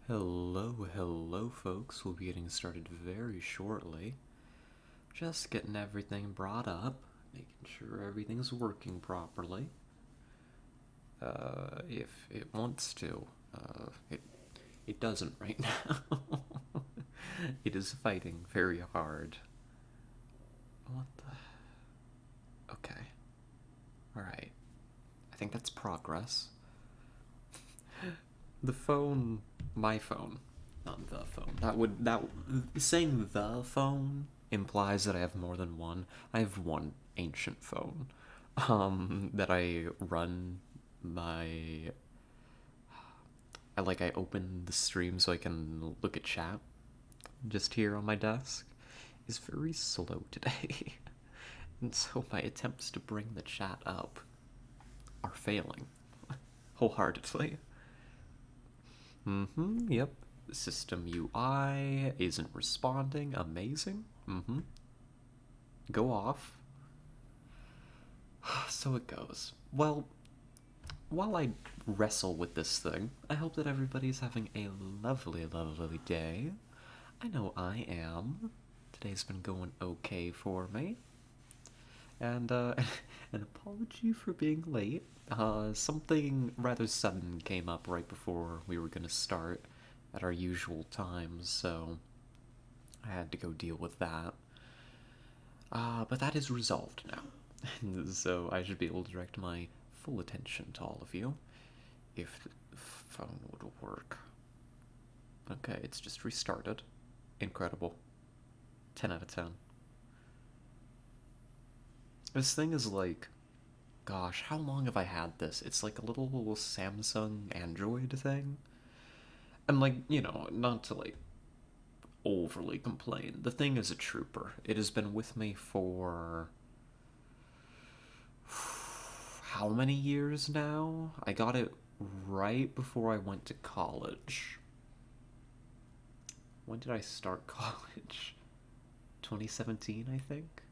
Hello, folks. We'll be getting started very shortly. Just getting everything brought up, making sure everything's working properly. If it wants to, it doesn't right now. It is fighting very hard. What the? Okay. Alright. I think that's progress. The phone, my phone, not the phone. Saying the phone implies that I have more than one. I have one ancient phone, that I run my. I open the stream so I can look at chat. Just here on my desk is very slow today, and so my attempts to bring the chat up are failing wholeheartedly. Yep. System UI isn't responding. Amazing. Go off. So it goes. Well, while I wrestle with this thing, I hope that everybody's having a lovely day. I know I am. Today's been going okay for me. And, an apology for being late. Something rather sudden came up right before we were gonna start at our usual times, so I had to go deal with that. But that is resolved now. So I should be able to direct my full attention to all of you if the phone would work. Okay, it's just restarted. Incredible. 10 out of 10. This thing is like, gosh, how long have I had this? It's like a little Samsung Android thing. And not to overly complain. The thing is a trooper. It has been with me for how many years now? I got it right before I went to college. When did I start college? 2017, I think.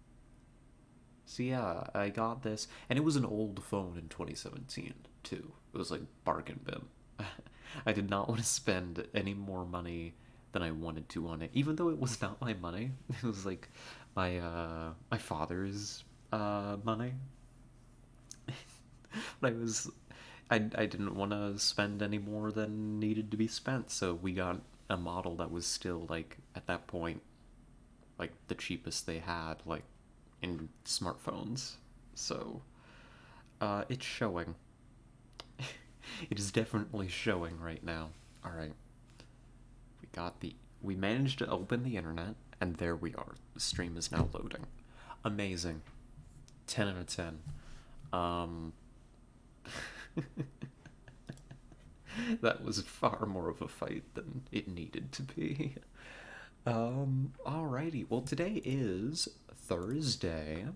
So yeah, I got this, and it was an old phone in 2017 too. It was like bargain bin. I did not want to spend any more money than I wanted to on it, even though it was not my money. It was like my father's money. But I didn't want to spend any more than needed to be spent, so we got a model that was still like at that point like the cheapest they had in smartphones. So it's showing. It is definitely showing right now. All right, we managed to open the internet, and there we are. The stream is now loading. Amazing. 10 out of 10. Um, that was far more of a fight than it needed to be. Alrighty. Well, today is Thursday,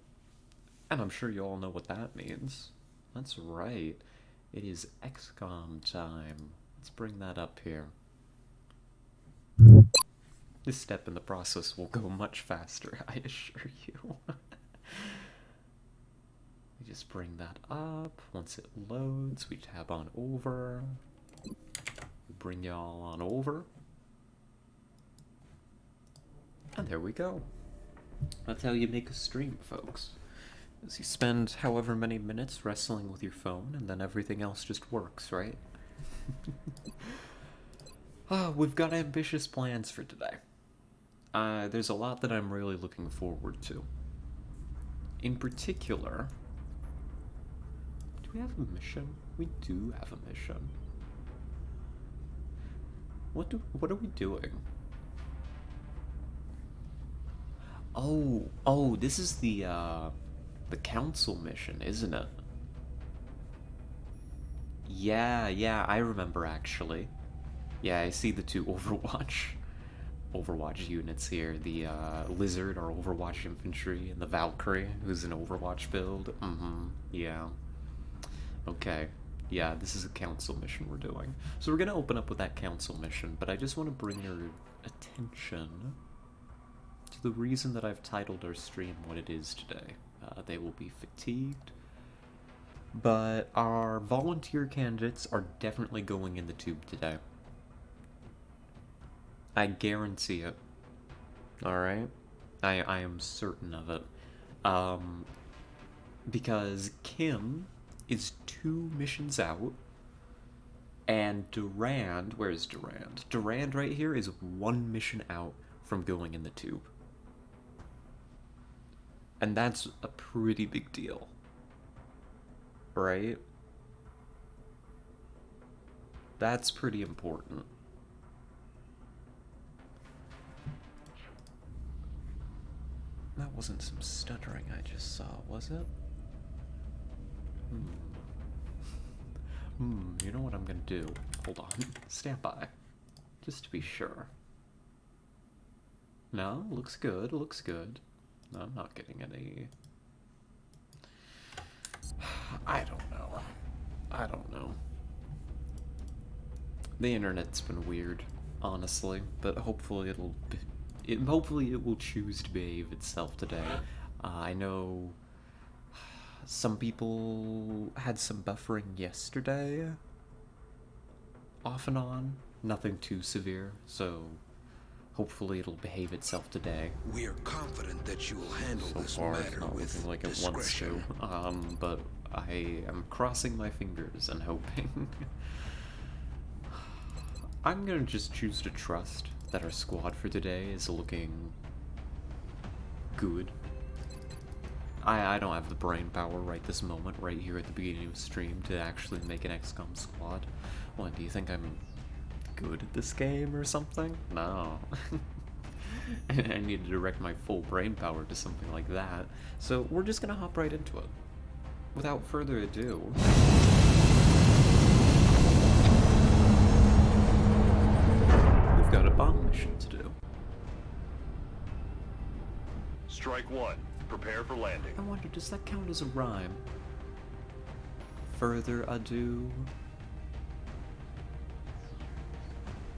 and I'm sure you all know what that means. That's right. It is XCOM time. Let's bring that up here. This step in the process will go much faster, I assure you. We just bring that up. Once it loads, we tab on over. We bring y'all on over. And there we go. That's how you make a stream, folks. Is you spend however many minutes wrestling with your phone, and then everything else just works, right? We've got ambitious plans for today. There's a lot that I'm really looking forward to. In particular, do we have a mission? We do have a mission. What are we doing? Oh, this is the council mission, isn't it? Yeah, I remember actually. Yeah, I see the two Overwatch units here. The Lizard, our Overwatch infantry, and the Valkyrie, who's an Overwatch build. Yeah. Okay. Yeah, this is a council mission we're doing. So we're gonna open up with that council mission, but I just want to bring your attention to the reason that I've titled our stream what it is today. They will be fatigued, but our volunteer candidates are definitely going in the tube today. I guarantee it. Alright? I am certain of it. Because Kim is 2 missions out, and Durand, where's Durand? Durand right here is 1 mission out from going in the tube. And that's a pretty big deal. Right? That's pretty important. That wasn't some stuttering I just saw, was it? You know what I'm gonna do? Hold on. Stand by. Just to be sure. No, looks good, looks good. No, I'm not getting any... I don't know. I don't know. The internet's been weird, honestly, but hopefully hopefully it will choose to behave itself today. I know some people had some buffering yesterday, off and on, nothing too severe, so hopefully it'll behave itself today. We are confident that you will handle So this far, matter it's not with looking like it wants to, but I am crossing my fingers and hoping. I'm gonna just choose to trust that our squad for today is looking good. I don't have the brain power right this moment, right here at the beginning of the stream, to actually make an XCOM squad. What, do you think I'm good at this game or something? No. I need to direct my full brain power to something like that. So we're just gonna hop right into it. Without further ado... we've got a bomb mission to do. Strike 1. Prepare for landing. I wonder, does that count as a rhyme? Further ado.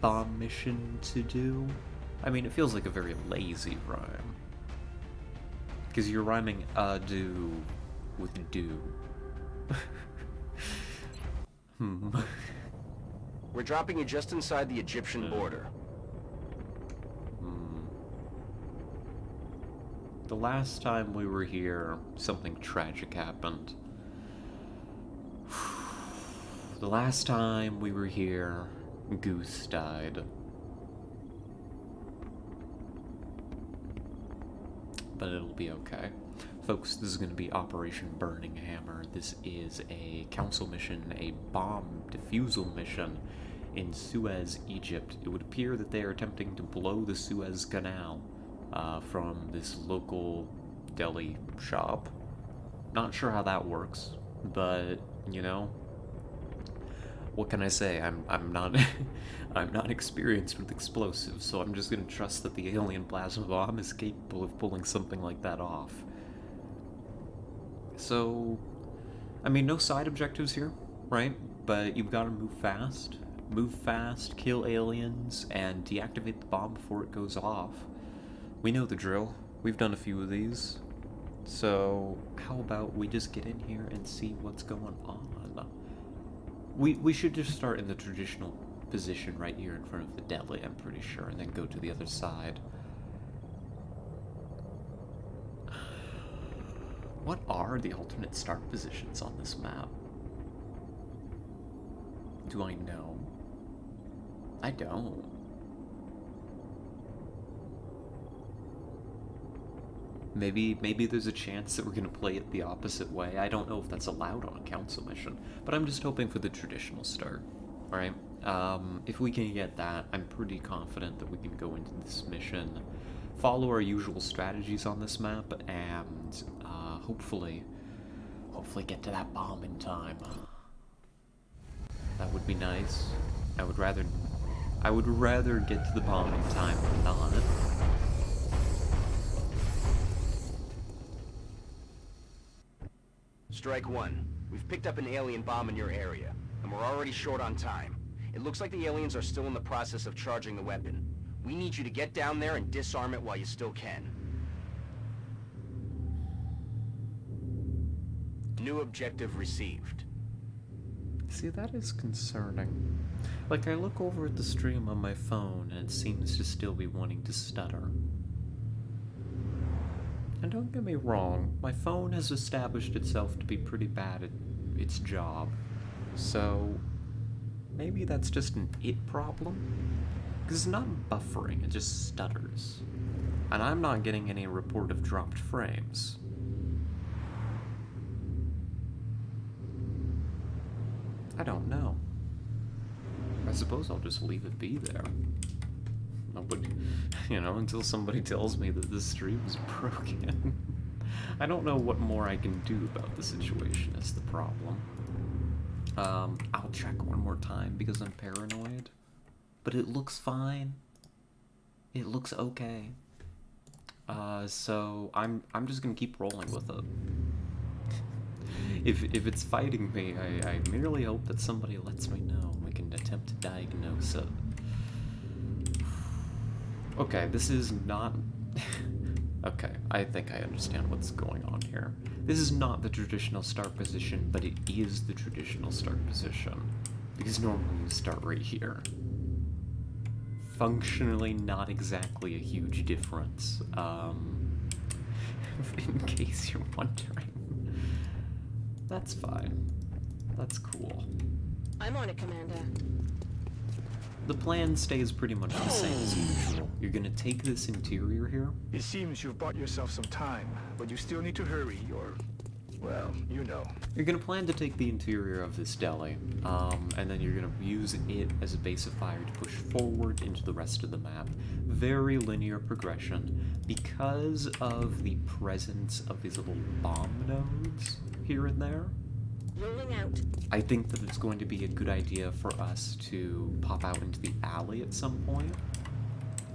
Bomb mission to do? I mean, it feels like a very lazy rhyme. Because you're rhyming ado with do. We're dropping you just inside the Egyptian border. The last time we were here, something tragic happened. The last time we were here, Goose died. But it'll be okay. Folks, this is going to be Operation Burning Hammer. This is a council mission, a bomb defusal mission in Suez, Egypt. It would appear that they are attempting to blow the Suez Canal from this local deli shop. Not sure how that works, but, you know, what can I say? I'm not I'm not experienced with explosives, so I'm just gonna trust that the alien plasma bomb is capable of pulling something like that off. So, I mean, no side objectives here, right? But you've got to move fast, kill aliens, and deactivate the bomb before it goes off. We know the drill. We've done a few of these. So, how about we just get in here and see what's going on? We should just start in the traditional position right here in front of the deli, I'm pretty sure, and then go to the other side. What are the alternate start positions on this map? Do I know? I don't. Maybe there's a chance that we're gonna play it the opposite way. I don't know if that's allowed on a council mission, but I'm just hoping for the traditional start. Alright? If we can get that, I'm pretty confident that we can go into this mission, follow our usual strategies on this map, and hopefully get to that bomb in time. That would be nice. I would rather get to the bomb in time than not. Strike 1. We've picked up an alien bomb in your area, and we're already short on time. It looks like the aliens are still in the process of charging the weapon. We need you to get down there and disarm it while you still can. New objective received. See, that is concerning. Like, I look over at the stream on my phone, and it seems to still be wanting to stutter. And don't get me wrong, my phone has established itself to be pretty bad at its job. So, maybe that's just an it problem? Because it's not buffering, it just stutters. And I'm not getting any report of dropped frames. I don't know. I suppose I'll just leave it be there. Nobody, until somebody tells me that this stream is broken. I don't know what more I can do about the situation is the problem. I'll check one more time because I'm paranoid. But it looks fine. It looks okay. So I'm just gonna keep rolling with it. If it's fighting me, I merely hope that somebody lets me know and we can attempt to diagnose it. Okay, this is not... Okay, I think I understand what's going on here. This is not the traditional start position, but it is the traditional start position. Because normally you start right here. Functionally, not exactly a huge difference. In case you're wondering. That's fine. That's cool. I'm on it, Commander. The plan stays pretty much the same as usual. You're gonna take this interior here. It seems you've bought yourself some time, but you still need to hurry, or... well, you know. You're gonna plan to take the interior of this deli, and then you're gonna use it as a base of fire to push forward into the rest of the map. Very linear progression, because of the presence of these little bomb nodes here and there. Rolling out. I think that it's going to be a good idea for us to pop out into the alley at some point.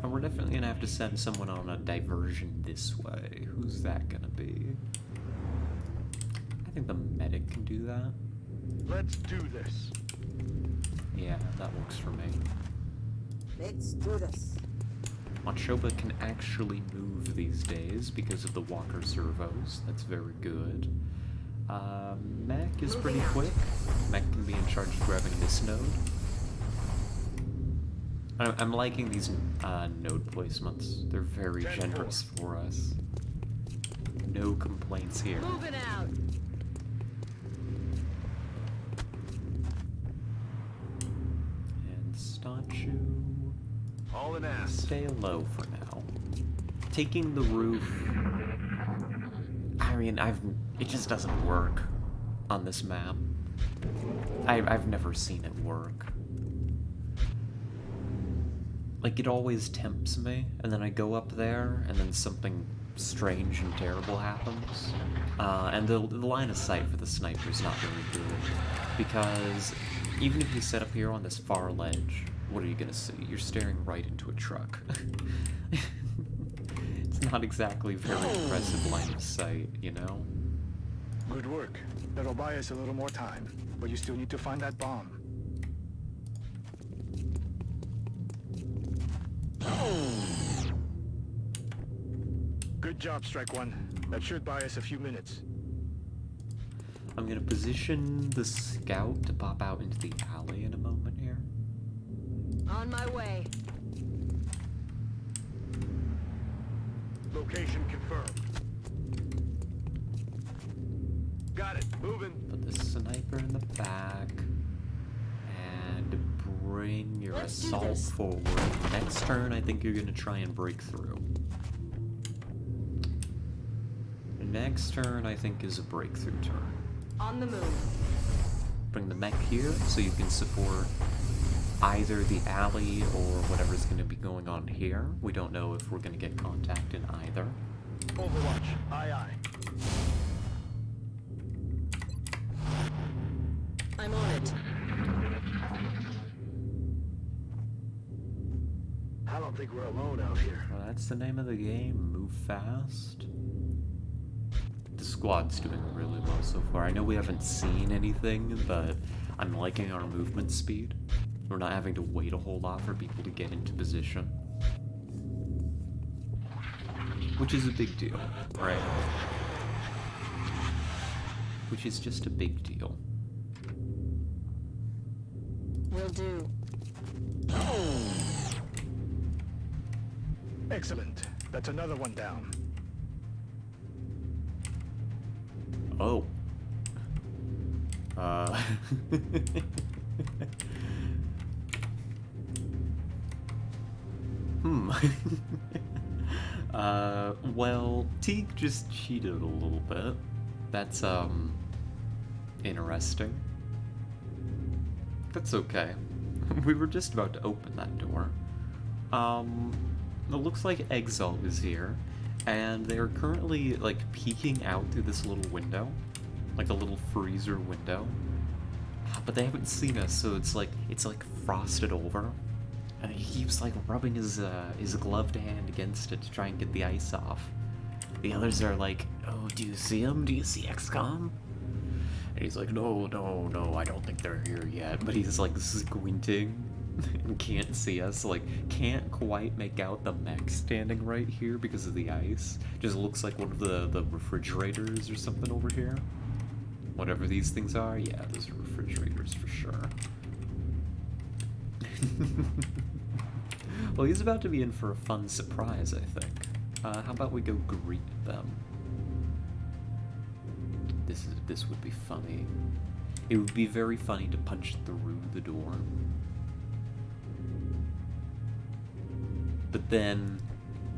And we're definitely gonna have to send someone on a diversion this way. Who's that gonna be? I think the medic can do that. Let's do this. Yeah, that works for me. Let's do this. Machoba can actually move these days because of the walker servos. That's very good. Mech is pretty quick. Mech can be in charge of grabbing this node. I'm liking these node placements. They're very generous for us. No complaints here. Moving out. And statue. All in ass. Stay low for now. Taking the roof. I mean, it just doesn't work on this map. I've never seen it work. Like, it always tempts me, and then I go up there, and then something strange and terrible happens. And the line of sight for the sniper is not very good, because even if you set up here on this far ledge, what are you gonna see? You're staring right into a truck. It's not exactly very impressive line of sight, you know? Good work. That'll buy us a little more time, but you still need to find that bomb. Good job, Strike One. That should buy us a few minutes. I'm gonna position the scout to pop out into the alley in a moment here. On my way. Location confirmed. Got it. Moving. Put the sniper in the back. And bring your Let's do assault this. forward. Next turn, I think you're gonna try and break through. Next turn, I think, is a breakthrough turn. On the move. Bring the mech here so you can support either the alley or whatever's going to be going on here. We don't know if we're going to get contact in either. Overwatch. Aye, aye. I'm on it. I don't think we're alone out here. Well, that's the name of the game. Move fast. The squad's doing really well so far. I know we haven't seen anything, but I'm liking our movement speed. We're not having to wait a whole lot for people to get into position. Which is a big deal, right? Which is just a big deal. Will do. Excellent. That's another one down. Oh. Uh. Hmm. Well, Teague just cheated a little bit. That's, interesting. That's okay. We were just about to open that door. It looks like Exalt is here, and they're currently, like, peeking out through this little window. Like a little freezer window. But they haven't seen us, so it's like frosted over. And he keeps like rubbing his gloved hand against it to try and get the ice off. The others are like, "Oh, do you see him? Do you see XCOM?" And he's like, "No, no, no, I don't think they're here yet." But he's like squinting and can't see us. Like, can't quite make out the mech standing right here because of the ice. Just looks like one of the refrigerators or something over here. Whatever these things are, yeah, those are refrigerators for sure. Well, he's about to be in for a fun surprise, I think. How about we go greet them? This would be funny. It would be very funny to punch through the door. But then,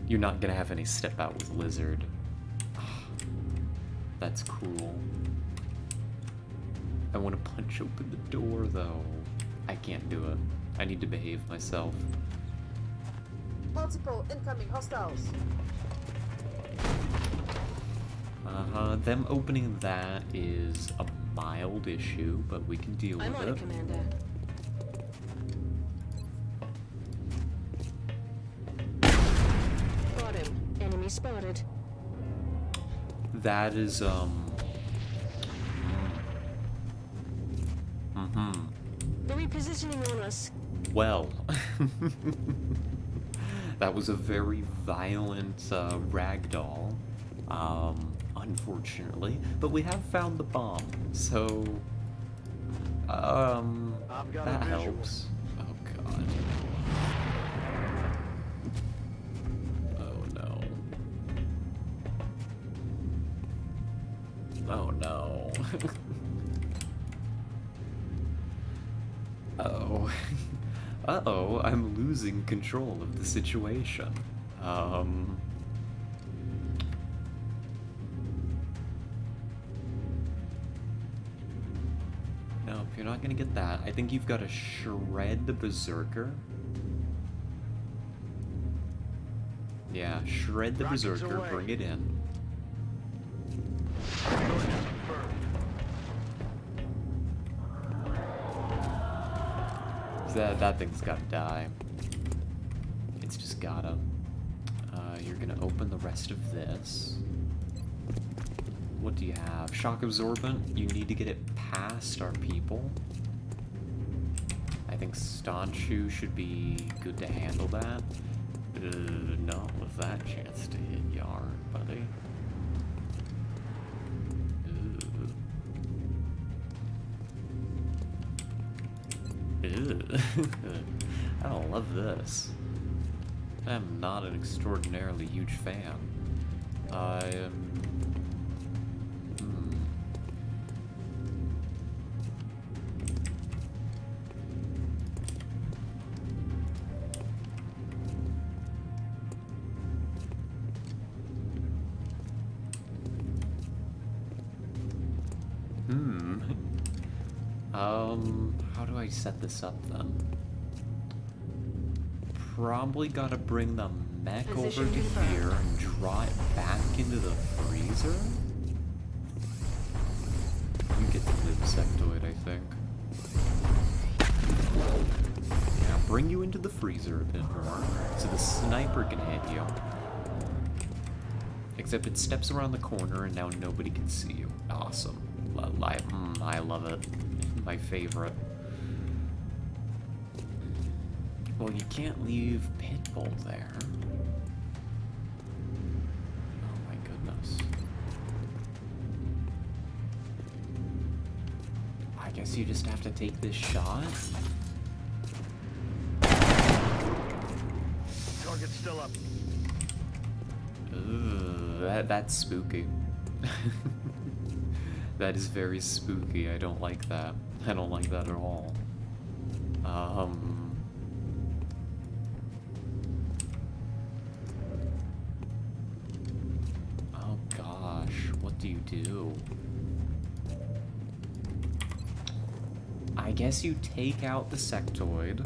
you're not gonna have any step out with Lizard. That's cruel. I want to punch open the door, though. I can't do it. I need to behave myself. Multiple incoming hostiles. Them opening that is a mild issue, but we can deal I'm with on it. it, Commander. Got him. Enemy spotted. That is, They're repositioning on us. well, that was a very violent ragdoll, unfortunately, but we have found the bomb, so, I've got that a visual. helps. Oh god. Oh no. Oh no. Uh-oh. Uh-oh, I'm losing control of the situation. No, if you're not gonna get that, I think you've got to shred the Berserker. Yeah, shred the Rockets Berserker, away. bring it in. That thing's gotta die. It's just gotta. You're gonna open the rest of this. What do you have? Shock absorbent? You need to get it past our people. I think Staunchu should be good to handle that. Not with that chance to hit Yar, buddy. Ew. I don't love this. I'm not an extraordinarily huge fan. I am... How do I set this up then? Probably gotta bring the mech over Position to confirmed. here and draw it back into the freezer? You get the live sectoid, I think. Now bring you into the freezer a bit more, so the sniper can hit you. Except it steps around the corner and now nobody can see you. Awesome. I love it. My favorite. Well, you can't leave Pitbull there. Oh my goodness. I guess you just have to take this shot? Target's still up. Ugh, that's spooky. That is very spooky. I don't like that. I don't like that at all. Oh gosh, what do you do? I guess you take out the sectoid.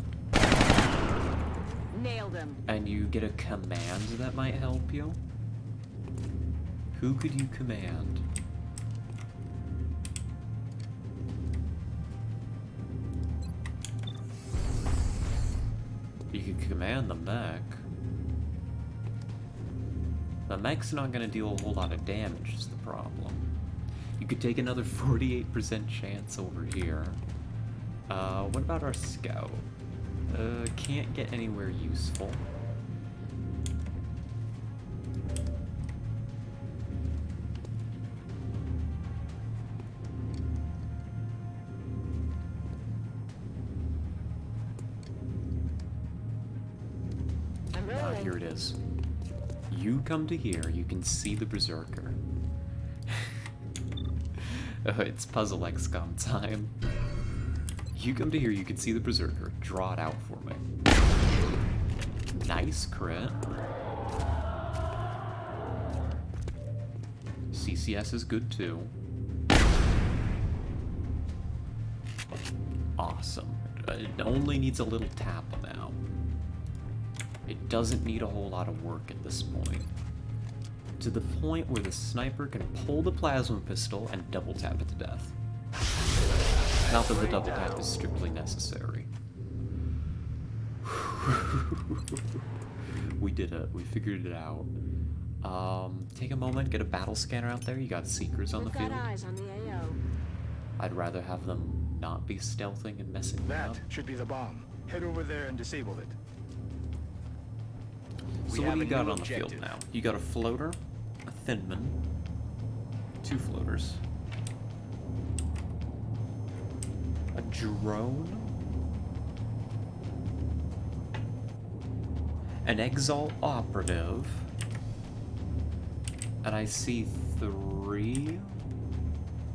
Nailed him. And you get a command that might help you. Who could you command? You could command the mech. The mech's not gonna deal a whole lot of damage is the problem. You could take another 48% chance over here. What about our scout? Can't get anywhere useful. I'm Ah, rolling. here it is. You come to here, you can see the Berserker. It's puzzle XCOM time. You come to here, you can see the Berserker. Draw it out for me. Nice crit. CCS is good too. Awesome. It only needs a little tap now. It doesn't need a whole lot of work at this point. To the point where the sniper can pull the plasma pistol and double tap it to death. Not that the double tap is strictly necessary. We did it. We figured it out. Take a moment, get a battle scanner out there. You got seekers on the We've field. got eyes on the AO. I'd rather have them not be stealthing and messing me That up. should be the bomb. Head over there and disable it. So We what have do you a got new on the field objective. now? You got a floater, a thinman, 2 floaters, a drone, an Exalt operative, and I see 3.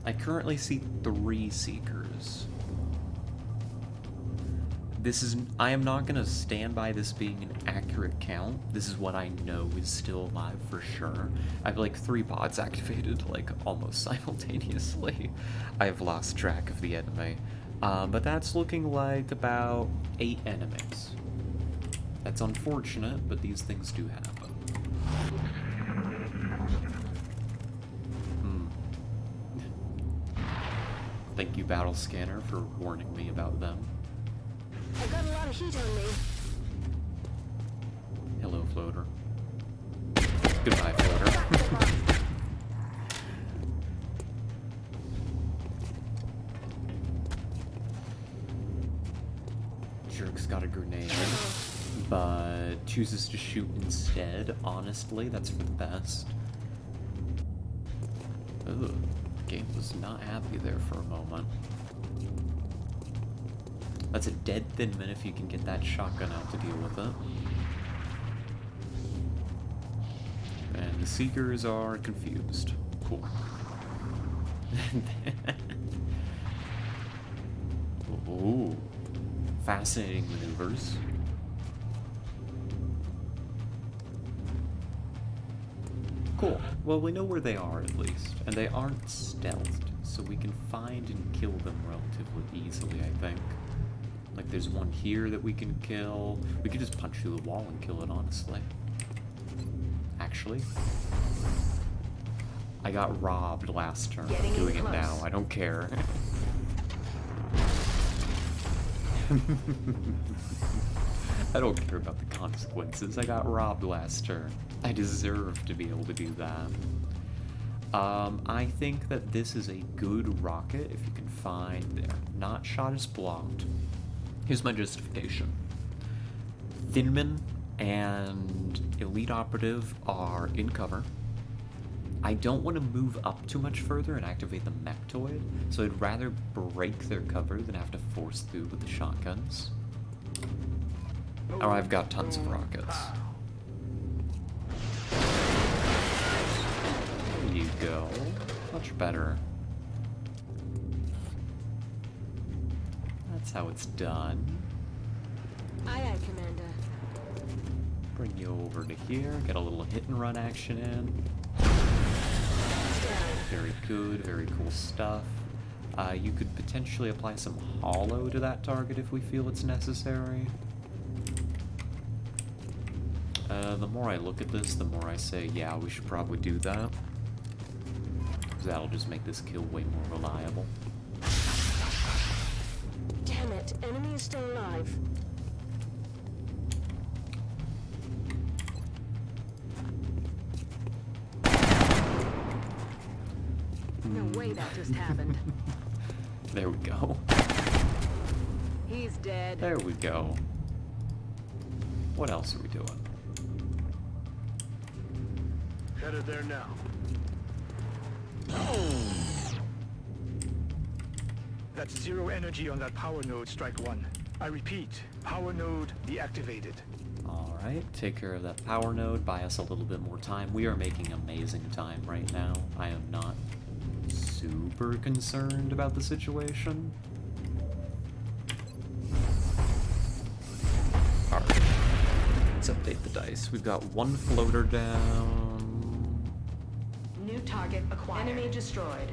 I currently see 3 seekers. I am not gonna stand by this being an accurate count. This is what I know is still alive for sure. I have like 3 bots activated like almost simultaneously. I have lost track of the enemy. But that's looking like about 8 enemies. That's unfortunate, but these things do happen. Thank you, Battle Scanner, for warning me about them. I've got a lot of heat on me. Hello, floater. Goodbye, floater. Jerk's got a grenade, but chooses to shoot instead. Honestly, that's for the best. Ugh, the game was not happy there for a moment. That's a dead Thinman if you can get that shotgun out to deal with it. And the Seekers are confused. Cool. Ooh. Fascinating maneuvers. Cool. Well, we know where they are at least. And they aren't stealthed, so we can find and kill them relatively easily, I think. Like, there's one here that we can kill. We could just punch through the wall and kill it, honestly. Actually. I got robbed last turn. I'm doing it now. I don't care. I don't care about the consequences. I got robbed last turn. I deserve to be able to do that. I think that this is a good rocket if you can find there. Not shot as blocked. Here's my justification. Thinman and Elite Operative are in cover. I don't want to move up too much further and activate the Mechtoid, so I'd rather break their cover than have to force through with the shotguns. Or I've got tons of rockets. you go. Much better. That's how it's done. Aye, aye, Commander. Bring you over to here, get a little hit and run action in. Very good, very cool stuff. You could potentially apply some hollow to that target if we feel it's necessary. The more I look at this, the more I say, yeah, we should probably do that. Because that'll just make this kill way more reliable. Damn it, enemy is still alive. No way that just happened. There we go. He's dead. There we go. What else are we doing? Headed there now. That's zero energy on that power node, Strike One. I repeat, power node deactivated. Alright, take care of that power node, buy us a little bit more time. We are making amazing time right now. I am not super concerned about the situation. Alright, let's update the dice. We've got one floater down. New target acquired. Enemy destroyed.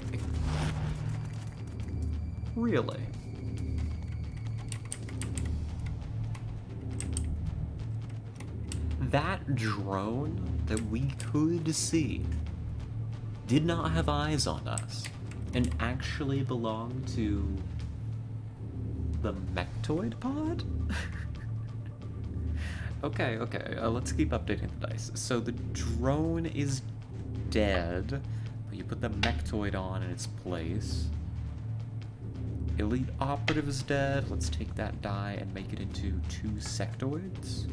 Really? That drone that we could see did not have eyes on us and actually belonged to the Mechtoid pod? Okay, let's keep updating the dice. So the drone is dead, but you put the Mechtoid on in its place. Elite Operative is dead. Let's take that die and make it into 2 sectoids.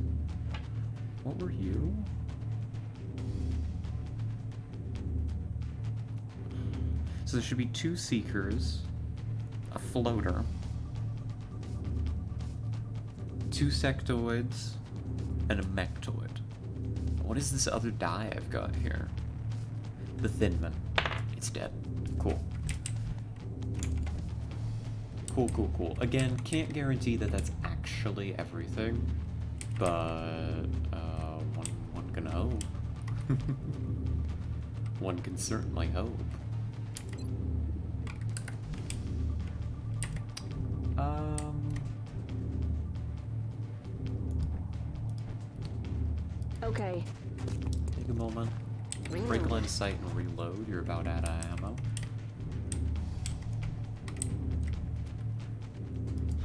What were you? So there should be 2 Seekers, a floater, 2 sectoids, and a Mechtoid. What is this other die I've got here? The Thinman. It's dead. Cool. Cool. Again, can't guarantee that that's actually everything, but one can hope. One can certainly hope. Okay. Take a moment. Break line of sight and reload. You're about out of ammo.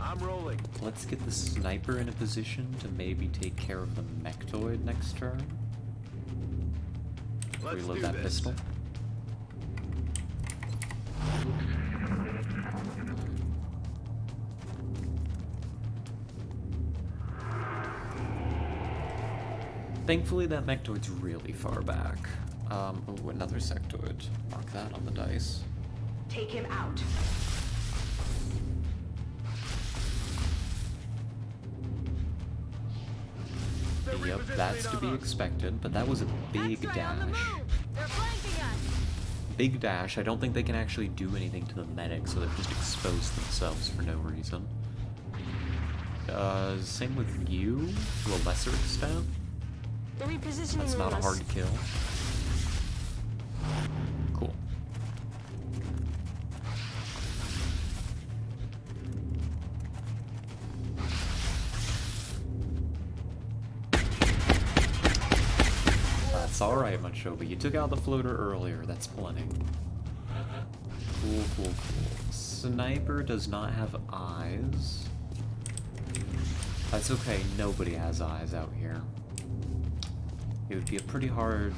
I'm rolling. Let's get the sniper in a position to maybe take care of the Mechtoid next turn. Let's Reload do that this. pistol. Thankfully, that Mechtoid's really far back. Oh, another sectoid. Mark that on the dice. Take him out. Yep, that's to be expected, but that was a big dash. They're flanking us. Big dash. I don't think they can actually do anything to the medic, so they've just exposed themselves for no reason. Same with you, to a lesser extent. They're repositioning That's not a us. hard kill. Cool. That's alright, Machoba. You took out the floater earlier. That's plenty. Cool. Sniper does not have eyes. That's okay. Nobody has eyes out here. It would be a pretty hard...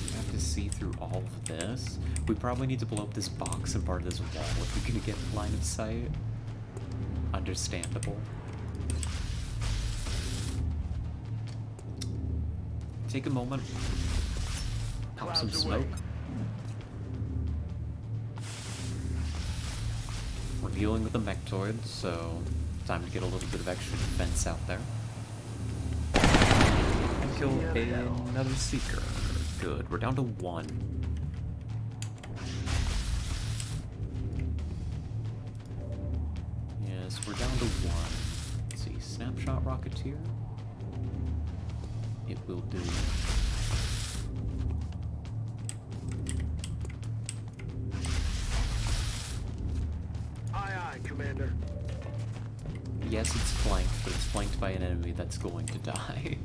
You have to see through all of this. We probably need to blow up this box and part of this wall if we're gonna get line of sight. Understandable. Take a moment. Pop some Clouds away. smoke. We're dealing with the Mechtoid, so time to get a little bit of extra defense out there. And kill another Seeker. Good. We're down to 1. we're down to one. Let's see, snapshot rocketeer. It will do. Aye, aye, Commander. Yes, it's flanked, but it's flanked by an enemy that's going to die.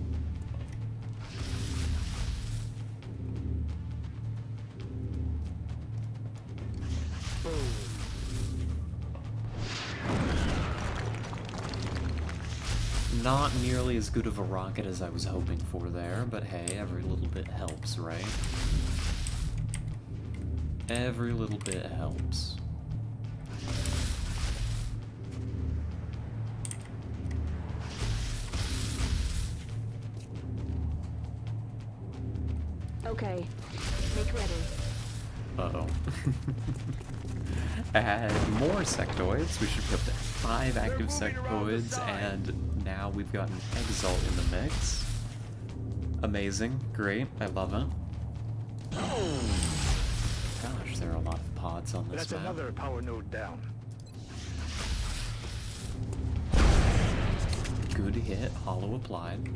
Not nearly as good of a rocket as I was hoping for there, but hey, every little bit helps, right? Every little bit helps. Okay. Make ready. Uh-oh. Add more sectoids. We should be up to 5 active sectoids, and now we've got an Exalt in the mix. Amazing. Great. I love it. Gosh, there are a lot of pods on this That's map. another power node down. Good hit. Hollow applied.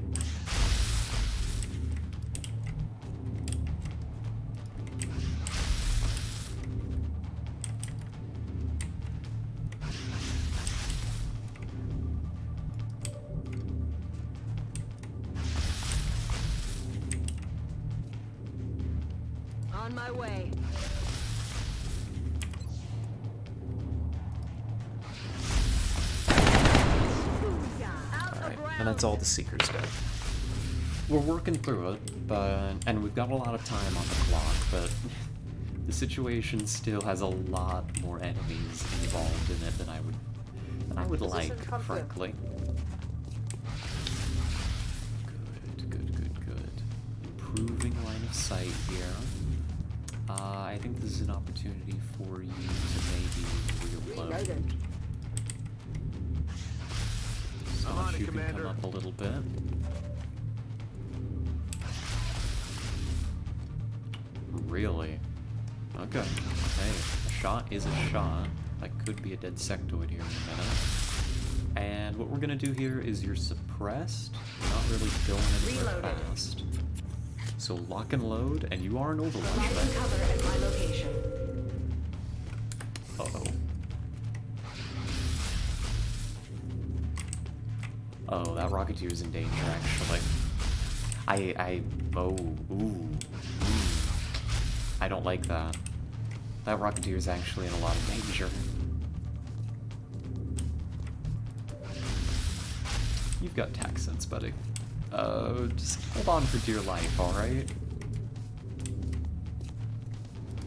On my way. Alright, and that's all the Seekers did. We're working through it, and we've got a lot of time on the clock, but the situation still has a lot more enemies involved in it than I would like, frankly. Good. Improving line of sight here. I think this is an opportunity for you to maybe reload. So I'm on it, you can come Commander. up a little bit. Really? Okay. Hey, a shot is a shot. That could be a dead sectoid here in a minute. And what we're gonna do here is you're suppressed. You're not really going anywhere Reloaded. fast. So lock and load, and you are an Overwatch Providing man. cover at my location. Uh-oh. Oh, that Rocketeer's in danger, actually. I don't like that. That Rocketeer's actually in a lot of danger. You've got tax sense, buddy. Just hold on for dear life, alright?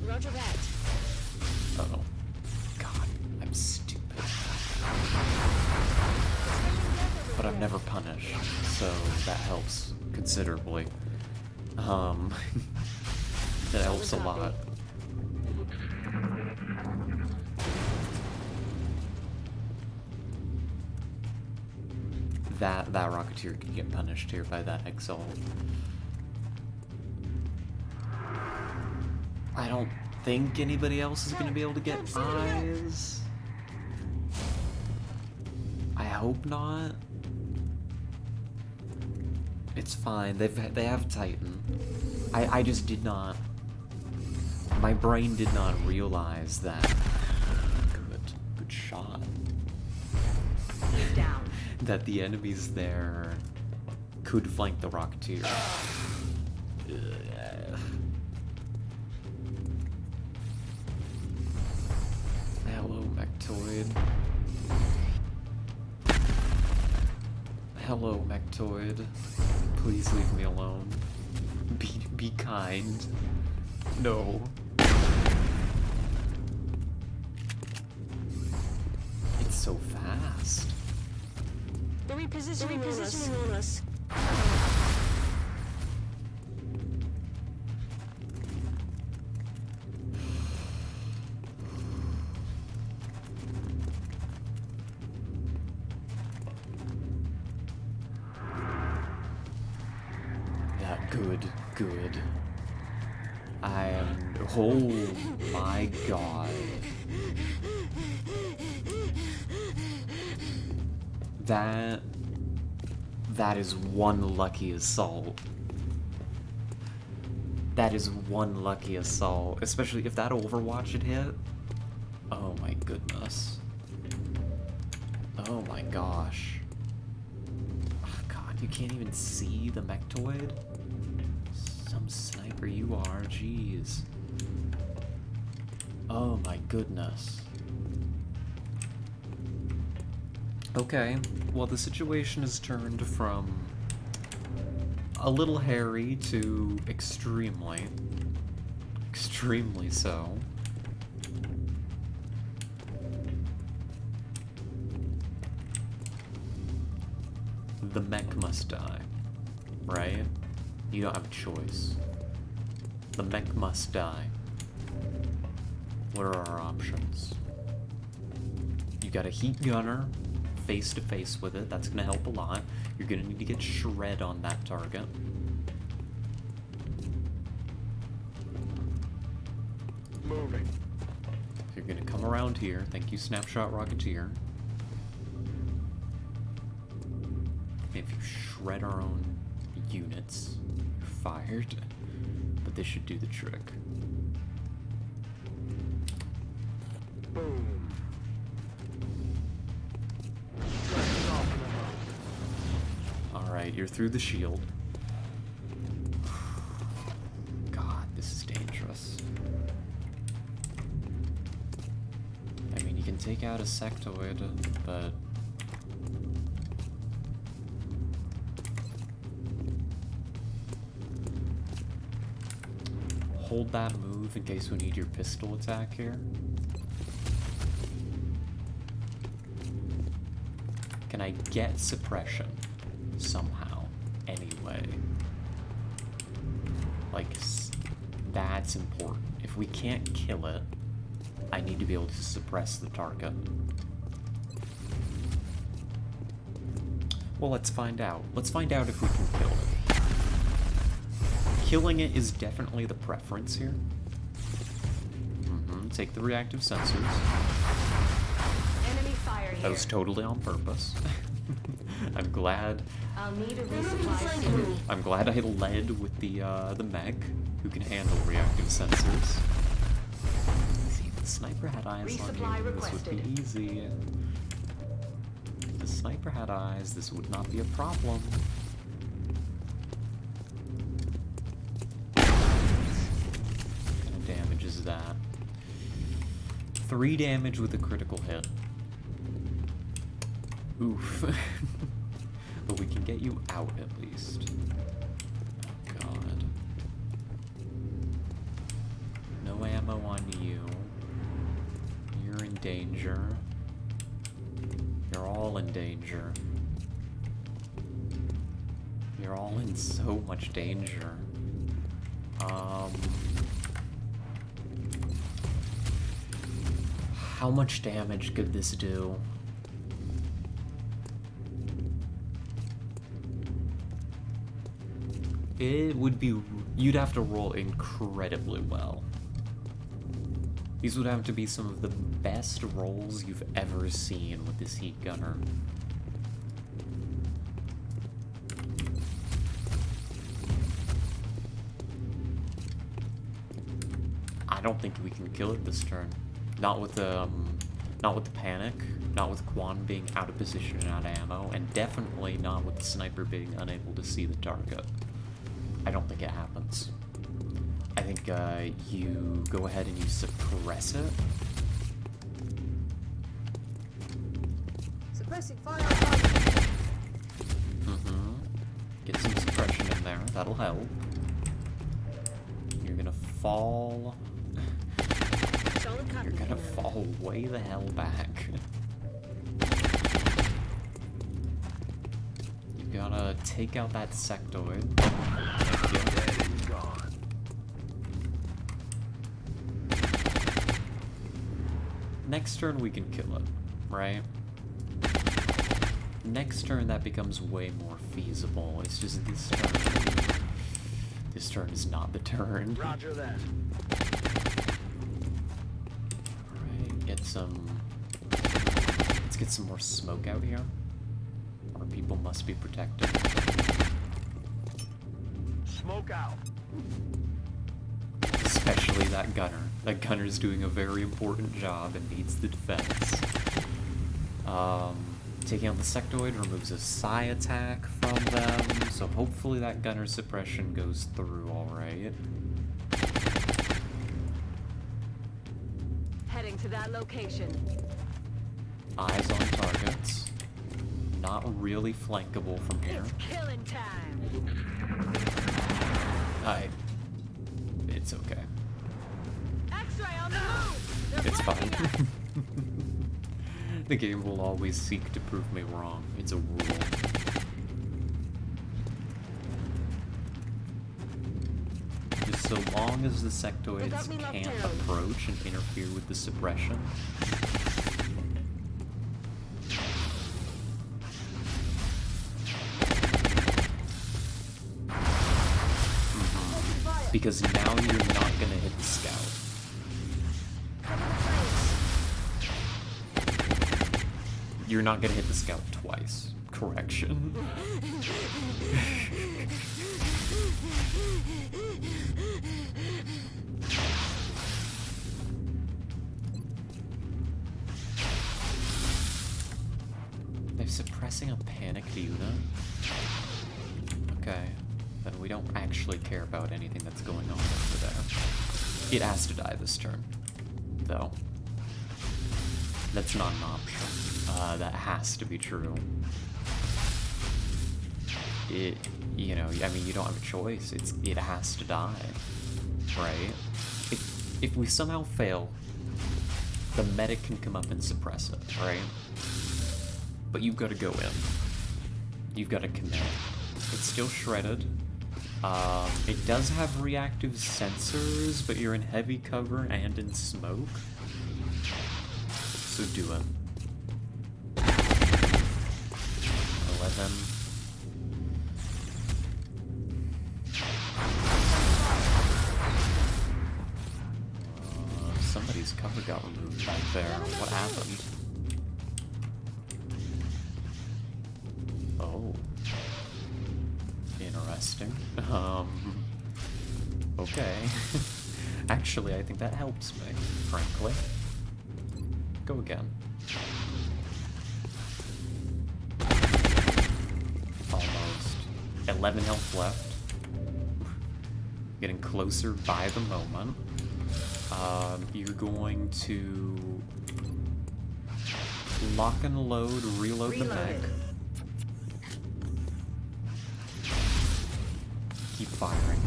Roger that. Uh-oh. God, I'm stupid. But I'm never punished, so that helps considerably. That helps a lot. That Rocketeer could get punished here by that Exalt. I don't think anybody else is going to be able to get eyes. I hope not. It's fine. They have Titan. I just did not. My brain did not realize that. Good shot. He's down. That the enemies there could flank the Rocketeer. Hello, Mechtoid. Hello, Mechtoid. Please leave me alone. Be kind. No. It's so fast. They're repositioning on us. Yeah, good. I am. Oh my god. That is one lucky assault. That is one lucky assault, especially if that Overwatch had hit. Oh my goodness. Oh my gosh. Oh god, you can't even see the Mechtoid? Some sniper you are, jeez. Oh my goodness. Okay, well the situation has turned from a little hairy to extremely so. The mech must die, right? You don't have a choice. The mech must die. What are our options? You got a heat gunner, face to face with it. That's gonna help a lot. You're gonna need to get shred on that target. Moving. You're gonna come around here. Thank you, Snapshot Rocketeer. If you shred our own units, you're fired. But this should do the trick. Boom. Alright, you're through the shield. God, this is dangerous. I mean, you can take out a sectoid, but... hold that move in case we need your pistol attack here. Can I get suppression somehow, anyway? Like, that's important. If we can't kill it, I need to be able to suppress the target. Well, let's find out. Let's find out if we can kill it. Killing it is definitely the preference here. Take the reactive sensors. Enemy fire here. That was totally on purpose. I'm glad. I'll need a resupply soon. I'm glad I led with the mech, who can handle reactive sensors. See, if the sniper had eyes on Resupply you, this would be easy. If the sniper had eyes, this would not be a problem. What kind of damage is that? 3 damage with a critical hit. Oof. But we can get you out at least. Oh god. No ammo on you. You're in danger. You're all in danger. You're all in so much danger. How much damage could this do? It would be... you'd have to roll incredibly well. These would have to be some of the best rolls you've ever seen with this heat gunner. I don't think we can kill it this turn. Not with the panic, not with Quan being out of position and out of ammo, and definitely not with the sniper being unable to see the target. I don't think it happens. I think you go ahead and you suppress it. Suppressing fire. Get some suppression in there, that'll help. You're gonna fall... Solid copy. You're gonna fall way the hell back. You gotta take out that sectoid. Dead and gone. Next turn we can kill it, right? Next turn that becomes way more feasible. It's just this turn. This turn is not the turn. Roger that. Alright, get some... let's get some more smoke out here. people must be protected. Smoke out. Especially that gunner. That gunner's doing a very important job and needs the defense. Taking out the sectoid removes a psi attack from them, so hopefully that gunner suppression goes through alright. Heading to that location. Eyes on targets. Not really flankable from here. It's killing time. It's okay. X-ray on the move. They're It's flanking fine. us. The game will always seek to prove me wrong. It's a rule. Just so long as the sectoids can't approach and interfere with the suppression. Because now you're not gonna hit the scout. You're not gonna hit the scout twice. Correction. They're suppressing a panicked unit? Okay. Then we don't actually care about anything that's going on over there. It has to die this turn, though. That's not an option. That has to be true. You know, I mean, you don't have a choice. It has to die, right? If we somehow fail, the medic can come up and suppress it, right? But you've got to go in. You've got to commit. It's still shredded. It does have reactive sensors, but you're in heavy cover and in smoke. So do it. 11. Somebody's cover got removed back there. What happened? Oh. Interesting. Okay. Actually, I think that helps me, frankly. Go again. Almost. 11 health left. Getting closer by the moment. You're going to lock and load, reload the mech. Keep firing.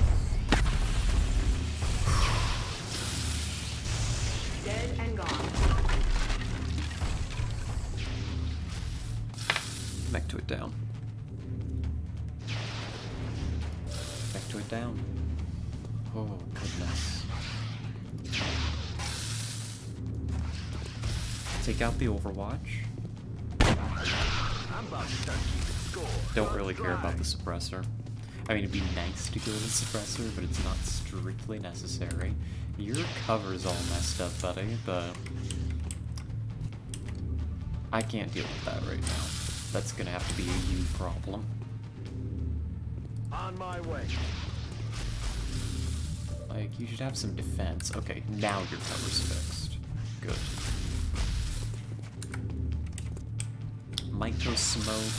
Dead and gone. Back to it down. Back to it down. Oh, goodness. Take out the Overwatch. I'm about to start keeping score. Don't really care about the suppressor. I mean, it'd be nice to go to the suppressor, but it's not strictly necessary. Your cover's all messed up, buddy, but I can't deal with that right now. That's gonna have to be a you problem. On my way. Like, you should have some defense. Okay, now your cover's fixed. Good. Might go smoke.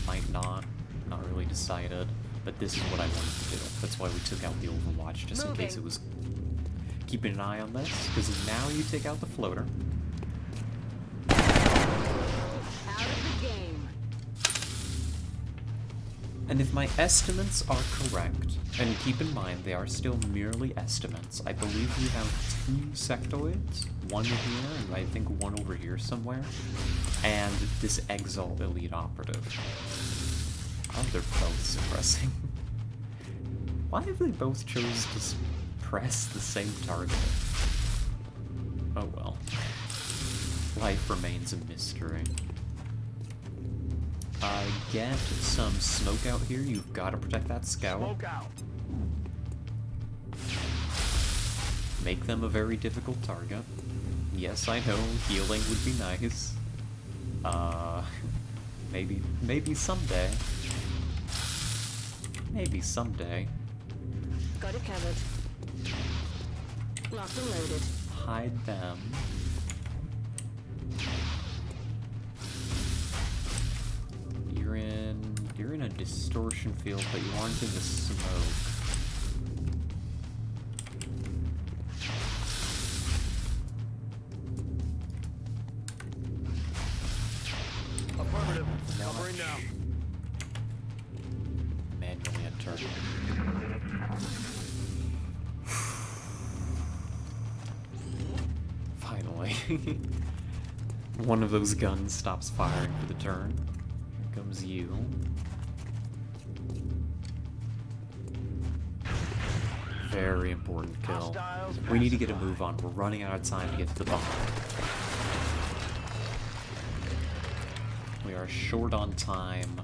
Might not. Not really decided. But this is what I wanted to do. That's why we took out the Overwatch, just in case it was... Keeping an eye on this, because now you take out the floater. Out of the game. And if my estimates are correct, and keep in mind they are still merely estimates, I believe we have 2 sectoids, one here and I think one over here somewhere, and this Exalt Elite Operative. Oh, they're both suppressing. Why have they both chose to suppress the same target? Oh well. Life remains a mystery. Get some smoke out here. You've got to protect that scout. Smoke out. Make them a very difficult target. Yes, I know, healing would be nice. Maybe someday. Maybe someday. Got it covered. Locked and loaded. Hide them. You're in a distortion field, but you aren't in the smoke. Affirmative. Covering now. Manually enter. Finally. One of those guns stops firing for the turn. Here comes you. Very important kill. Hostiles We need to get a move on. We're running out of time to get to the bomb. We are short on time,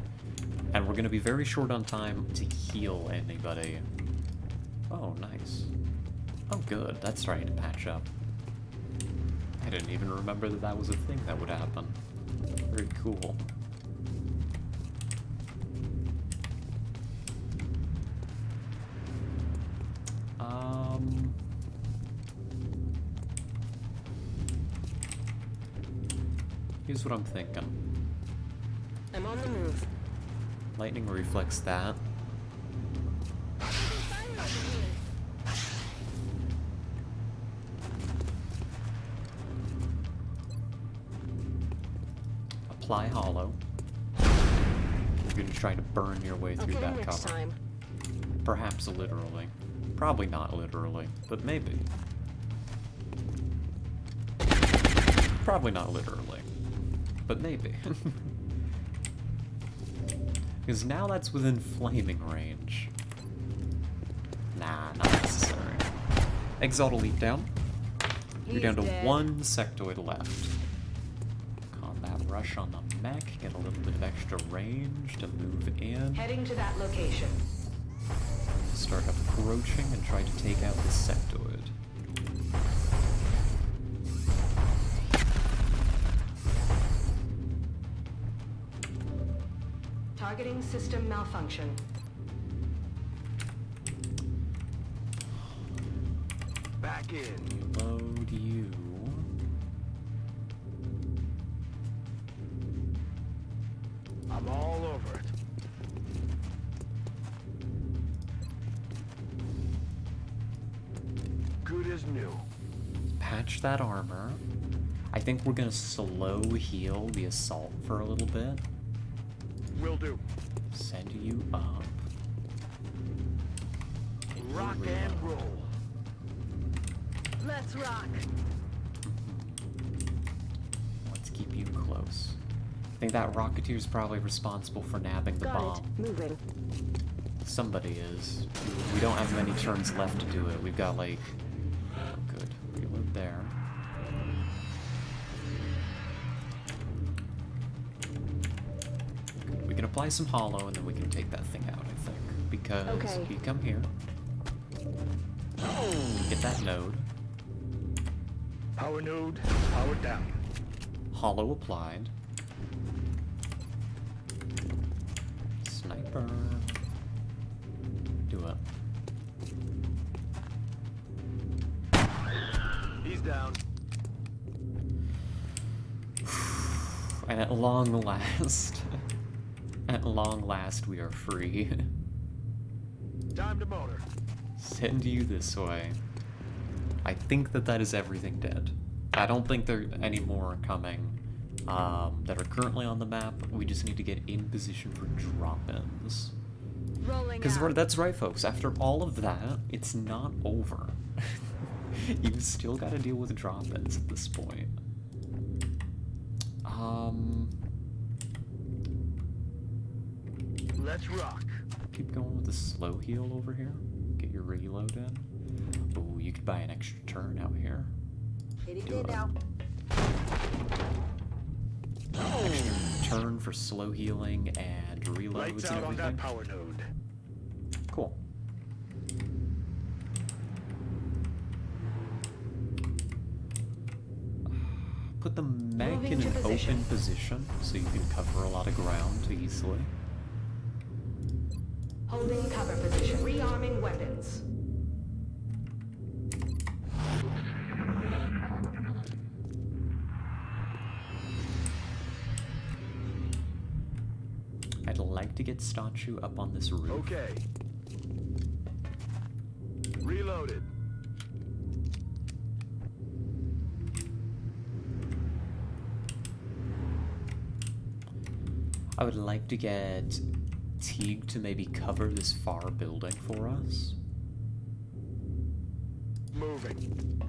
and we're going to be very short on time to heal anybody. Oh, nice. Oh, good. That's starting to patch up. I didn't even remember that that was a thing that would happen. Very cool. Here's what I'm thinking. I'm on the move. Lightning reflects that. Apply hollow. You're gonna try to burn your way I'll through get that him next cover. time. Perhaps literally. Probably not literally, but maybe. Probably not literally, but maybe. Because now that's within flaming range. Nah, not necessary. Exalt will leap down. You're down to He's dead. one sectoid left. Combat rush on the mech, get a little bit of extra range to move in. Heading to that location. Start approaching and try to take out the sectoid. Targeting system malfunction. Back in. Reload you. I'm all over it. Good as new. Patch that armor. I think we're gonna slow heal the assault for a little bit. Will do. Send you up. Get you Rock reload. and roll. Let's rock. Let's keep you close. I think that Rocketeer's probably responsible for nabbing the Got bomb. it. Moving. Somebody is. We don't have many turns left to do it. We've got like... Oh, good. Reload there. Good. We can apply some hollow and then we can take that thing out, I think. Because Okay. you come here. Get that node. Power node, powered down. Hollow applied. Sniper. Do it. He's down. And at long last, at long last, we are free. Time to motor. Send you this way. I think that that is everything dead. I don't think there are any more coming that are currently on the map. We just need to get in position for drop-ins. Rolling Because out. that's right, folks. After all of that, it's not over. You've still got to deal with drop-ins at this point. Let's rock. Keep going with the slow heal over here. Get your reload in. Oh, you could buy an extra turn out here. Hitting Do it it. now. Extra turn for slow healing and reloads Lights and out on everything. that power node. Cool. Put the mech Moving in to an position. open position so you can cover a lot of ground easily. Holding cover position. Rearming weapons. I'd like to get Statue up on this roof. Okay. Reloaded. I would like to get Teague to maybe cover this far building for us. Moving.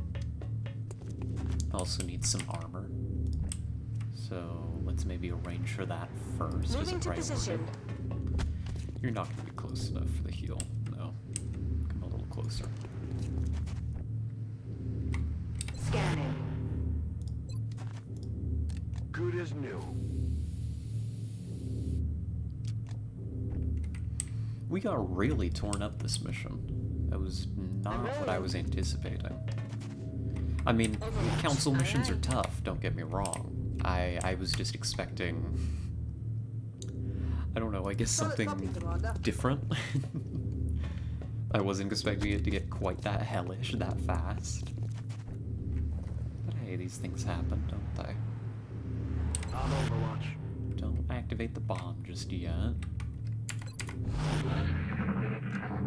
Also need some armor. So let's maybe arrange for that first as a Moving to priority. position. You're not going to be close enough for the heal. No. Come a little closer. Scanning. Good as new. We got really torn up this mission. That was not what I was anticipating. I mean, council missions are tough, don't get me wrong. I was just expecting... I don't know, I guess something different. I wasn't expecting it to get quite that hellish that fast. But hey, these things happen, don't they? On Overwatch. Don't activate the bomb just yet.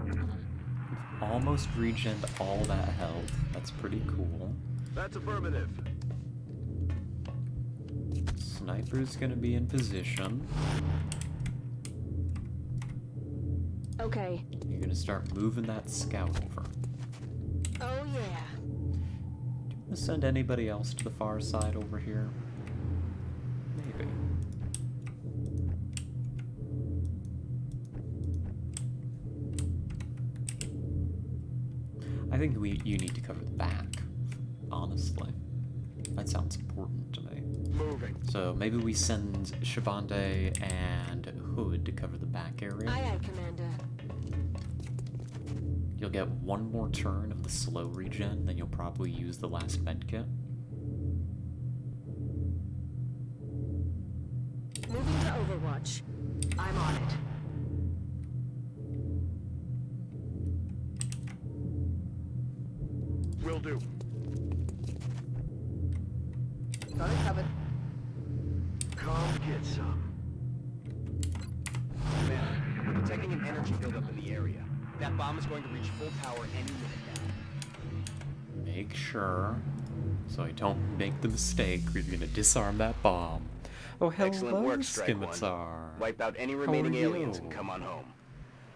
We've almost regened all that health. That's pretty cool. That's affirmative. Sniper's gonna be in position. Okay. You're gonna start moving that scout over. Oh yeah. Do you want to send anybody else to the far side over here? Maybe. I think you need to cover the back, honestly. That sounds important to me. Moving. So maybe we send Shabande and Hood to cover the back area. Aye, Commander. You'll get one more turn of the slow regen, then you'll probably use the last medkit. Moving to Overwatch. I'm on it. Will do. Got it covered. Come get some. Man, we're detecting an energy buildup in the area. That bomb is going to reach full power any minute now. Make sure, so I don't make the mistake, we're gonna disarm that bomb. Oh, hello, Excellent work, Strike One. Scimitar. Wipe out any How remaining are aliens you? and come on home.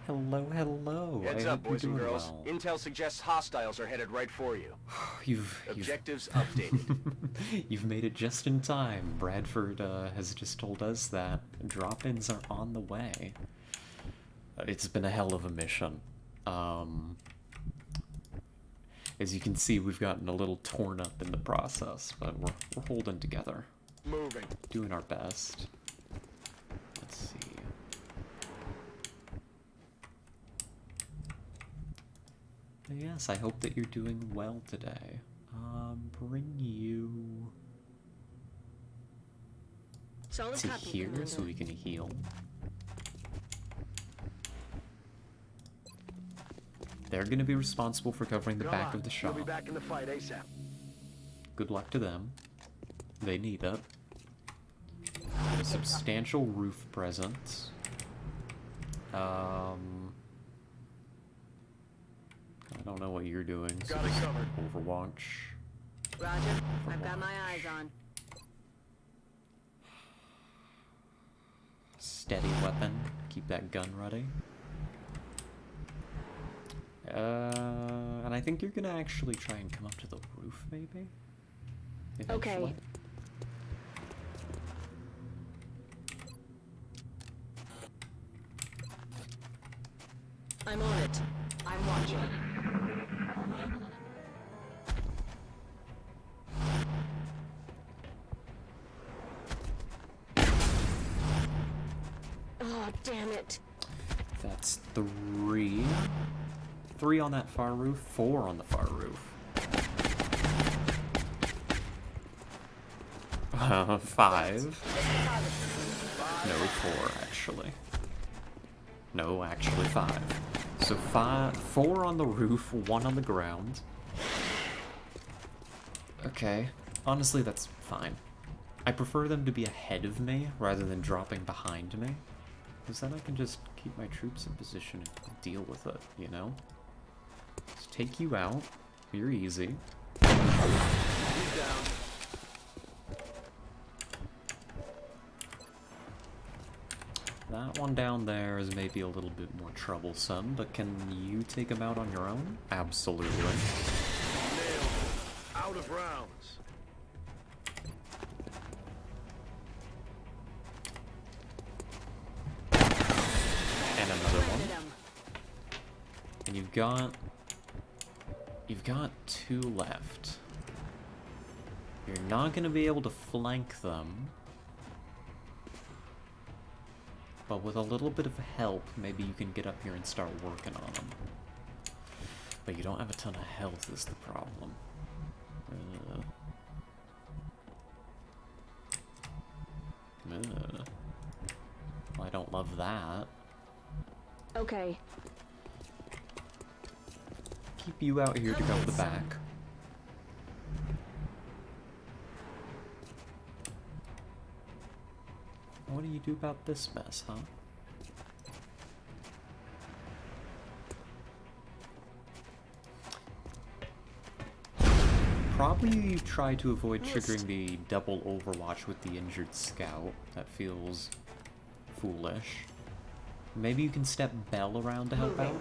Hello, hello. Heads I up, hope you're boys and doing girls. well. Intel suggests hostiles are headed right for you. You've Objectives updated. You've made it just in time. Bradford has just told us that drop-ins are on the way. It's been a hell of a mission. As you can see, we've gotten a little torn up in the process, but we're holding together, Moving. doing our best. Let's see. Yes, I hope that you're doing well today. Bring you Solid to copy, here Commander. so we can heal. They're going to be responsible for covering the Come back on. of the We'll shop. be back in the fight ASAP. Good luck to them. They need it. A substantial roof presence. I don't know what you're doing. So Got it just covered. Overwatch. Roger. I've got my eyes on. Steady weapon. Keep that gun ready. And I think you're gonna actually try and come up to the roof, maybe? Okay. Eventually. I'm on it. I'm watching. Oh, damn it. That's 3. 3 on that far roof, 4 on the far roof. 5. No, 4, actually. No, actually 5. So 4 on the roof, 1 on the ground. Okay. Honestly, that's fine. I prefer them to be ahead of me rather than dropping behind me. Because then I can just keep my troops in position and deal with it, you know? Just take you out. You're easy. He's down. That one down there is maybe a little bit more troublesome, but can you take him out on your own? Absolutely. Nailed it. Out of rounds. And another one. Landed 'em. And you've got 2 left. You're not gonna be able to flank them. But with a little bit of help, maybe you can get up here and start working on them. But you don't have a ton of health is the problem. Well, I don't love that. Okay. Keep you out here to go to the back. What do you do about this mess, huh? Probably you try to avoid triggering the double overwatch with the injured scout. That feels foolish. Maybe you can step Bell around to help out?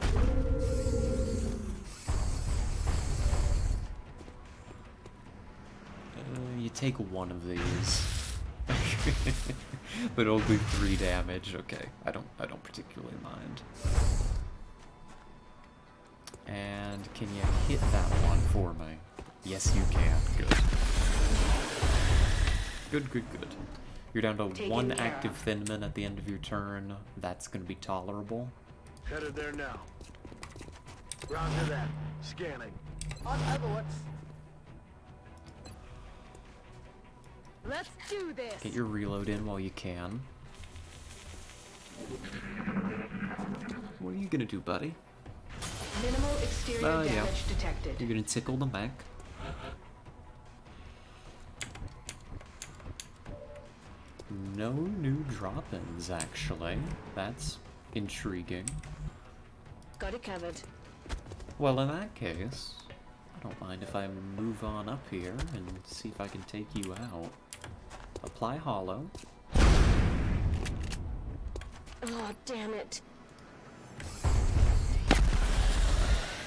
You take one of these. But it'll do 3 damage. Okay, I don't particularly mind. And can you hit that one for me? Yes, you can. Good. Good. You're down to Taken 1 care active of. thin man at the end of your turn. That's gonna be tolerable. Headed there now. Roger that. Scanning. On Overwatch. Let's do this. Get your reload in while you can. What are you gonna do, buddy? Minimal exterior Yeah. damage detected. You're gonna tickle the mech. No new drop-ins, actually. That's intriguing. Got it covered. Well, in that case, I don't mind if I move on up here and see if I can take you out. Apply hollow. Oh, damn it.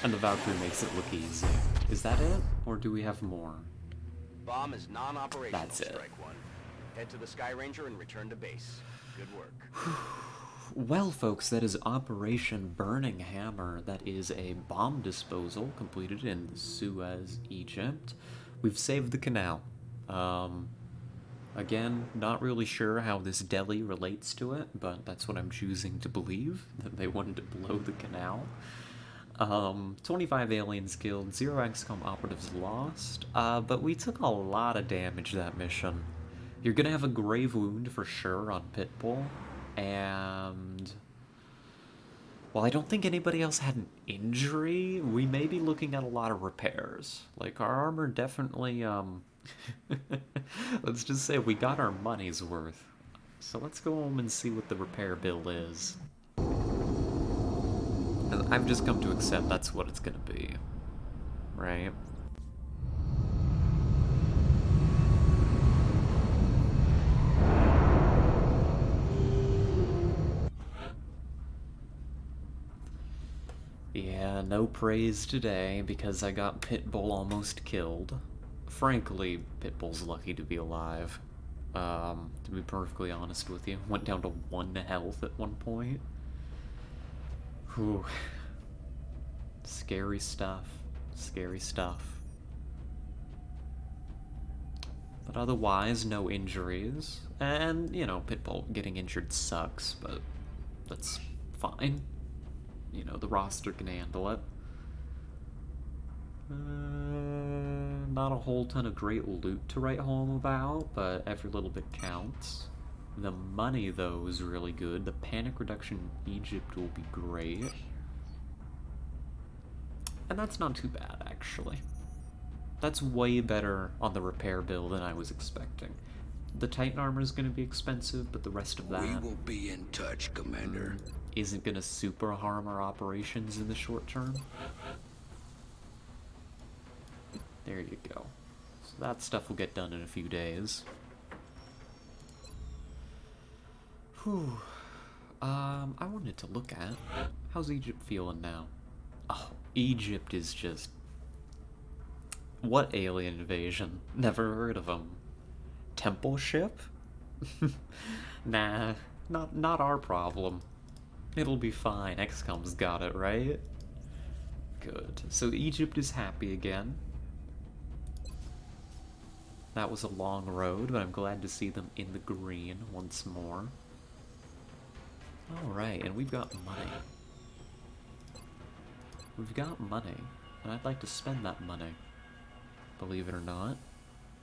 And the Valkyrie makes it look easy. Is that it? Or do we have more? Bomb is non-operational, That's it. Strike 1. Head to the Sky Ranger and return to base. Good work. Well, folks, that is Operation Burning Hammer. That is a bomb disposal completed in Suez, Egypt. We've saved the canal. Again, not really sure how this deli relates to it, but that's what I'm choosing to believe, that they wanted to blow the canal. 25 aliens killed, 0 XCOM operatives lost, but we took a lot of damage that mission. You're gonna have a grave wound for sure on Pitbull, and... well, I don't think anybody else had an injury. We may be looking at a lot of repairs. Like, our armor definitely, let's just say we got our money's worth. So let's go home and see what the repair bill is. I've just come to accept that's what it's gonna be. Right? Yeah, no praise today because I got Pitbull almost killed. Frankly, Pitbull's lucky to be alive. To be perfectly honest with you. Went down to 1 health at one point. Whew. Scary stuff. Scary stuff. But otherwise, no injuries. And, you know, Pitbull getting injured sucks, but that's fine. You know, the roster can handle it. not a whole ton of great loot to write home about, but every little bit counts. The money, though, is really good. The panic reduction in Egypt will be great. And that's not too bad, actually. That's way better on the repair bill than I was expecting. The Titan armor is going to be expensive, but the rest of that... We will be in touch, Commander. Isn't going to super harm our operations in the short term. There you go. So that stuff will get done in a few days. Whew. I wanted to look at... How's Egypt feeling now? Oh, Egypt is just... What alien invasion? Never heard of them. Temple ship? Nah, not our problem. It'll be fine. XCOM's got it, right? Good. So Egypt is happy again. That was a long road, but I'm glad to see them in the green once more. Alright, and we've got money. We've got money, and I'd like to spend that money. Believe it or not.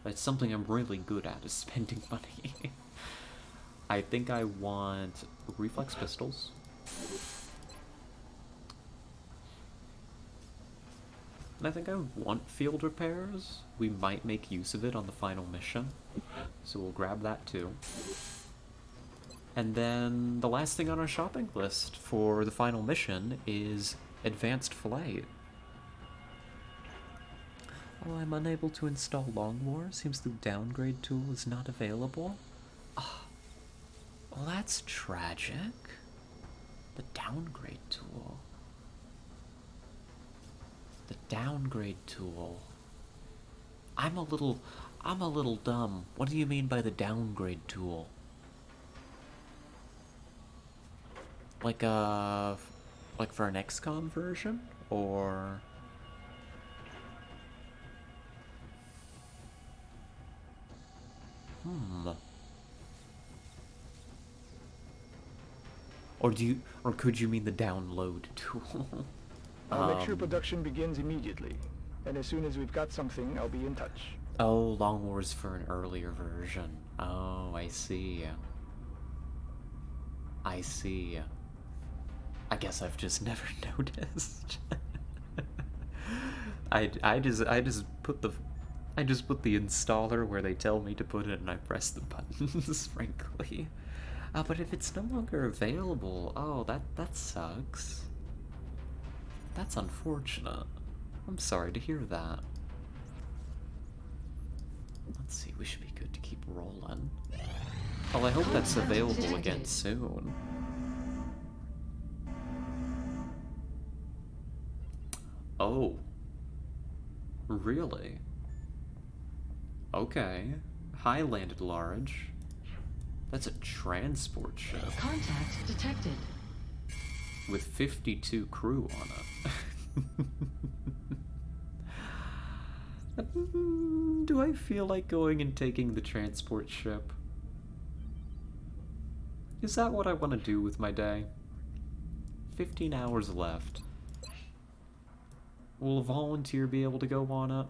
That's something I'm really good at, is spending money. I think I want reflex pistols. And I think I want field repairs. We might make use of it on the final mission. So we'll grab that too. And then the last thing on our shopping list for the final mission is advanced flight. Oh, I'm unable to install Long War. Seems the downgrade tool is not available. Oh, well, that's tragic. The downgrade tool. The downgrade tool. I'm a little dumb. What do you mean by the downgrade tool? Like for an XCOM version? Or... Or could you mean the download tool? I'll make sure production begins immediately. And as soon as we've got something, I'll be in touch. Oh, Long War's for an earlier version. Oh, I see. I see. I guess I've just never noticed. I just put the installer where they tell me to put it, and I press the buttons, frankly. But if it's no longer available, oh, that sucks. That's unfortunate. I'm sorry to hear that. Let's see, we should be good to keep rolling. Well, I hope that's available again soon. Oh. Really? Okay. High landed large. That's a transport ship. Contact detected. With 52 crew on it. Do I feel like going and taking the transport ship? Is that what I want to do with my day? 15 hours left. Will a volunteer be able to go on it?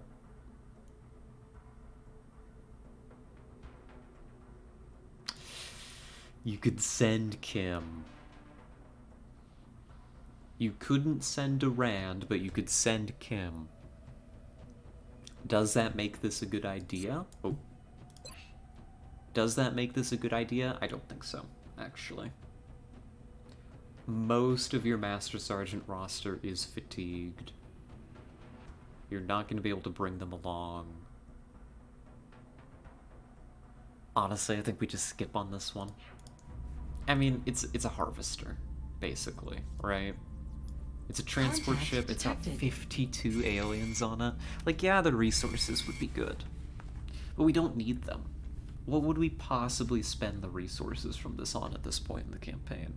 You could send Kim. You couldn't send Durand, but you could send Kim. Does that make this a good idea? Oh. Does that make this a good idea? I don't think so, actually. Most of your Master Sergeant roster is fatigued. You're not going to be able to bring them along. Honestly, I think we just skip on this one. I mean, it's a harvester, basically, right? It's a transport ship, it's got 52 aliens on it. Like, yeah, the resources would be good, but we don't need them. What would we possibly spend the resources from this on at this point in the campaign?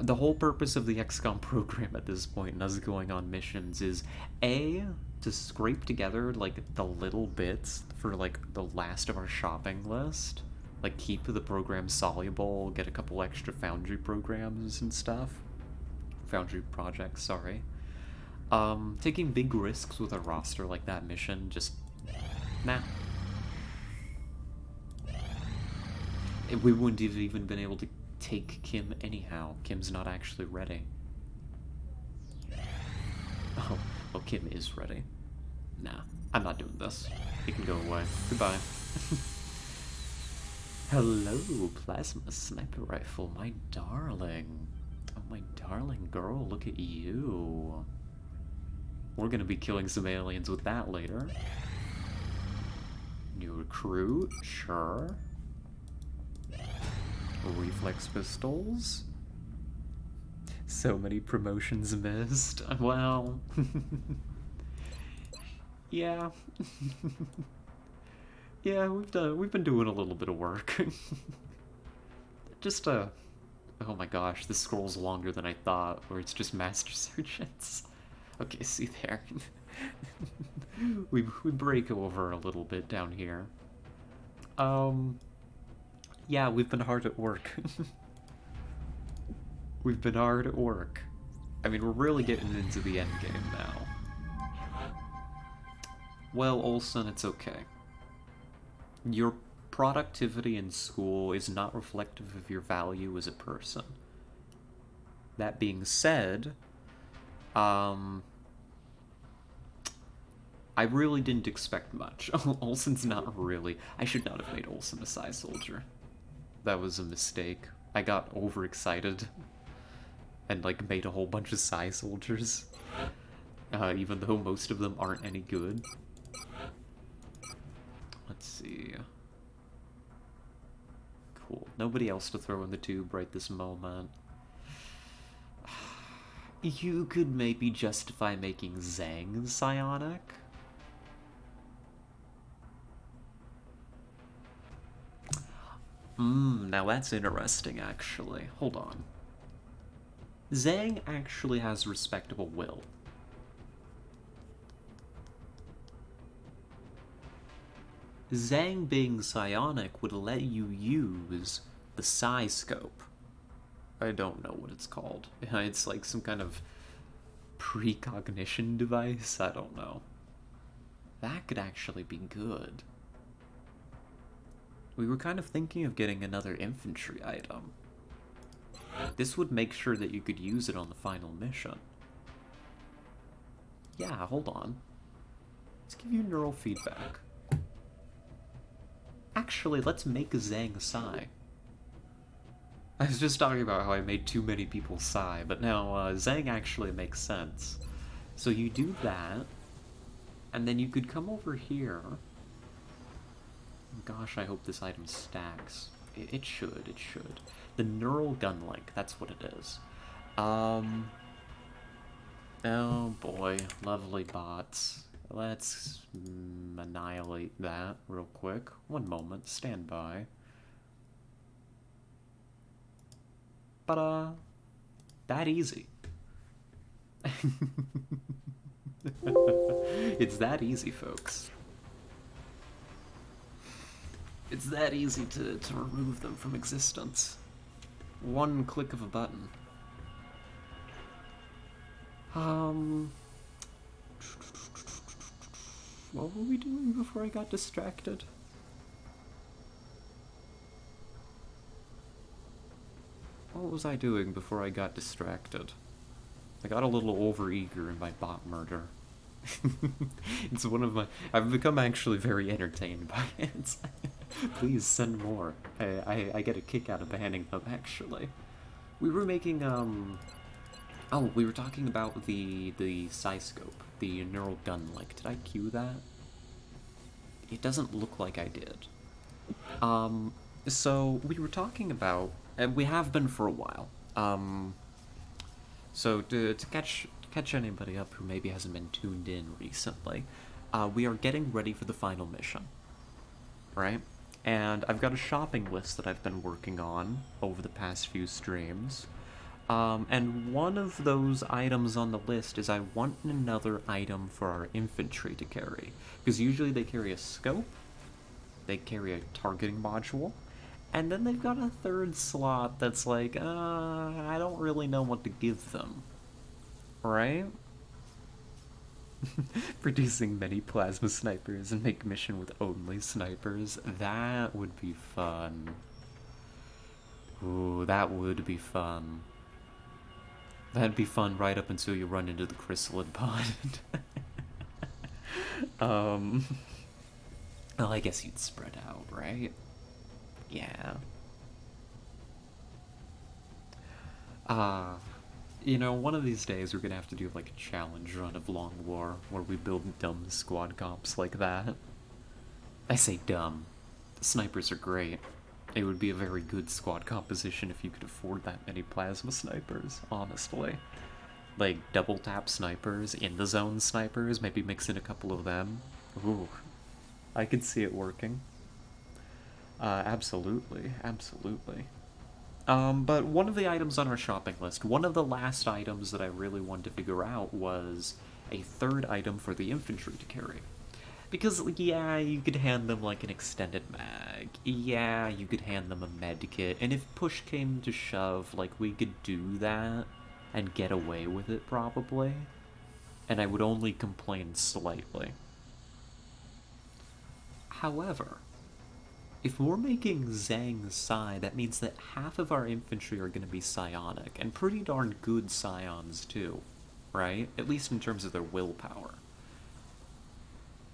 The whole purpose of the XCOM program at this point and us going on missions is A, to scrape together, like, the little bits for, like, the last of our shopping list. Like, keep the program soluble, get a couple extra Foundry programs and stuff. Foundry projects, sorry. Taking big risks with a roster like that mission, just... nah. We wouldn't have even been able to take Kim anyhow. Kim's not actually ready. Oh, well, Kim is ready. Nah, I'm not doing this. He can go away. Goodbye. Hello, plasma sniper rifle, my darling. Oh, my darling girl, look at you. We're gonna be killing some aliens with that later. New recruit, sure. Reflex pistols. So many promotions missed. Well, yeah. Yeah, we've been doing a little bit of work. Just oh my gosh, this scroll's longer than I thought, or it's just Master Surgeons. Okay, see there. we break over a little bit down here. Yeah, we've been hard at work. We've been hard at work. I mean, we're really getting into the end game now. Well, Olsen, it's okay. Your productivity in school is not reflective of your value as a person. That being said, I really didn't expect much. Olsen's not really... I should not have made Olsen a Psy soldier. That was a mistake. I got overexcited and, like, made a whole bunch of Psy soldiers. Even though most of them aren't any good. Let's see. Cool. Nobody else to throw in the tube right this moment. You could maybe justify making Zhang psionic. Now that's interesting, actually. Hold on. Zhang actually has respectable will. Zhang being psionic would let you use the psi scope. I don't know what it's called. It's like some kind of precognition device? I don't know. That could actually be good. We were kind of thinking of getting another infantry item. This would make sure that you could use it on the final mission. Yeah, hold on. Let's give you neural feedback. Actually, let's make Zhang Psi. I was just talking about how I made too many people Psi, but now Zhang actually makes sense. So you do that, and then you could come over here. Gosh, I hope this item stacks. It should, it should. The neural gun link, that's what it is. Oh boy, lovely bots. Let's annihilate that real quick. One moment, stand by. But, that easy. It's that easy, folks. It's that easy to remove them from existence. One click of a button. What were we doing before I got distracted? What was I doing before I got distracted? I got a little overeager in my bot murder. It's one of my... I've become actually very entertained by it. Please send more. I get a kick out of banning them, actually. We were making, Oh, we were talking about the psi-scope, the neural gun link. Did I cue that? It doesn't look like I did. So, we were talking about... And we have been for a while. So, to catch anybody up who maybe hasn't been tuned in recently, we are getting ready for the final mission, right? And I've got a shopping list that I've been working on over the past few streams, and one of those items on the list is I want another item for our infantry to carry, because usually they carry a scope, they carry a targeting module, and then they've got a third slot that's like, I don't really know what to give them. Right? Producing many plasma snipers and make mission with only snipers. That would be fun. Ooh, that would be fun. That'd be fun right up until you run into the chrysalid pond. Well, I guess you'd spread out, right? Yeah. You know, one of these days we're gonna have to do like a challenge run of Long War where we build dumb squad comps like that. I say dumb. The snipers are great. It would be a very good squad composition if you could afford that many plasma snipers, honestly. Like double tap snipers, in the zone snipers, maybe mix in a couple of them. Ooh. I could see it working. Absolutely, absolutely. But one of the items on our shopping list, one of the last items that I really wanted to figure out was a third item for the infantry to carry. Because, yeah, you could hand them, like, an extended mag. Yeah, you could hand them a med kit. And if push came to shove, like, we could do that and get away with it, probably. And I would only complain slightly. However, if we're making Zhang Psi, that means that half of our infantry are going to be psionic, and pretty darn good psions too, right? At least in terms of their willpower.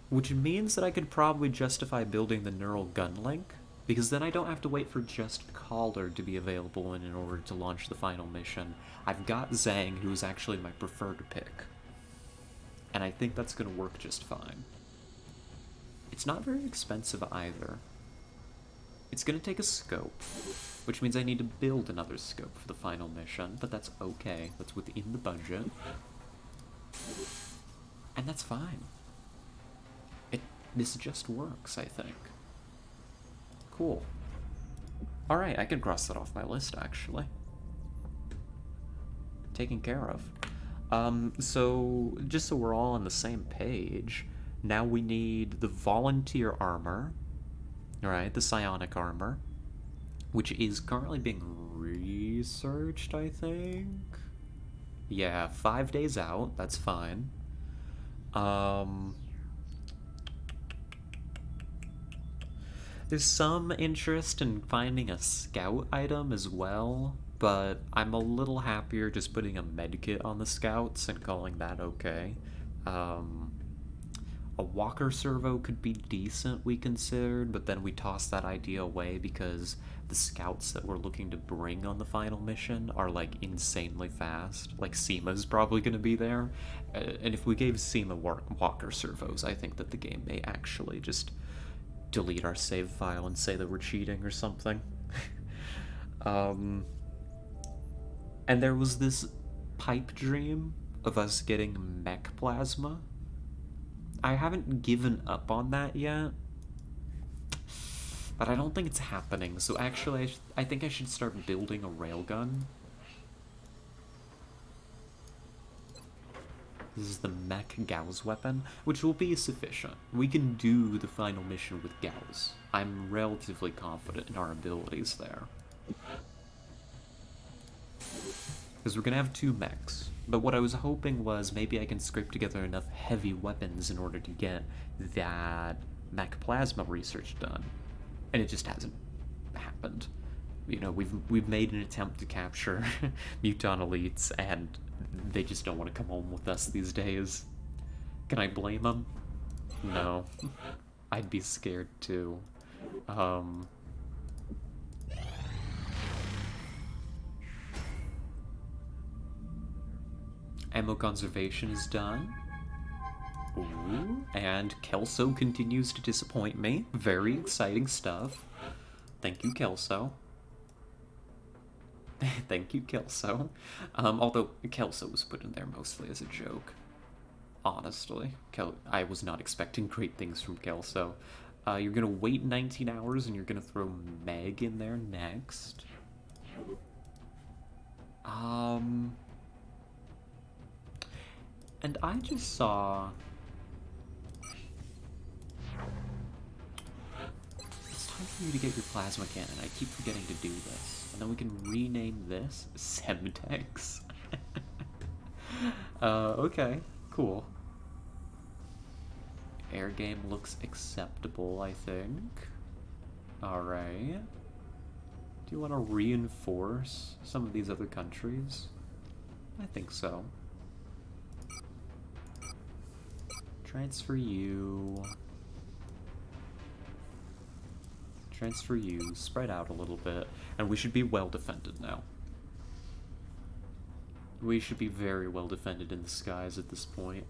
Which means that I could probably justify building the neural gun link, because then I don't have to wait for just Collar to be available in order to launch the final mission. I've got Zhang, who is actually my preferred pick. And I think that's going to work just fine. It's not very expensive either. It's going to take a scope, which means I need to build another scope for the final mission, but that's okay. That's within the budget. And that's fine. This just works, I think. Cool. Alright, I can cross that off my list, actually. Taken care of. So, just so we're all on the same page, now we need the volunteer armor. Alright, the psionic armor, which is currently being researched, I think? Yeah, 5 days out, that's fine. There's some interest in finding a scout item as well, but I'm a little happier just putting a medkit on the scouts and calling that okay. A walker servo could be decent, we considered, but then we tossed that idea away because the scouts that we're looking to bring on the final mission are, like, insanely fast. Like, Seema's probably going to be there, and if we gave Seema walker servos, I think that the game may actually just delete our save file and say that we're cheating or something. And there was this pipe dream of us getting mech plasma. I haven't given up on that yet, but I don't think it's happening, so actually I think I should start building a railgun. This is the mech Gauss weapon, which will be sufficient. We can do the final mission with Gauss. I'm relatively confident in our abilities there. Because we're gonna have 2 mechs. But what I was hoping was maybe I can scrape together enough heavy weapons in order to get that mech plasma research done. And it just hasn't happened. You know, we've made an attempt to capture Muton elites, and they just don't want to come home with us these days. Can I blame them? No. I'd be scared too. Ammo conservation is done. Ooh, and Kelso continues to disappoint me. Very exciting stuff. Thank you, Kelso. Thank you, Kelso. Although Kelso was put in there mostly as a joke. Honestly. I was not expecting great things from Kelso. You're gonna wait 19 hours and you're gonna throw Meg in there next. And I just saw... It's time for you to get your plasma cannon. I keep forgetting to do this. And then we can rename this Semtex. Okay, cool. air game looks acceptable, I think. Alright. Do you want to reinforce some of these other countries? I think so. Transfer you. Transfer you. Spread out a little bit. And we should be well defended now. We should be very well defended in the skies at this point.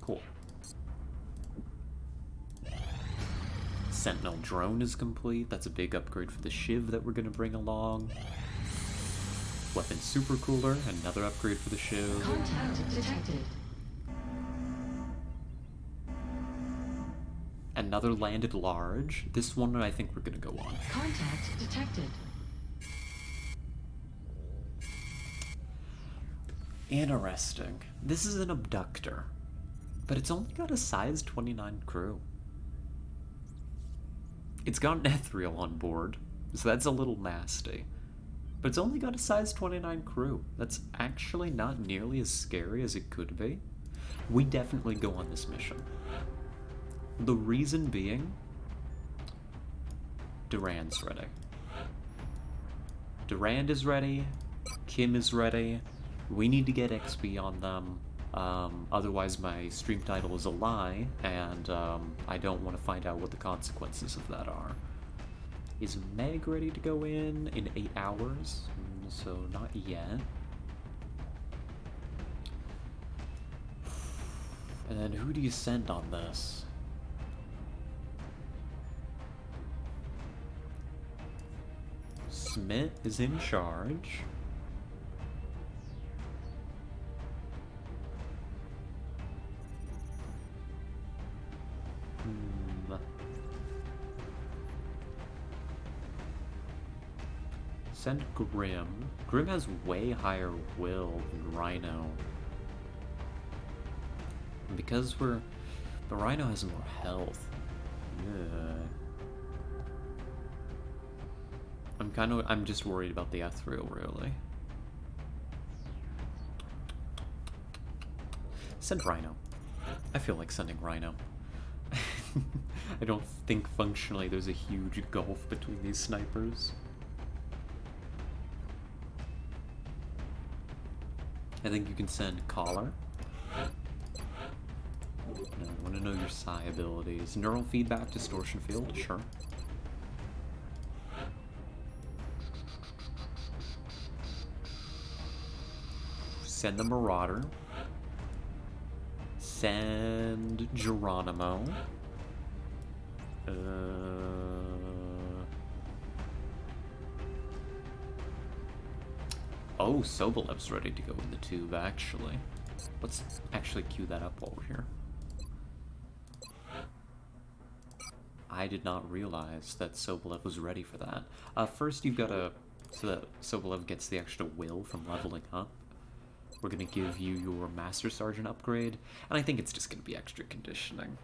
Cool. Sentinel drone is complete. That's a big upgrade for the Shiv that we're going to bring along. Weapon supercooler, another upgrade for the Shiv. Contact detected. Another landed large. This one I think we're going to go on. Contact detected. Interesting. This is an abductor, but it's only got a size 29 crew. It's got an ethereal on board, so that's a little nasty. But it's only got a size 29 crew. That's actually not nearly as scary as it could be. We definitely go on this mission. The reason being, Durand's ready. Durand is ready. Kim is ready. We need to get XP on them. Otherwise my stream title is a lie, and I don't want to find out what the consequences of that are. Is Meg ready to go in 8 hours? So not yet. And then who do you send on this? Smith is in charge. Send Grim. Grim has way higher will than Rhino. And because the Rhino has more health. Yeah. I'm just worried about the Ethereal, really. Send Rhino. I feel like sending Rhino. I don't think functionally there's a huge gulf between these snipers. I think you can send Collar. I want to know your psi abilities. Neural feedback, distortion field, sure. Send the Marauder. Send Geronimo. Oh, Sobolev's ready to go in the tube, actually. Let's actually queue that up while we're here. I did not realize that Sobolev was ready for that. First, you've got to... So that Sobolev gets the extra will from leveling up. We're going to give you your Master Sergeant upgrade, and I think it's just going to be extra conditioning.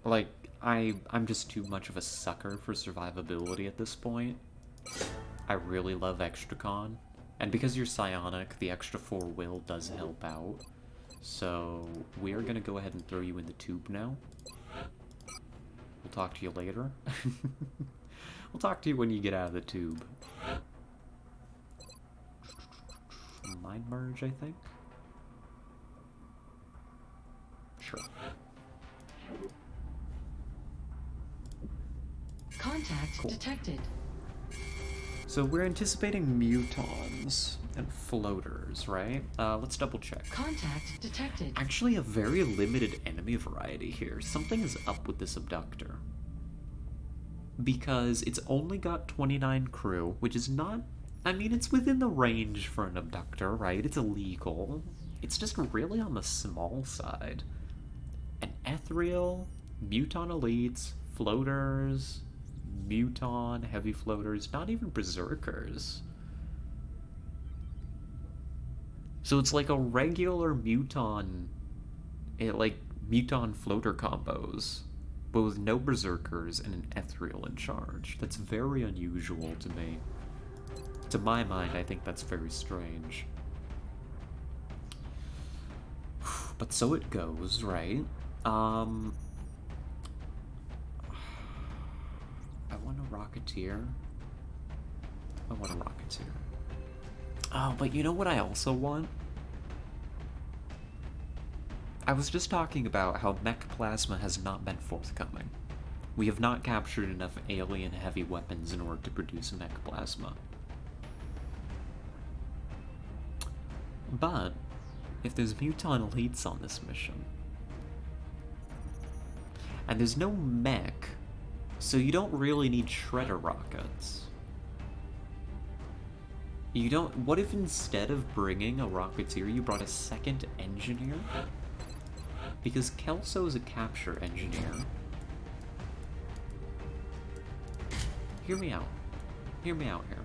Like, I'm just too much of a sucker for survivability at this point. I really love Extra Con. And because you're psionic, the extra 4 will does help out. So we are going to go ahead and throw you in the tube now. We'll talk to you later. We'll talk to you when you get out of the tube. Mind merge, I think? Sure. Contact detected. So we're anticipating mutons and floaters, right? Let's double check. Contact detected. Actually, a very limited enemy variety here. Something is up with this abductor. Because it's only got 29 crew, which is not... I mean, it's within the range for an abductor, right? It's illegal. It's just really on the small side. An ethereal, muton elites, floaters... Muton, heavy floaters, not even berserkers. So it's like a regular muton, like muton floater combos, but with no berserkers and an ethereal in charge. That's very unusual to me. To my mind, I think that's very strange. But so it goes, right? I want a Rocketeer. I want a Rocketeer. Oh, but you know what I also want? I was just talking about how mech plasma has not been forthcoming. We have not captured enough alien heavy weapons in order to produce mech plasma. But, if there's muton elites on this mission, and there's no mech, so you don't really need shredder rockets. You don't. What if instead of bringing a Rocketeer, you brought a second engineer? Because Kelso is a capture engineer. Hear me out. Hear me out here.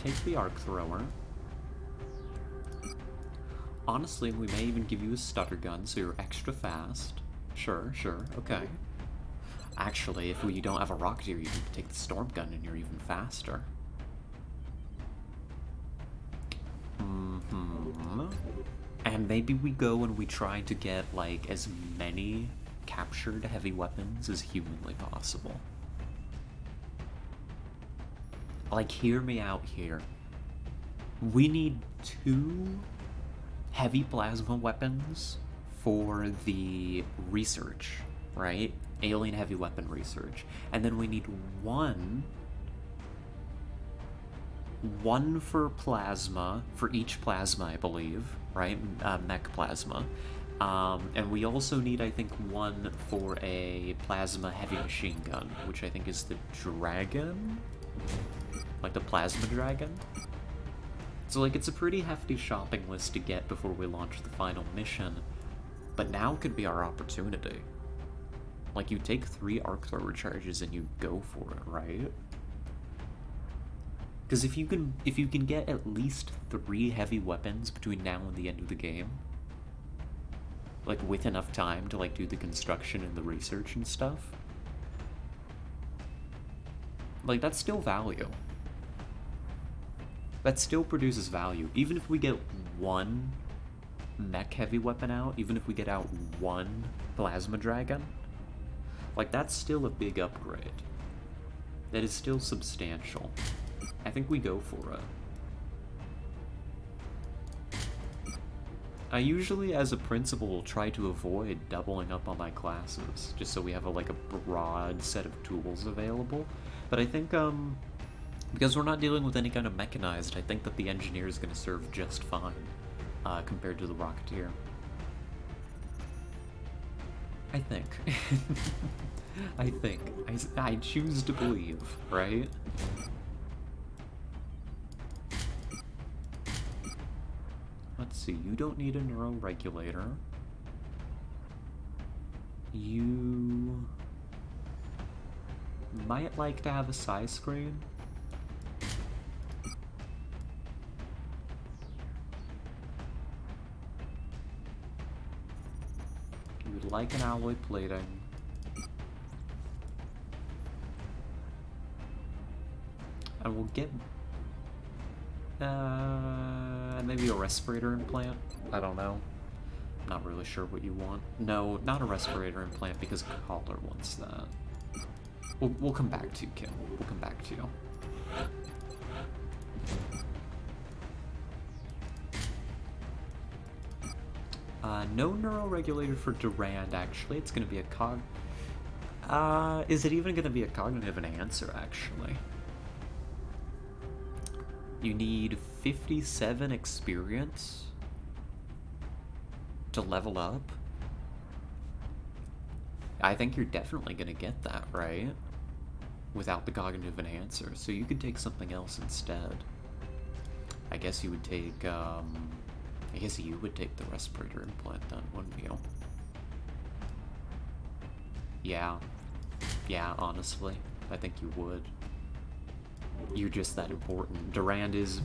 Take the arc thrower. Honestly, we may even give you a stutter gun so you're extra fast. Sure, okay. Actually, if you don't have a Rocketeer, you can take the storm gun and you're even faster. And maybe we go and we try to get, like, as many captured heavy weapons as humanly possible. Like, hear me out here. We need 2 heavy plasma weapons for the research, right? Alien heavy weapon research. And then we need one for plasma, for each plasma, I believe, right? Mech plasma. And we also need, I think, one for a plasma heavy machine gun, which I think is the dragon? Like the plasma dragon? So, like, it's a pretty hefty shopping list to get before we launch the final mission, but now could be our opportunity. Like, you take 3 arc thrower charges and you go for it, right? Because if you can get at least 3 heavy weapons between now and the end of the game, like with enough time to like do the construction and the research and stuff, like that's still value. That still produces value. Even if we get 1 mech heavy weapon out, even if we get out 1 plasma dragon, like that's still a big upgrade. That is still substantial. I think we go for it. I usually, as a principal, will try to avoid doubling up on my classes, just so we have a broad set of tools available. But I think, because we're not dealing with any kind of mechanized, I think that the engineer is going to serve just fine, compared to the Rocketeer. I think. I think. I choose to believe, right? Let's see, you don't need a neuroregulator. You might like to have a size screen. You would like an alloy plating. And we'll get maybe a respirator implant? I don't know. Not really sure what you want. No, not a respirator implant because Caller wants that. We'll come back to you, Kim. We'll come back to you. No neuroregulator for Durand, actually. It's gonna be a is it even gonna be a cognitive enhancer, actually? You need 57 experience to level up. I think you're definitely gonna get that, right? Without the cognitive enhancer, so you could take something else instead. I guess you would take, I guess you would take the respirator implant then, wouldn't you? Yeah. Yeah, honestly, I think you would. You're just that important. Durand is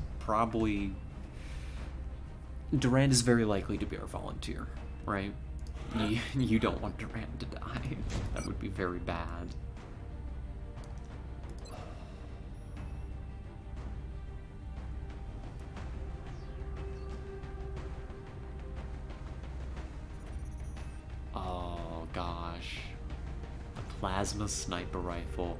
very likely to be our volunteer, right? You don't want Durand to die. That would be very bad. Plasma Sniper Rifle.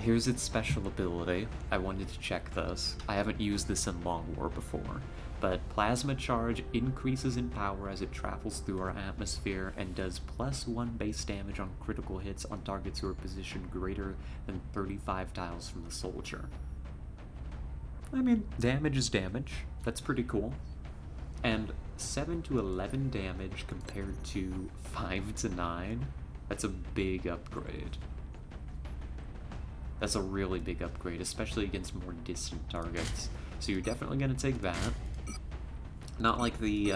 Here's its special ability. I wanted to check this. I haven't used this in Long War before. But Plasma Charge increases in power as it travels through our atmosphere and does +1 base damage on critical hits on targets who are positioned greater than 35 tiles from the soldier. I mean, damage is damage. That's pretty cool. And 7 to 11 damage compared to 5 to 9, that's a big upgrade. That's a really big upgrade, especially against more distant targets. So you're definitely going to take that. Not like the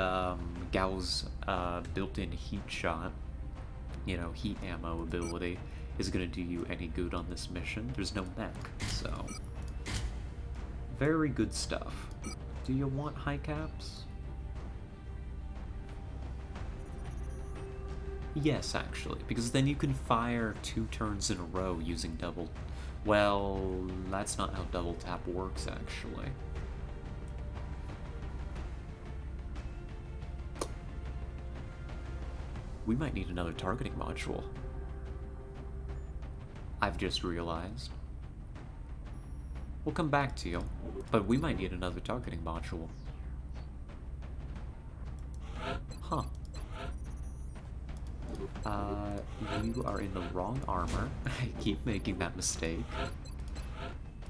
Gao's built-in heat shot, you know, heat ammo ability is going to do you any good on this mission. There's no mech, so... Very good stuff. Do you want high caps? Yes, actually, because then you can fire 2 turns in a row using double... Well, that's not how double tap works, actually. We might need another targeting module. I've just realized. We'll come back to you, but we might need another targeting module. Huh. You are in the wrong armor. I keep making that mistake.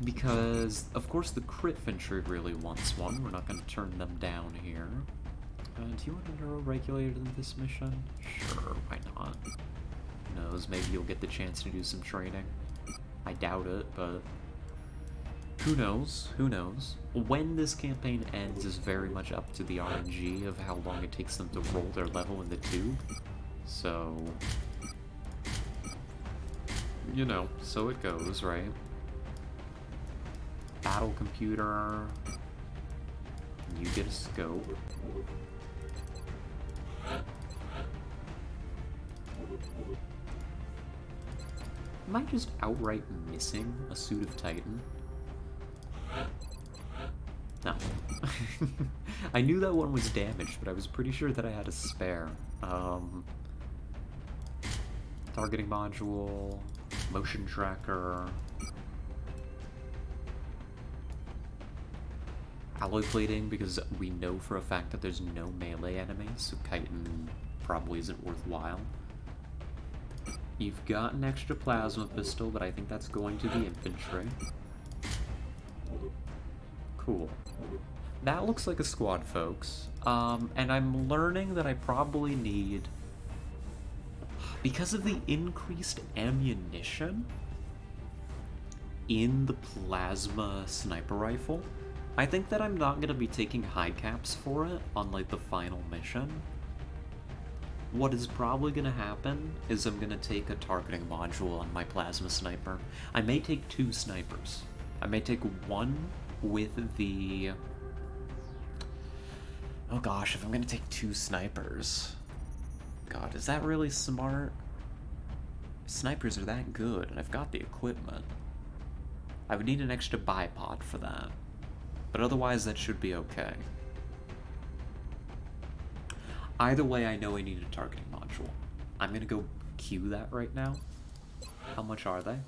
Because, of course, the crit infantry really wants one. We're not going to turn them down here. Do you want a neuroregulator in this mission? Sure, why not? Who knows, maybe you'll get the chance to do some training. I doubt it, but... Who knows? Who knows? When this campaign ends is very much up to the RNG of how long it takes them to roll their level in the tube. So... You know, so it goes, right? Battle computer... You get a scope. Am I just outright missing a suit of Titan? No. I knew that one was damaged, but I was pretty sure that I had a spare. Targeting module, motion tracker, alloy plating, because we know for a fact that there's no melee enemies, so chitin probably isn't worthwhile. You've got an extra plasma pistol, but I think that's going to the infantry. Cool. That looks like a squad, folks. And I'm learning that I probably need... Because of the increased ammunition in the plasma sniper rifle, I think that I'm not going to be taking high caps for it on, like, the final mission. What is probably going to happen is I'm going to take a targeting module on my plasma sniper. I may take 2 snipers. I may take one with the... Oh gosh, if I'm going to take 2 snipers... God, is that really smart? Snipers are that good, and I've got the equipment. I would need an extra bipod for that. But otherwise, that should be okay. Either way, I know I need a targeting module. I'm gonna go queue that right now. How much are they?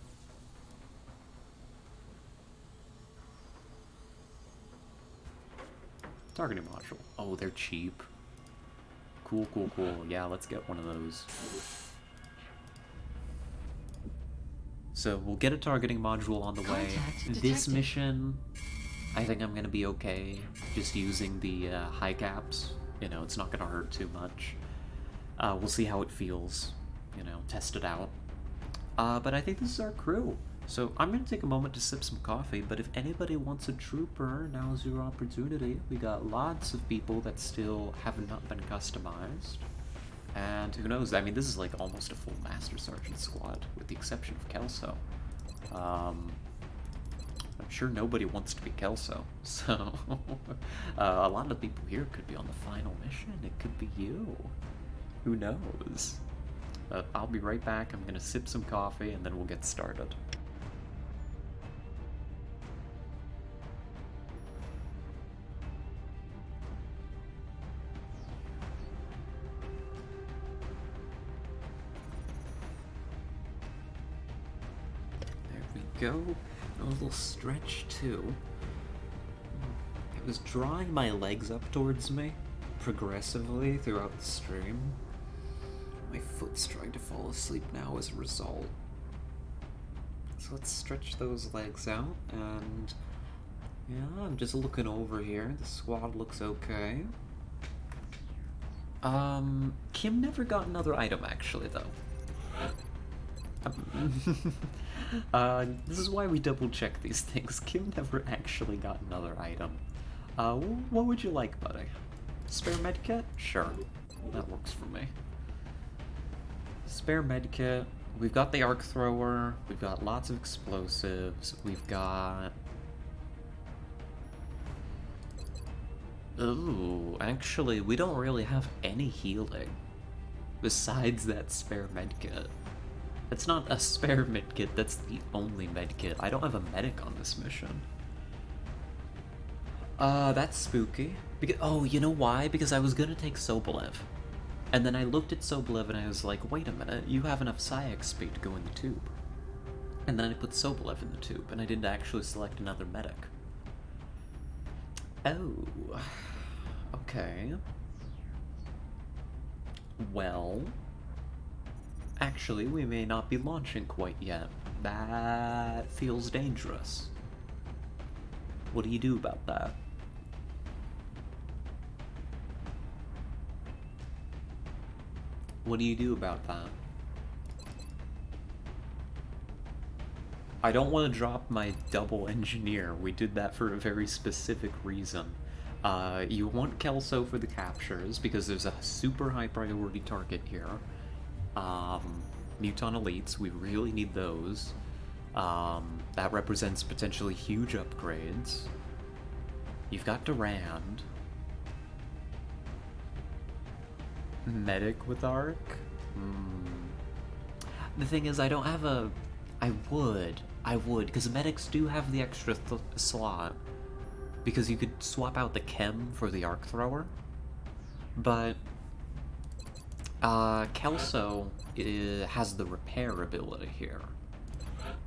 Targeting module. Oh, they're cheap. Cool, cool, cool. Yeah, let's get one of those. So, we'll get a targeting module on the way. This mission, I think I'm gonna be okay just using the high caps. You know, it's not gonna hurt too much. We'll see how it feels. You know, test it out. But I think this is our crew. So I'm gonna take a moment to sip some coffee, but if anybody wants a trooper, now's your opportunity. We got lots of people that still have not been customized. And who knows, I mean, this is like almost a full Master Sergeant squad, with the exception of Kelso. I'm sure nobody wants to be Kelso, so a lot of people here could be on the final mission. It could be you. Who knows? I'll be right back. I'm gonna sip some coffee, and then we'll get started. go. A little stretch too. It was drawing my legs up towards me progressively throughout the stream. My foot's trying to fall asleep now as a result. So let's stretch those legs out, and yeah, I'm just looking over here. The squad looks okay. Kim never got another item actually, though. This is why we double check these things. Kim never actually got another item. What would you like, buddy? Spare medkit? Sure. That works for me. Spare medkit. We've got the arc thrower. We've got lots of explosives. We've got... Ooh, actually, we don't really have any healing. Besides that spare medkit. It's not a spare medkit, that's the only medkit. I don't have a medic on this mission. That's spooky. Oh, you know why? Because I was gonna take Sobolev. And then I looked at Sobolev and I was like, wait a minute, you have enough Psi XP to go in the tube. And then I put Sobolev in the tube, and I didn't actually select another medic. Oh. Okay. Well... Actually, we may not be launching quite yet. That feels dangerous. What do you do about that? What do you do about that? I don't want to drop my double engineer. We did that for a very specific reason. You want Kelso for the captures, because there's a super high priority target here. Muton Elites, we really need those. That represents potentially huge upgrades. You've got Durand. Medic with Arc? The thing is, I don't have a... I would, because medics do have the extra slot. Because you could swap out the Chem for the Arc Thrower. But... Kelso has the repair ability here,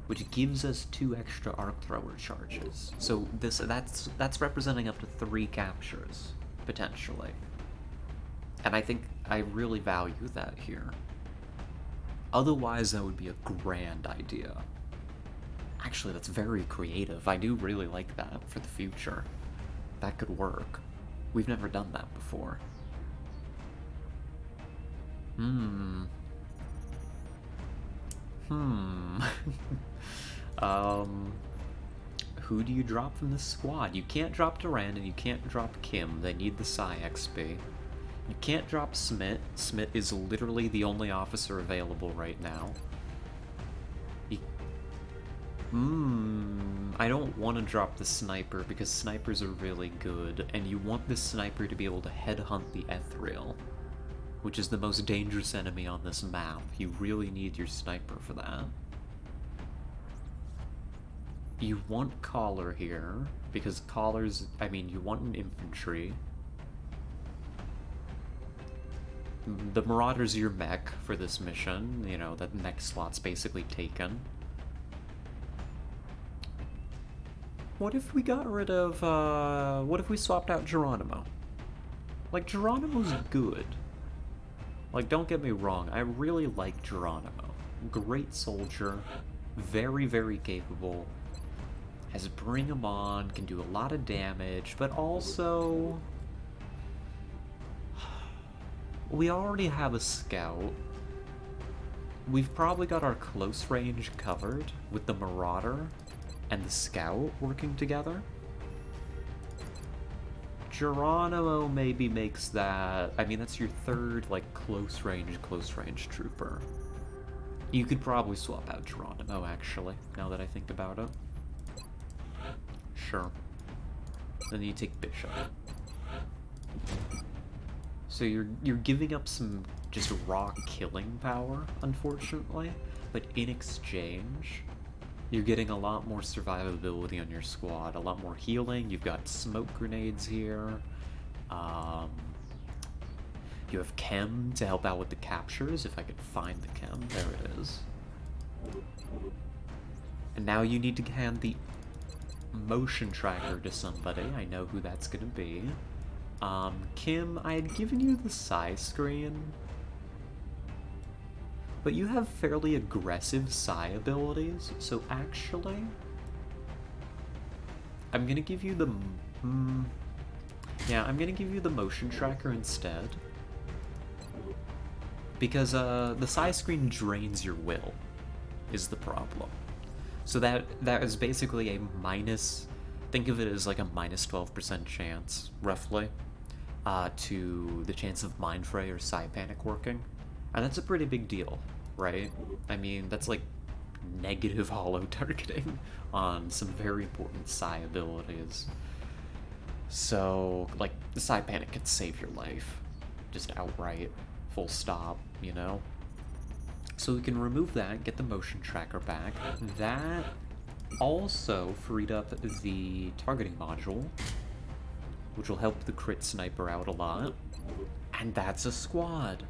which gives us 2 extra arc thrower charges. So that's representing up to 3 captures, potentially. And I think I really value that here. Otherwise, that would be a grand idea. Actually, that's very creative. I do really like that for the future. That could work. We've never done that before. Who do you drop from the squad? You can't drop Durand and you can't drop Kim. They need the Psi XP. You can't drop Smith. Smith is literally the only officer available right now. I don't want to drop the sniper because snipers are really good, and you want this sniper to be able to headhunt the Ethereal, which is the most dangerous enemy on this map. You really need your sniper for that. You want Collar here, because Collars, I mean, you want an infantry. The Marauder's your mech for this mission, you know, that mech slot's basically taken. What if we got rid of, what if we swapped out Geronimo? Like, Geronimo's good. Like, don't get me wrong, I really like Geronimo. Great soldier, very, very capable, has Bring 'em On, can do a lot of damage, but also... We already have a scout. We've probably got our close range covered with the Marauder and the scout working together. Geronimo maybe makes that... I mean, that's your third, like, close range trooper. You could probably swap out Geronimo, actually, now that I think about it. Sure. Then you take Bishop. So you're giving up some just raw killing power, unfortunately, but in exchange, you're getting a lot more survivability on your squad, a lot more healing. You've got smoke grenades here. You have Chem to help out with the captures, if I could find the Chem. There it is. And now you need to hand the motion tracker to somebody. I know who that's gonna be. Kim, I had given you the psi screen, but you have fairly aggressive psi abilities, so actually, I'm gonna give you the... yeah, I'm gonna give you the motion tracker instead. Because, the psi screen drains your will, is the problem. So that is basically a minus... think of it as like a minus 12% chance, roughly, to the chance of Mind Fray or Psi Panic working. And that's a pretty big deal, right? I mean, that's like negative holo targeting on some very important Psi abilities. So, like, the Psi Panic could save your life. Just outright. Full stop, you know? So we can remove that, get the motion tracker back. That also freed up the targeting module, which will help the crit sniper out a lot. And that's a squad.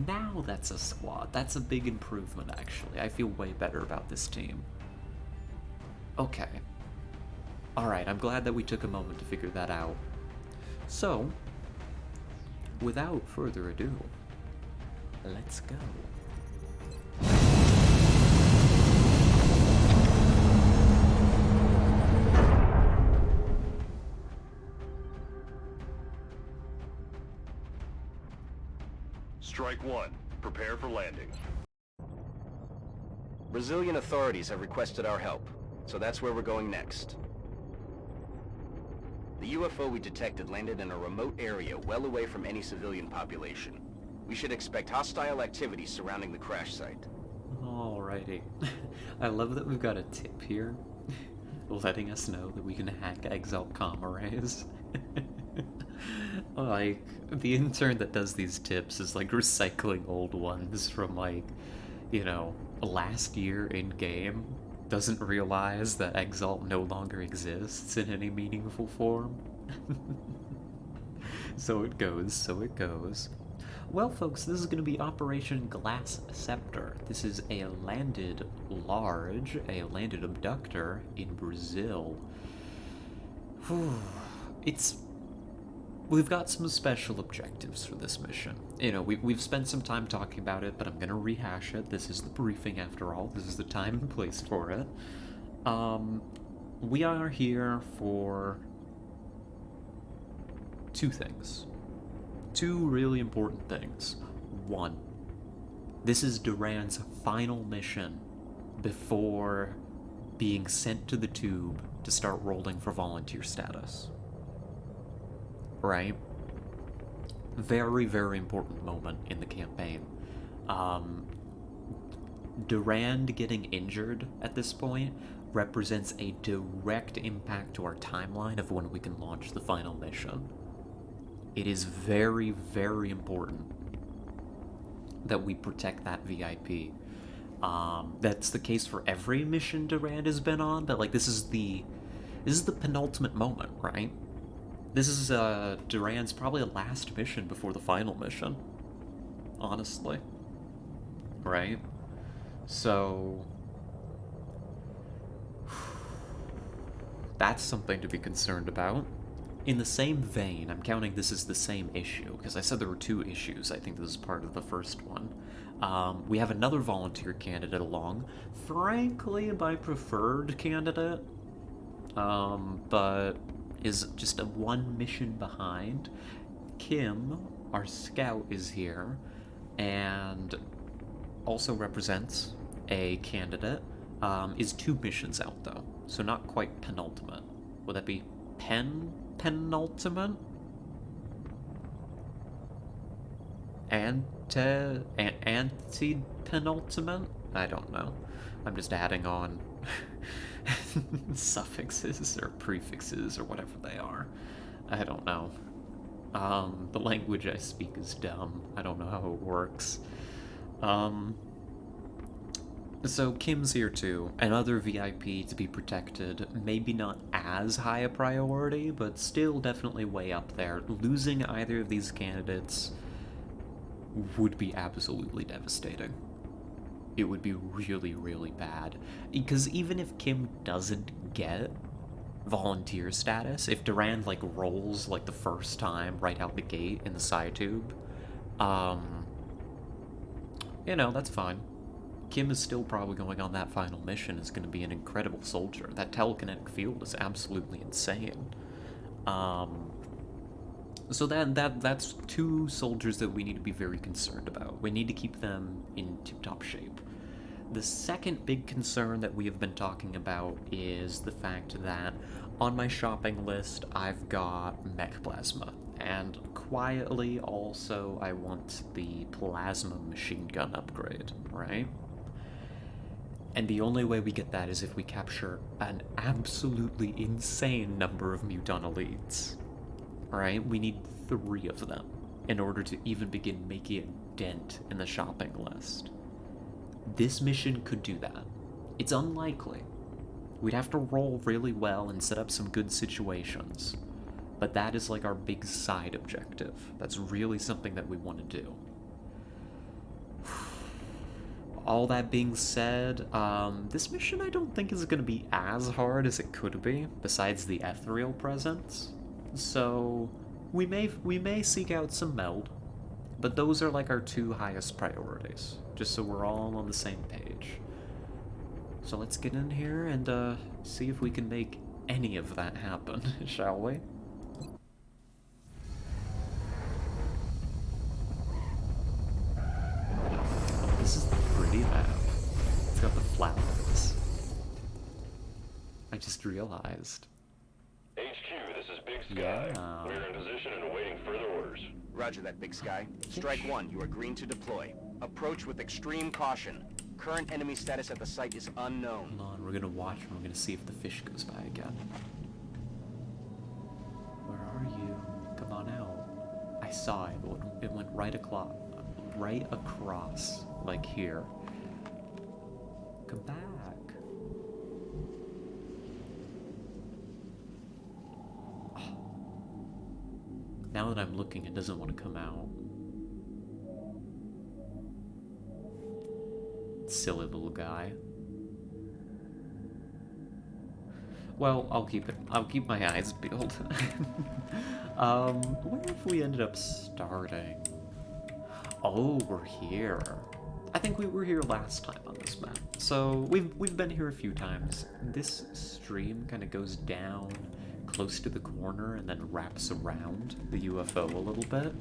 Now that's a squad. That's a big improvement, actually. I feel way better about this team. Okay. Alright, I'm glad that we took a moment to figure that out. So, without further ado, let's go. Strike one. Prepare for landing. Brazilian authorities have requested our help, so that's where we're going next. The UFO we detected landed in a remote area well away from any civilian population. We should expect hostile activity surrounding the crash site. Alrighty. I love that we've got a tip here, letting us know that we can hack Exalt comma rays. Like, the intern that does these tips is like recycling old ones from, like, you know, last year in-game. Doesn't realize that Exalt no longer exists in any meaningful form. So it goes, so it goes. Well, folks, this is going to be Operation Glass Scepter. This is a landed abductor in Brazil. Whew. We've got some special objectives for this mission. You know, we've spent some time talking about it, but I'm gonna rehash it. This is the briefing after all. This is the time and place for it. We are here for two things. Two really important things. One, this is Duran's final mission before being sent to the tube to start rolling for volunteer status. Right? Very, very important moment in the campaign. Durand getting injured at this point represents a direct impact to our timeline of when we can launch the final mission. It is very, very important that we protect that VIP. That's the case for every mission Durand has been on, but like this is the penultimate moment, right? This is Duran's probably last mission before the final mission, honestly. Right? So that's something to be concerned about. In the same vein, I'm counting this as the same issue, because I said there were two issues. I think this is part of the first one. We have another volunteer candidate along. Frankly, my preferred candidate, but is just a one mission behind. Kim, our scout, is here, and also represents a candidate. Is two missions out, though, so not quite penultimate. Would that be penultimate? Anti-penultimate? I don't know. I'm just adding on suffixes or prefixes or whatever they are. I don't know. The language I speak is dumb. I don't know how it works. So Kim's here too. Another VIP to be protected. Maybe not as high a priority, but still definitely way up there. Losing either of these candidates would be absolutely devastating. it would be really, really bad. Because even if Kim doesn't get volunteer status, if Durand, like, rolls, like, the first time right out the gate in the side tube, you know, that's fine. Kim is still probably going on that final mission, is going to be an incredible soldier. That telekinetic field is absolutely insane. So that's two soldiers that we need to be very concerned about. We need to keep them in tip-top shape. The second big concern that we have been talking about is the fact that on my shopping list, I've got mech plasma. And quietly, also, I want the plasma machine gun upgrade, right? And the only way we get that is if we capture an absolutely insane number of mutant elites. Right? We need 3 of them in order to even begin making a dent in the shopping list. This mission could do that. It's unlikely. We'd have to roll really well and set up some good situations. But that is like our big side objective. That's really something that we want to do. All that being said, this mission I don't think is going to be as hard as it could be, besides the ethereal presence. So, we may seek out some meld, but those are like our 2 highest priorities, just so we're all on the same page. So let's get in here and see if we can make any of that happen, shall we? Oh, this is the pretty map. It's got the flowers. I just realized. HQ, this is Big Sky. Yeah. We're in position and awaiting further orders. Roger that, Big Sky. Strike 1, you are green to deploy. Approach with extreme caution. Current enemy status at the site is unknown. Hold on, we're gonna watch and we're gonna see if the fish goes by again. Where are you? Come on out. I saw it. It went right across, like here. Come back. Oh. Now that I'm looking, it doesn't want to come out. Silly little guy. Well, I'll keep my eyes peeled. Where have we ended up starting? Oh, we're here. I think we were here last time on this map. So we've been here a few times. This stream kind of goes down close to the corner and then wraps around the UFO a little bit.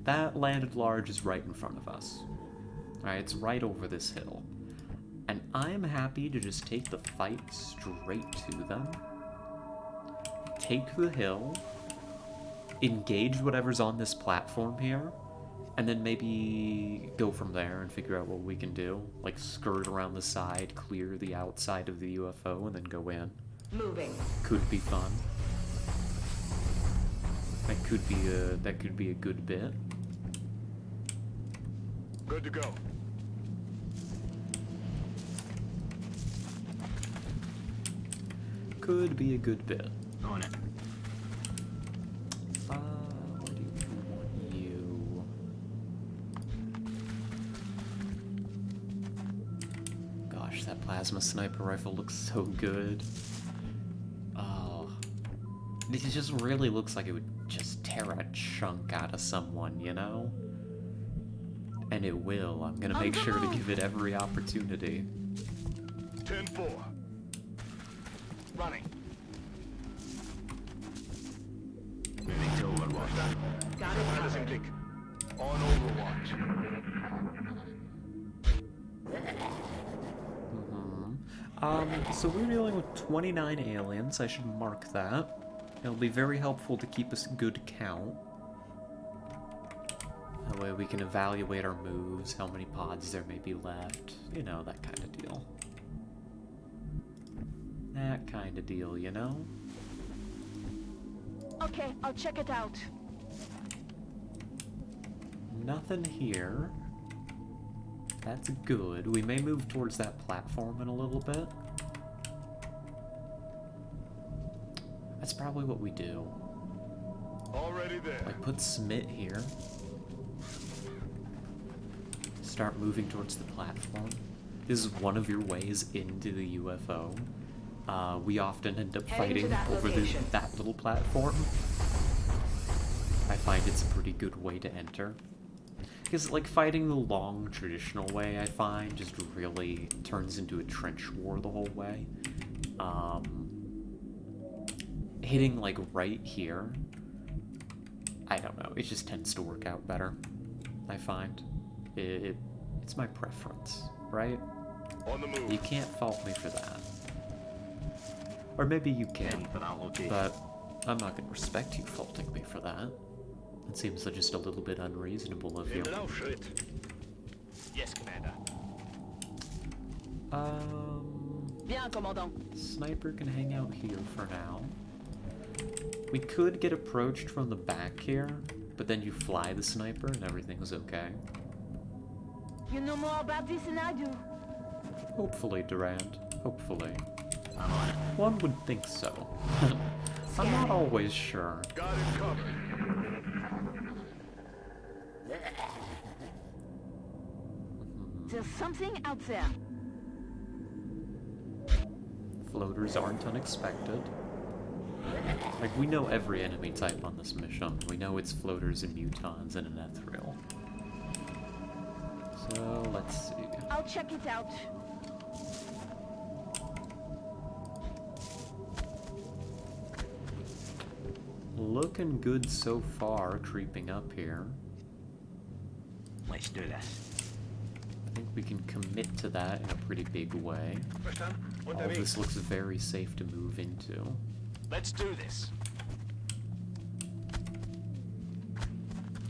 That landed large is right in front of us. Alright, it's right over this hill. And I'm happy to just take the fight straight to them. Take the hill. Engage whatever's on this platform here. And then maybe go from there and figure out what we can do. Like skirt around the side, clear the outside of the UFO, and then go in. Moving. Could be fun. That could be a good bit. Good to go. Could be a good bit. On it. Where do you want you? Gosh, that plasma sniper rifle looks so good. Oh. It just really looks like it would just tear a chunk out of someone, you know? And it will. I'm gonna make sure to give it every opportunity. 10-4. Running. Moving to Overwatch. Got it Anderson covered. click. On Overwatch. So we're dealing with 29 aliens. I should mark that. It'll be very helpful to keep us good count. That way we can evaluate our moves, how many pods there may be left. You know, that kind of deal. That kind of deal, you know? Okay, I'll check it out. Nothing here. That's good. We may move towards that platform in a little bit. That's probably what we do. Already there. Like, put Smit here. start moving towards the platform. This is one of your ways into the UFO. We often end up Heading to fighting that over location. that little platform. I find it's a pretty good way to enter. Because, like, fighting the long, traditional way, I find, just really turns into a trench war the whole way. Hitting, like, right here, I don't know, it just tends to work out better, I find. It's my preference, right? On the move. You can't fault me for that. Or maybe you can, but I'm not going to respect you faulting me for that. It seems just a little bit unreasonable of you. In den Aufschritt. Yes, Commander. Bien, commandant. Sniper can hang out here for now. We could get approached from the back here, but then you fly the sniper and everything's okay. You know more about this than I do. Hopefully, Durand. Hopefully. One would think so. I'm not always sure. Got it covered. There's something out there. Floaters aren't unexpected. Like, we know every enemy type on this mission. We know it's floaters and mutons and an ethereal. So, let's see. I'll check it out. Looking good so far, creeping up here. Let's do this. I think we can commit to that in a pretty big way. Verstanden? All of Unterwegs. this looks very safe to move into. Let's do this.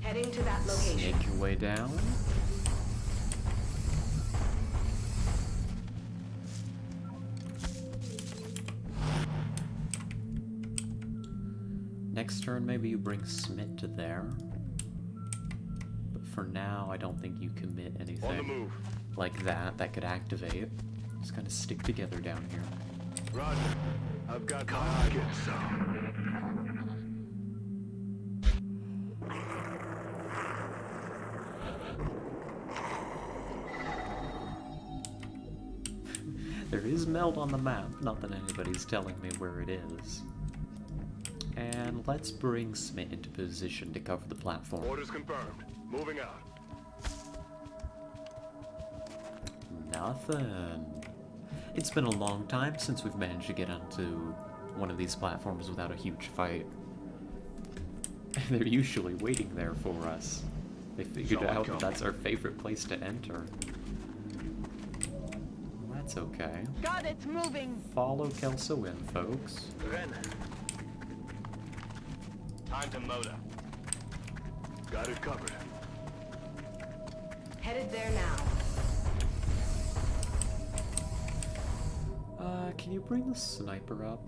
Heading to that location. Snake your way down. Next turn, maybe you bring Smit to there. But for now, I don't think you commit On the anything move. like that could activate. Just kind of stick together down here. Roger. I've got my get some. There is meld on the map, not that anybody's telling me where it is. And let's bring Smit into position to cover the platform. Orders confirmed. Moving out. Nothing. It's been a long time since we've managed to get onto one of these platforms without a huge fight. They're usually waiting there for us. They figured So I out come. that that's our favorite place to enter. That's okay. Got it, moving. Follow Kelso in, folks. Ren. Time to motor. Got it covered. Headed there now. Can you bring the sniper up?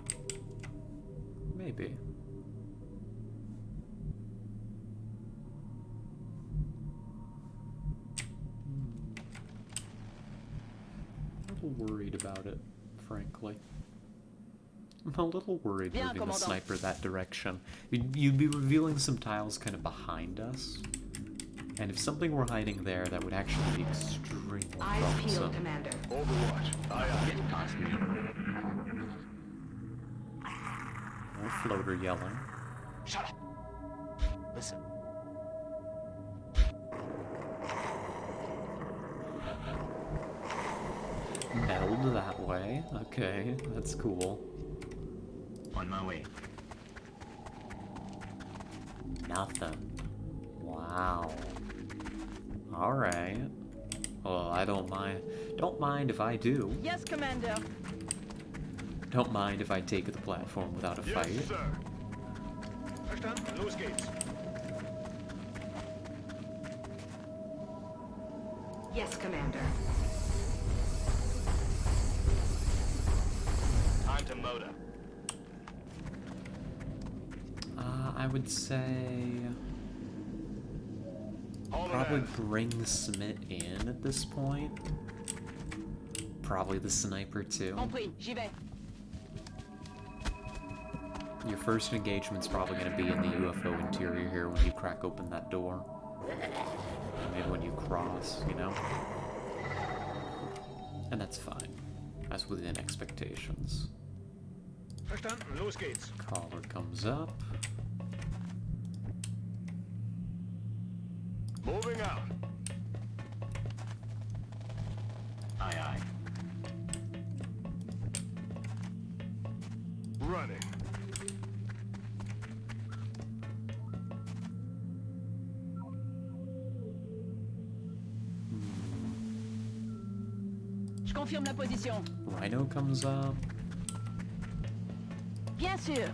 Maybe. A little worried about it, frankly. I'm a little worried Bien, moving the commandant. sniper that direction. You'd be revealing some tiles kind of behind us. And if something were hiding there, that would actually be extremely Eyes peeled, troublesome. Commander. Overwatch. Aye, aye. Get past me. More floater yelling. Shut up. Listen. Meld that way. Okay, that's cool. On my way. Nothing. Wow. Alright. Well, I don't mind. Don't mind if I do. Yes, Commander. Don't mind if I take the platform without a fight. Yes, sir. Verstanden? Los geht's. Yes, Commander. Time to motor. I would say Hold probably on. bring Smit in at this point. Probably the sniper too. Compris, j'y vais. Your first engagement's probably going to be in the UFO interior here when you crack open that door. maybe when you cross, you know? And that's fine. That's within expectations. Verstanden, los geht's. Caller comes up. Moving out. Aye, aye. Running. Je confirme la position. Rhino comes up. Bien sûr.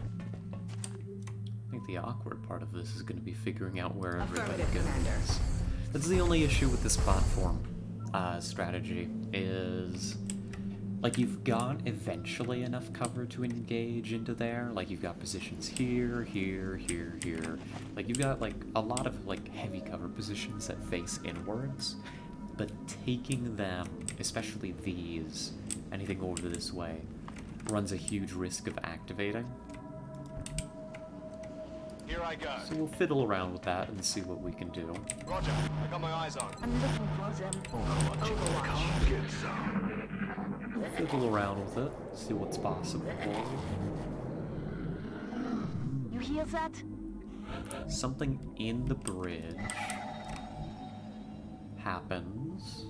I think the awkward part of this is going to be figuring out where everybody Affirmative, Commander. goes. That's the only issue with this platform strategy, is like you've got eventually enough cover to engage into there. Like you've got positions here, here, here, here. Like you've got like a lot of like heavy cover positions that face inwards, but taking them, especially these, anything over this way, runs a huge risk of activating. Here I go. So we'll fiddle around with that and see what we can do. Roger. I got my eyes on. I'm looking for them. Overwatch. Get some. Fiddle around with it, see what's possible. You hear that? Something in the bridge happens.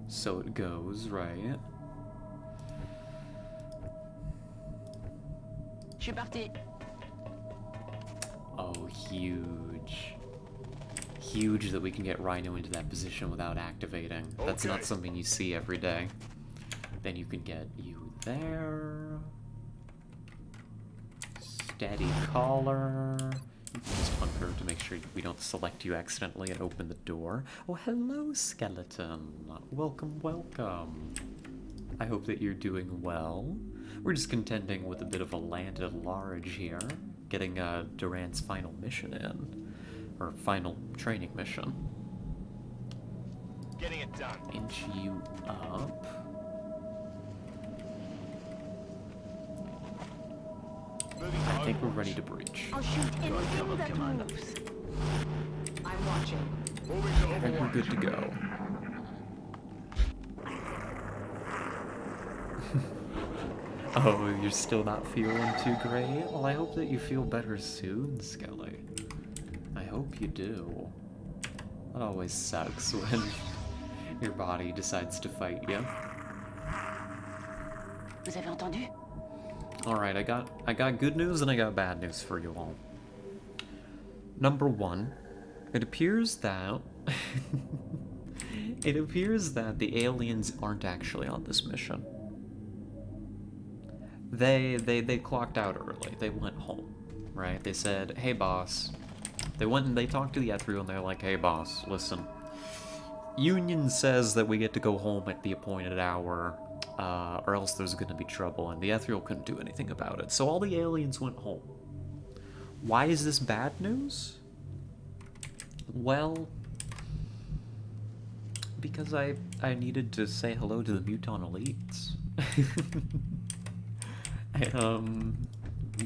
So it goes, right? Je suis parti. Oh, huge. Huge that we can get Rhino into that position without activating. That's not something you see every day. Then you can get you there. Steady collar. You can just hunker to make sure we don't select you accidentally and open the door. Oh, hello, skeleton. Welcome, welcome. I hope that you're doing well. We're just contending with a bit of a land at large here, getting Durant's final mission in, or final training mission. Getting it done. Inch you up. Moving I to think we're Overwatch. ready to breach. I'll shoot anything that moves. I'm watching. Moving to I think we're Overwatch. good to go. Oh, you're still not feeling too great? Well, I hope that you feel better soon, Skelly. I hope you do. That always sucks when your body decides to fight you. Vous avez entendu? Alright, I got good news and I got bad news for you all. Number one, it appears that the aliens aren't actually on this mission. They clocked out early. They went home, right? They said, "Hey boss." They went and they talked to the Ethereal and they're like, "Hey boss, listen. Union says that we get to go home at the appointed hour, or else there's gonna be trouble," and the Ethereal couldn't do anything about it. So all the aliens went home. Why is this bad news? Well, because I needed to say hello to the Muton elites.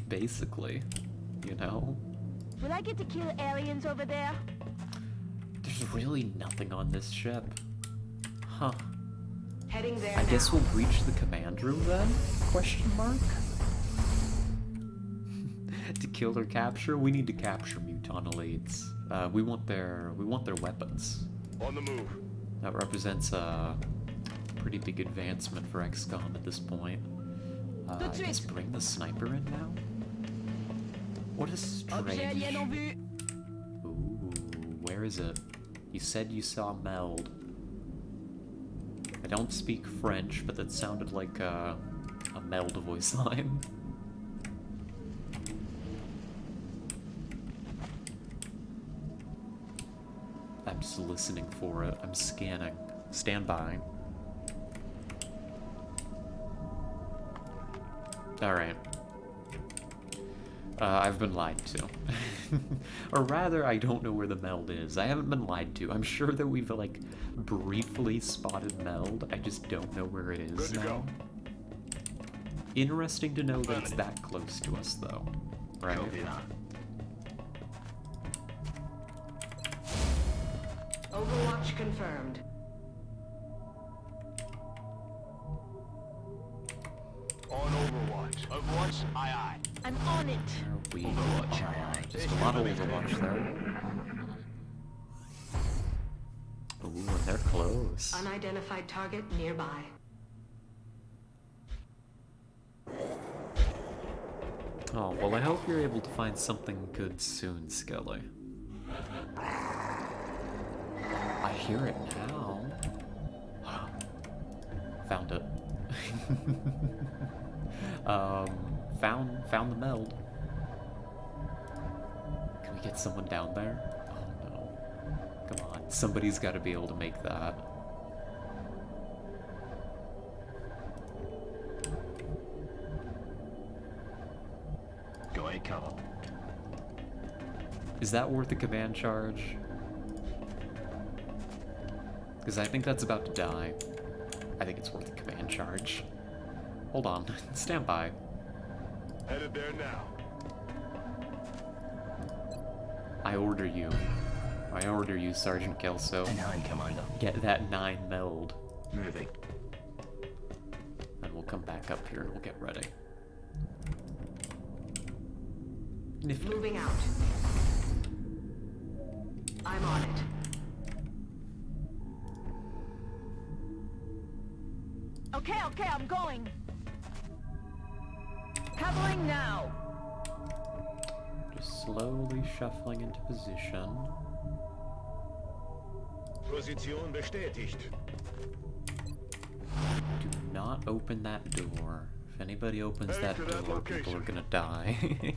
Basically, you know? Will I get to kill aliens over there? There's really nothing on this ship. Huh. Heading there I guess we'll breach the command room then? Question mark? To kill or capture? We need to capture Muton elites. We want their weapons. On the move. That represents a pretty big advancement for XCOM at this point. I guess bring the sniper in now? What a Objet alien en strange... vue. Ooh, where is it? You said you saw Meld. I don't speak French, but that sounded like a Meld voice line. I'm just listening for it. I'm scanning. Stand by. Alright. I've been lied to. Or rather, I don't know where the Meld is. I haven't been lied to. I'm sure that we've, like, briefly spotted Meld. I just don't know where it is Good to now. go. Interesting to know that it's that close to us, though. Right? Overwatch confirmed. On Overwatch. Overwatch? Aye aye. I'm on it. We Overwatch. are just a lot of Overwatch there. Ooh, and they're close. Unidentified target nearby. Oh, well, I hope you're able to find something good soon, Skelly. I hear it now. Found it. Found the meld. Can we get someone down there? Oh no. Come on, somebody's got to be able to make that. Go ahead, cover. Is that worth a command charge? Because I think that's about to die. I think it's worth a command charge. Hold on. Stand by. Headed there now. I order you. I order you, Sergeant Kelso. 9, Commander. Get that 9 meld. Moving. And we'll come back up here and we'll get ready. Nifty. Moving out. I'm on it. Okay, I'm going. Covering now. Just slowly shuffling into position. Position bestätigt. Do not open that door. If anybody opens that Heading to that door, people are location. gonna die.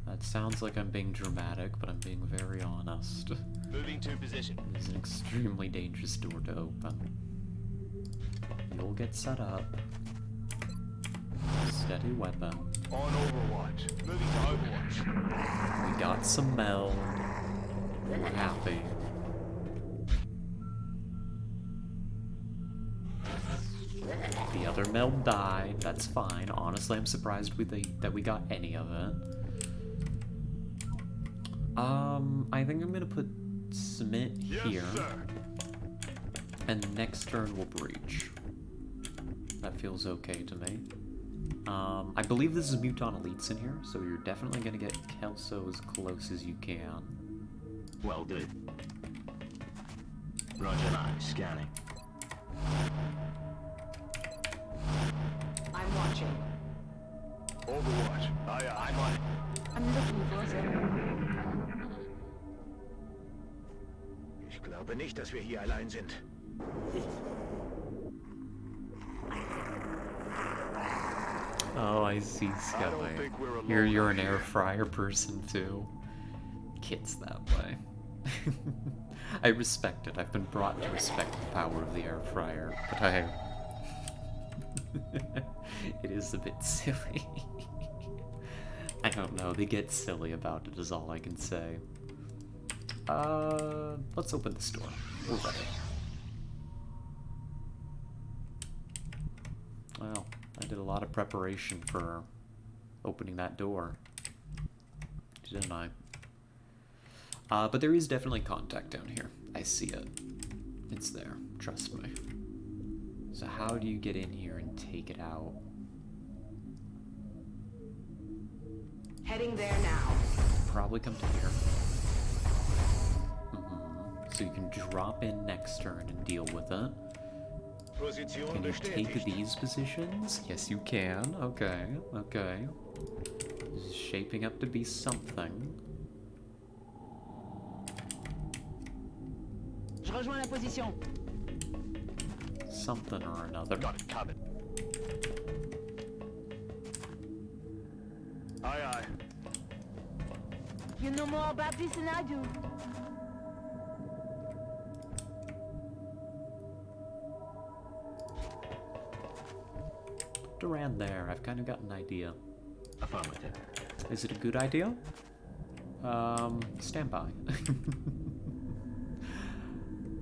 That sounds like I'm being dramatic, but I'm being very honest. Moving to position. It's an extremely dangerous door to open. You'll get set up. Steady weapon. On Overwatch. Moving to Overwatch. We got some meld. We're happy. The other meld died. That's fine. Honestly, I'm surprised that we got any of it. I think I'm gonna put cement here, and next turn we'll breach. That feels okay to me. I believe this is Muton Elites in here, so you're definitely gonna get Kelso as close as you can. Well done. Roger that. Scanning. I'm watching. Overwatch. Aye aye. I'm on it. I'm looking for them. Ich glaube nicht, dass wir hier allein sind. Oh, I see, Skelly. think we're alone You're out an air fryer person too. Kit's that way. I respect it. I've been brought to respect the power of the air fryer, but it is a bit silly. I don't know. They get silly about it is all I can say. Let's open this door. We're ready. Well, I did a lot of preparation for opening that door, didn't I? But there is definitely contact down here. I see it. It's there. Trust me. So how do you get in here and take it out? Heading there now. Probably come to here. So you can drop in next turn and deal with it. Position Can you take bestätigt. these positions? Yes, you can. Okay, okay. This is shaping up to be something. Je rejoins la position. Something or another. Got it covered. Aye aye. You know more about this than I do. Around there, I've kind of got an idea. Affirmative. Is it a good idea? Stand by.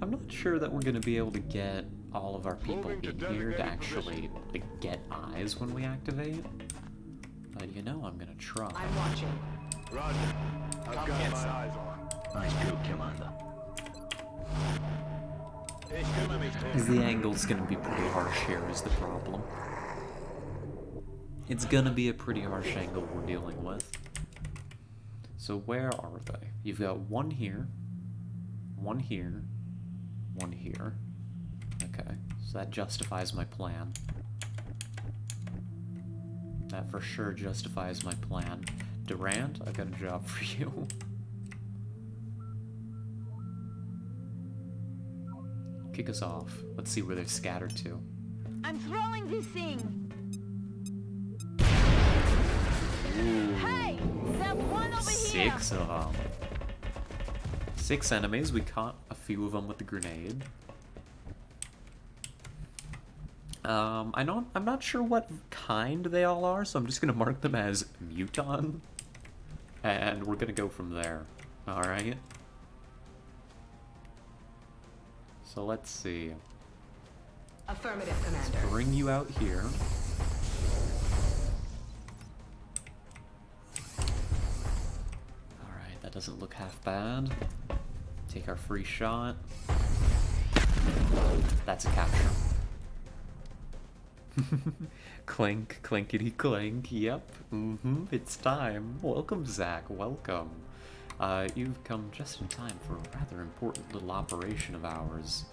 I'm not sure that we're gonna be able to get all of our people Moving to in here to designated actually like, get eyes when we activate. But you know I'm gonna try. I'm watching. Roger. I've got my eyes on. Nice job, Commander. The angle's gonna be pretty harsh here is the problem. It's gonna be a pretty harsh angle we're dealing with. So where are they? You've got one here, one here, one here. Okay, so that justifies my plan. That for sure justifies my plan. Durant, I've got a job for you. Kick us off. Let's see where they're scattered to. I'm throwing this thing. Ooh, Hey, there's one over here. 6 of them. 6 enemies. We caught a few of them with the grenade. I'm not sure what kind they all are, so I'm just gonna mark them as Muton, and we're gonna go from there. All right. So let's see. Affirmative, Commander. Bring you out here. All right, that doesn't look half bad. Take our free shot. That's a capture. Clink, clinkety clink, yep, it's time. Welcome, Zach, welcome. You've come just in time for a rather important little operation of ours.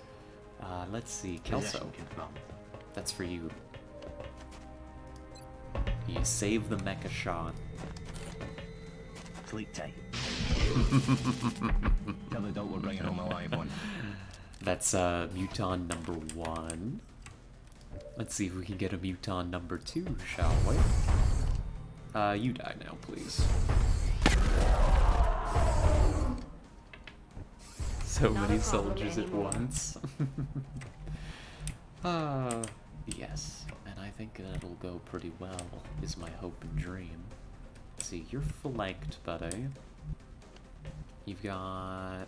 Let's see, Kelso, that's for you. You save the mecha shot. Sleep tight. Tell the dog we're bringing home a live one. That's, Muton number 1. Let's see if we can get a Muton number 2, shall we? You die now, please. So many soldiers at once. Yes, and I think that'll go pretty well, is my hope and dream. Let's see, you're flanked, buddy. You've got...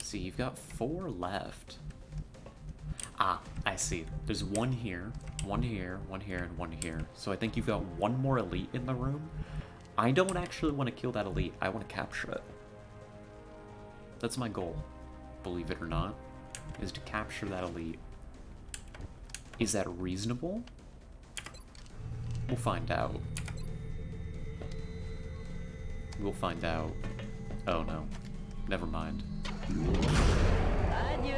See, you've got 4 left. Ah, I see. There's one here, one here, one here, and one here. So I think you've got one more elite in the room. I don't actually want to kill that elite. I want to capture it. That's my goal, believe it or not, is to capture that elite. Is that reasonable? We'll find out. We'll find out. Oh no. Never mind. Adieu.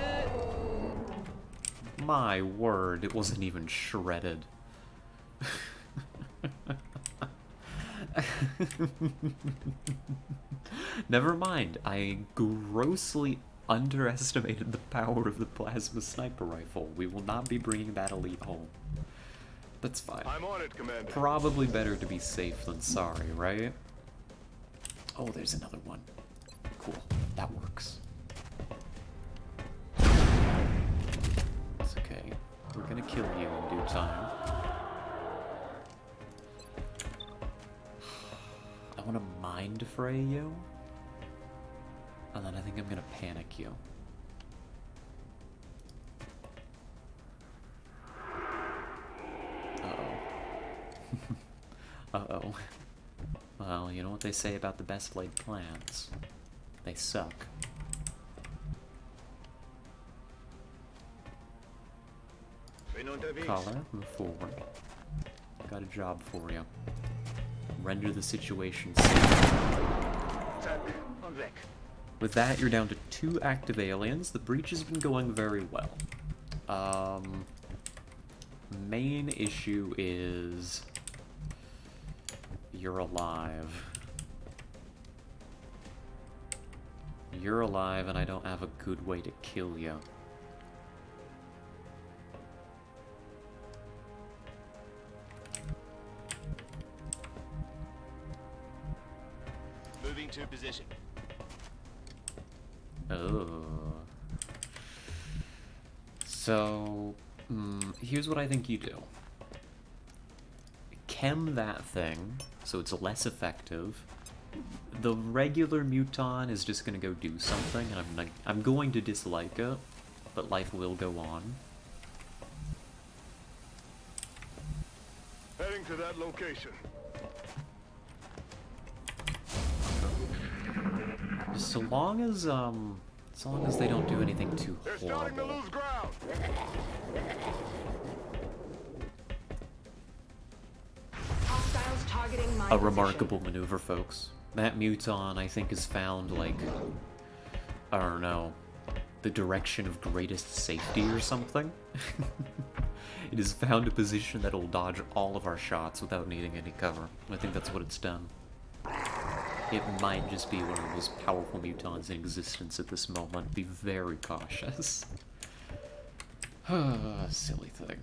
My word, it wasn't even shredded. Never mind, I grossly underestimated the power of the plasma sniper rifle. We will not be bringing that elite home. That's fine. I'm on it, Commander. Probably better to be safe than sorry, right? Oh, there's another one. Cool, that works. It's okay. We're gonna kill you in due time. I want to mind fray you, and then I think I'm gonna panic you. Uh-oh. Uh-oh. Well, you know what they say about the best laid plans. They suck. Caller, move forward. Got a job for you. Render the situation safe. With that, you're down to 2 active aliens. The breach has been going very well. Main issue is... you're alive. You're alive, and I don't have a good way to kill you. Moving to position. Oh. So, here's what I think you do. Chem that thing, so it's less effective. The regular Muton is just gonna go do something, and I'm going to dislike it, but life will go on. Heading to that location. So long as they don't do anything too They're starting to horrible. lose ground. Hostiles targeting my A remarkable maneuver, folks. That Muton, I think, has found, like, I don't know, the direction of greatest safety or something. It has found a position that'll dodge all of our shots without needing any cover. I think that's what it's done. It might just be one of the most powerful mutons in existence at this moment. Be very cautious. Silly thing.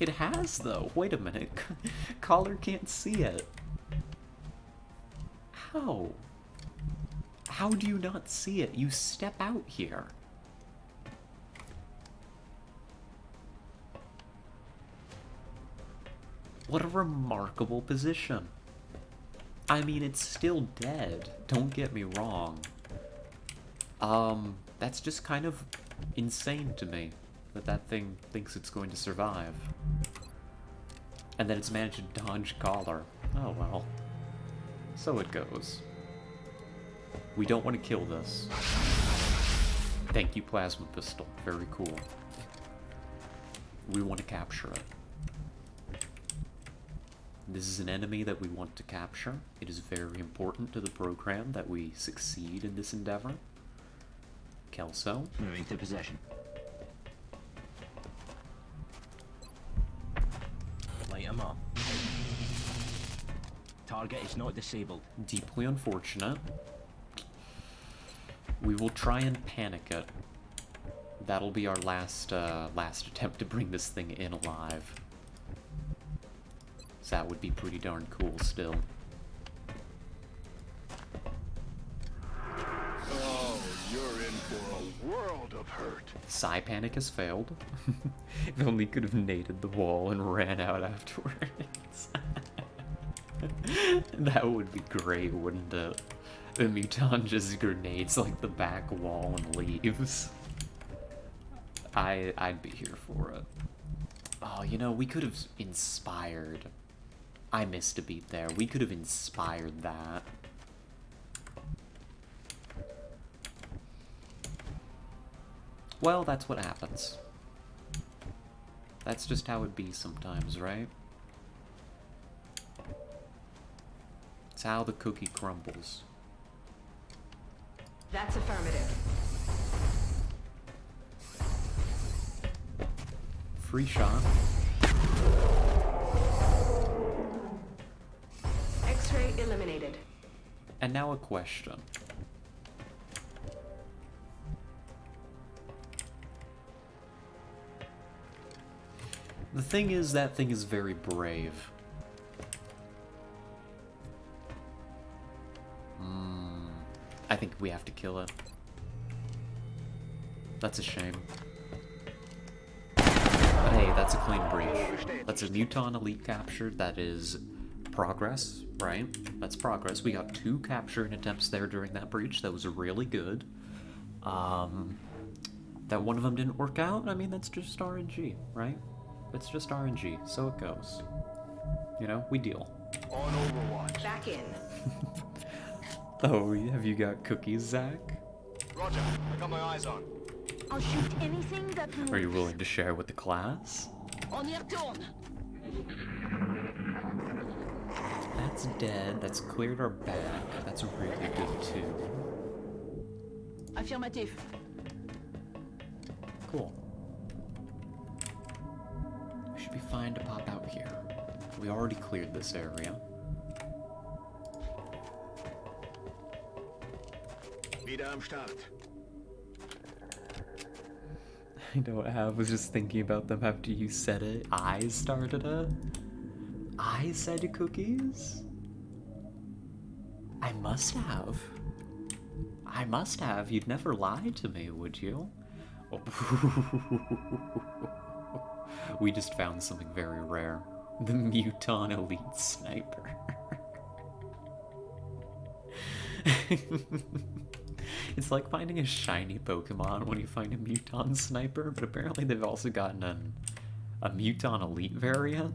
It has, though. Wait a minute. Collar can't see it. How? How do you not see it? You step out here. What a remarkable position. I mean, it's still dead. Don't get me wrong. That's just kind of insane to me. That thing thinks it's going to survive. And then it's managed to dodge collar. Oh well. So it goes. We don't want to kill this. Thank you, plasma pistol. Very cool. We want to capture it. This is an enemy that we want to capture. It is very important to the program that we succeed in this endeavor. Kelso. Moving to possession. Light 'em up. Target is not disabled. Deeply unfortunate. We will try and panic it. That'll be our last attempt to bring this thing in alive. So that would be pretty darn cool still. Oh, you're in for a world of hurt. Psi Panic has failed. If only could have naded the wall and ran out afterwards. That would be great, wouldn't it? The Muton just grenades like the back wall and leaves. I'd be here for it. Oh, you know, we could have inspired. I missed a beat there. We could have inspired that. Well, that's what happens. That's just how it be sometimes, right? It's how the cookie crumbles. That's affirmative. Free shot. X-ray eliminated. And now a question. The thing is, that thing is very brave. I think we have to kill it. That's a shame. But hey, that's a clean breach. That's a Muton elite captured. That is progress, right? That's progress. We got 2 capturing attempts there during that breach. That was really good. That one of them didn't work out, I mean, that's just RNG, right? It's just RNG, so it goes. You know, we deal. On Overwatch. Back in. Oh, have you got cookies, Zach? Roger. I got my eyes on. I'll shoot anything that moves. Are you willing to share with the class? On your turn. That's dead. That's cleared our back. That's really good, too. Affirmative. Cool. We should be fine to pop out here. We already cleared this area. Wieder am Start. I know I was just thinking about them after you said it. I started it? I said cookies? I must have. I must have. You'd never lie to me, would you? Oh. We just found something very rare. The Muton Elite Sniper. It's like finding a shiny Pokemon when you find a Muton Sniper, but apparently they've also gotten A Muton Elite variant?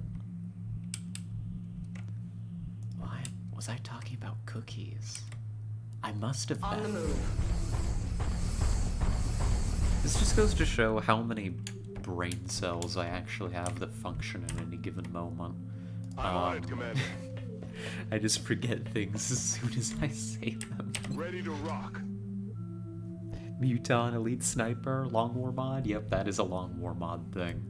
What? Was I talking about cookies? I must have On the been. move. This just goes to show how many brain cells I actually have that function in any given moment. I'm on it, Commander. I just forget things as soon as I say them. Ready to rock. Muton Elite Sniper, Long War mod? Yep, that is a Long War mod thing.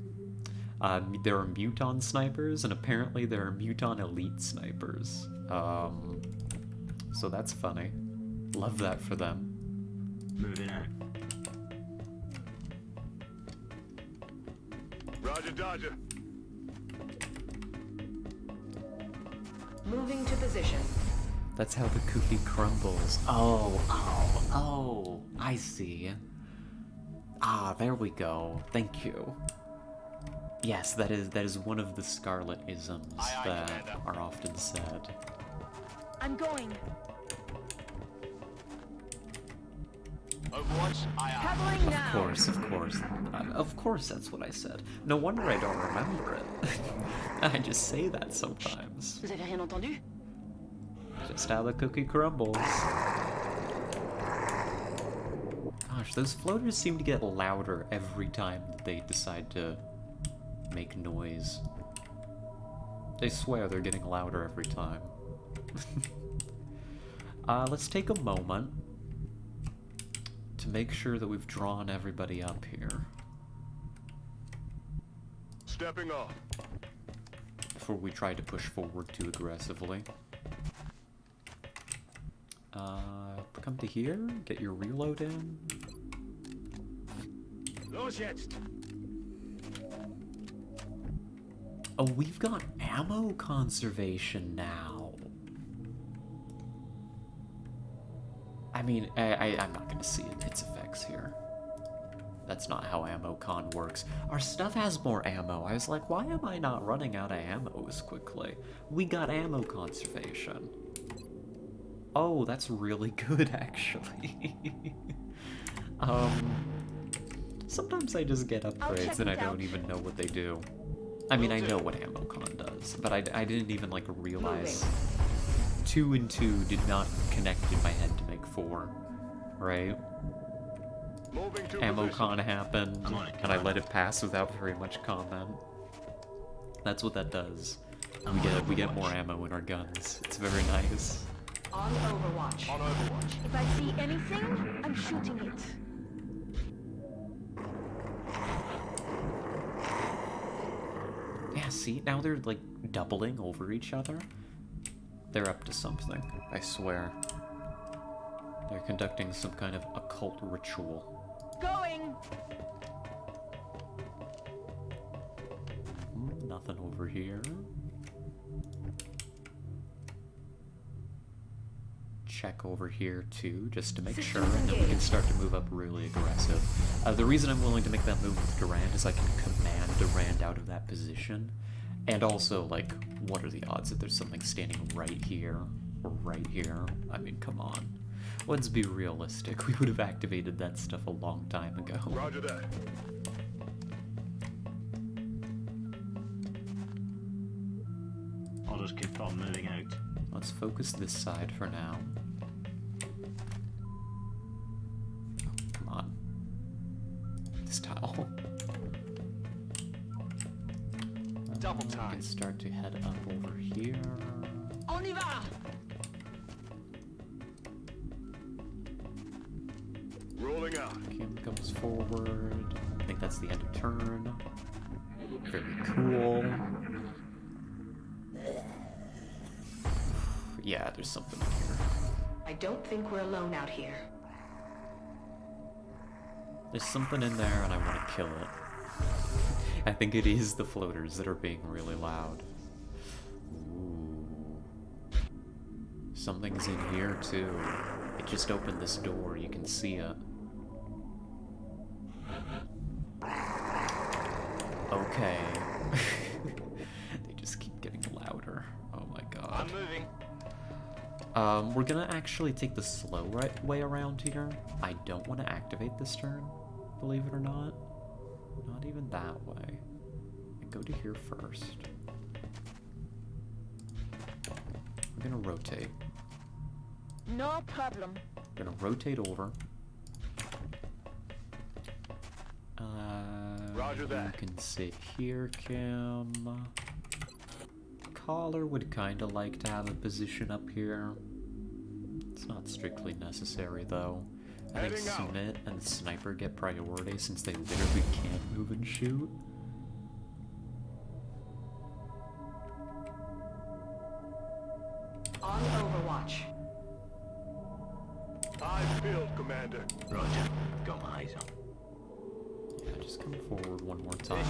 There are Muton snipers, and apparently there are Muton Elite snipers. So that's funny. Love that for them. Moving out. Roger, Dodger. Moving to position. That's how the cookie crumbles. Oh, I see. Ah, there we go. Thank you. Yes, that is one of the Scarlet isms that are often said. I'm going. Overwatch, Traveling Of now. course, of course. Of course that's what I said. No wonder I don't remember it. I just say that sometimes. Vous avez rien entendu? Just how the cookie crumbles. Gosh, those floaters seem to get louder every time that they decide to make noise. They swear they're getting louder every time. Let's take a moment to make sure that we've drawn everybody up here stepping off. before we try to push forward too aggressively. Come to here, get your reload in. Los jetzt. Oh, we've got ammo conservation now. I mean, I'm not gonna see its effects here. That's not how ammo con works. Our stuff has more ammo. I was like, why am I not running out of ammo as quickly? We got ammo conservation. Oh, that's really good, actually. Sometimes I just get upgrades and I don't even know what they do. I mean, I know what ammo con does, but I didn't even, like, realize 2 and 2 did not connect in my head to make 4, right? Moving to Ammo position. con happened, I'm on it, and I let it pass without very much comment. That's what that does. We get more ammo in our guns. It's very nice. On Overwatch. On Overwatch. If I see anything, I'm shooting it. Yeah, see, now they're like doubling over each other. They're up to something, I swear. They're conducting some kind of occult ritual. Going. Nothing over here. Check over here too, just to make sure, and then we can start to move up really aggressive. The reason I'm willing to make that move with Durand is I can command Durand out of that position. And also, like, what are the odds that there's something standing right here, or right here? I mean, come on. Let's be realistic. We would have activated that stuff a long time ago. Roger that. I'll just keep on moving out. Let's focus this side for now. Come on. This tile. Double We time. can start to head up over here. On y va. Rolling out. Kim comes forward. I think that's the end of turn. Very cool. Yeah, there's something in here. I don't think we're alone out here. There's something in there and I want to kill it. I think it is the floaters that are being really loud. Ooh. Something's in here too. It just opened this door, you can see it. Okay. They just keep getting louder. Oh my god. I'm moving. We're gonna actually take the slow way around here. I don't want to activate this turn, believe it or not. Not even that way. I go to here first. We're gonna rotate. No problem. We're gonna rotate over. Roger that. You can sit here, Kim. Caller would kinda like to have a position up here. It's not strictly necessary though. I think Heading out. Smith and the sniper get priority since they literally can't move and shoot. On Overwatch. Eyes peeled, Commander. Roger. Got my eyes on. Yeah, just come forward one more time.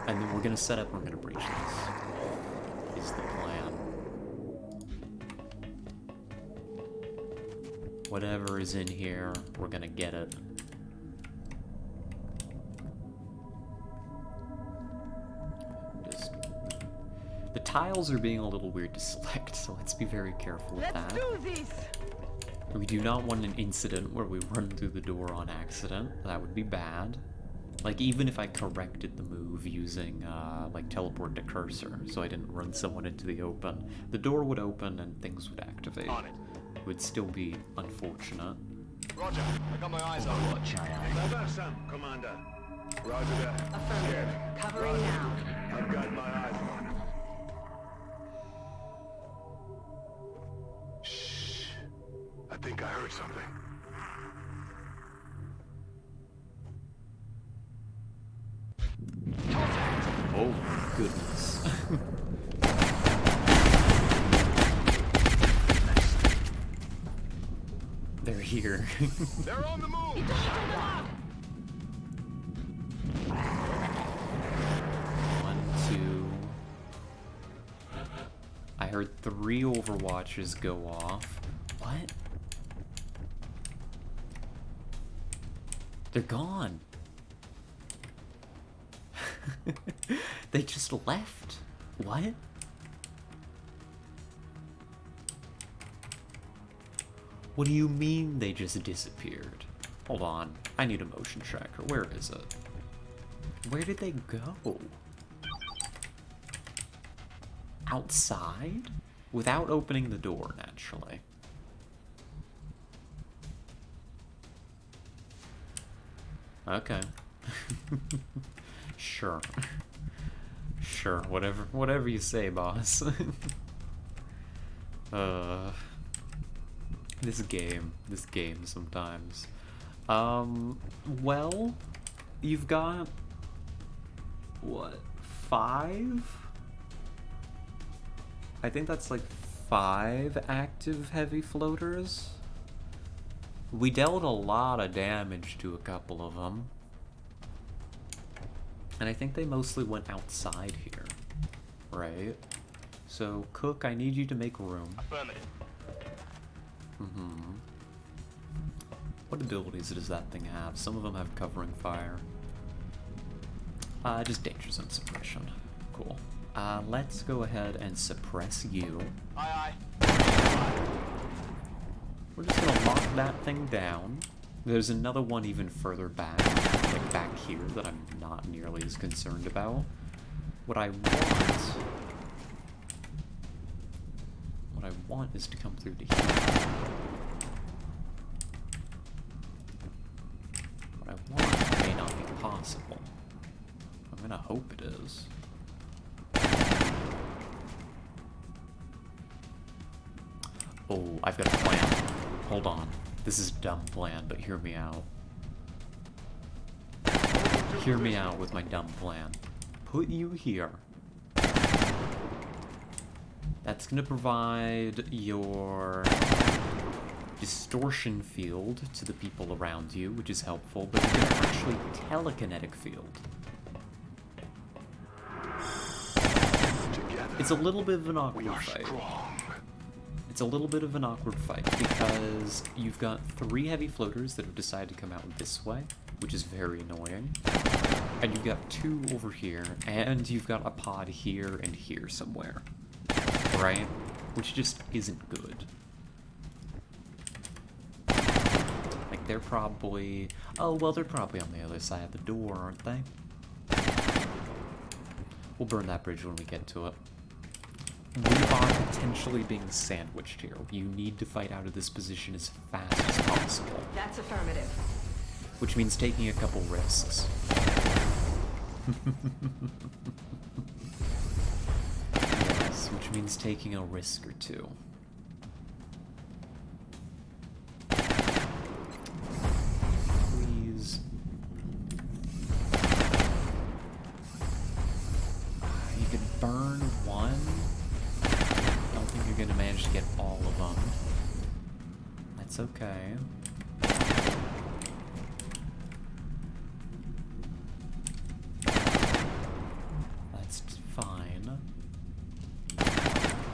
And then we're gonna set up, we're gonna breach this. Is the plan. Whatever is in here, we're gonna get it. Just... The tiles are being a little weird to select, so let's be very careful with Let's that. do this. We do not want an incident where we run through the door on accident. That would be bad. Like, even if I corrected the move using, like, teleport to cursor, so I didn't run someone into the open, the door would open and things would activate. On it. It would still be unfortunate. Roger. I got my eyes on. Overwatch, aye, Some, Commander. Roger that. Affirmative. Covering now. I've got my eyes on. Shh. I think I heard something. Oh my goodness. They're here. They're on the move. One, two. I heard 3 Overwatches go off. What? They're gone. They just left. What? What do you mean they just disappeared? Hold on. I need a motion tracker. Where is it? Where did they go? Outside? Without opening the door, naturally. Okay. Sure. Sure, whatever you say, boss. This game sometimes. Well, you've got what, 5? I think that's like 5 active heavy floaters. We dealt a lot of damage to a couple of them. And I think they mostly went outside here, right? So, Cook, I need you to make room. Affirmative. What abilities does that thing have? Some of them have covering fire. Just danger zone suppression. Cool. Let's go ahead and suppress you. Aye, We're just gonna lock that thing down. There's another one even further back, like back here, that I'm not nearly as concerned about. What I want is to come through to here. What I want may not be possible. I'm gonna hope it is. Oh, I've got a plan. Hold on. This is a dumb plan, but hear me out. Hear me out with my dumb plan. Put you here. That's gonna provide your distortion field to the people around you, which is helpful, but you're gonna actually telekinetic field. It's a little bit of an awkward fight. It's a little bit of an awkward fight because you've got 3 heavy floaters that have decided to come out this way, which is very annoying. And you've got 2 over here, and you've got a pod here and here somewhere. Right? Which just isn't good. Like, they're probably... Oh, well, they're probably on the other side of the door, aren't they? We'll burn that bridge when we get to it. We are potentially being sandwiched here. You need to fight out of this position as fast as possible. That's affirmative. Which means taking a couple risks. Yes, which means taking a risk or two. Please. You could burn one. I don't think you're gonna manage to get all of them. That's okay. That's fine.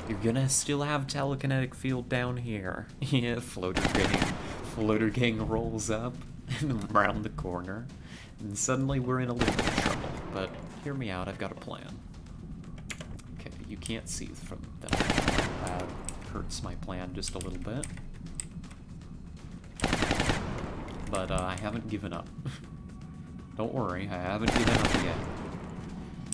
You're gonna still have telekinetic field down here. Yeah, floater gang rolls up and around the corner. And suddenly we're in a little bit of trouble. But hear me out, I've got a plan. Okay, you can't see from that. That hurts my plan just a little bit. But I haven't given up. Don't worry, I haven't given up yet.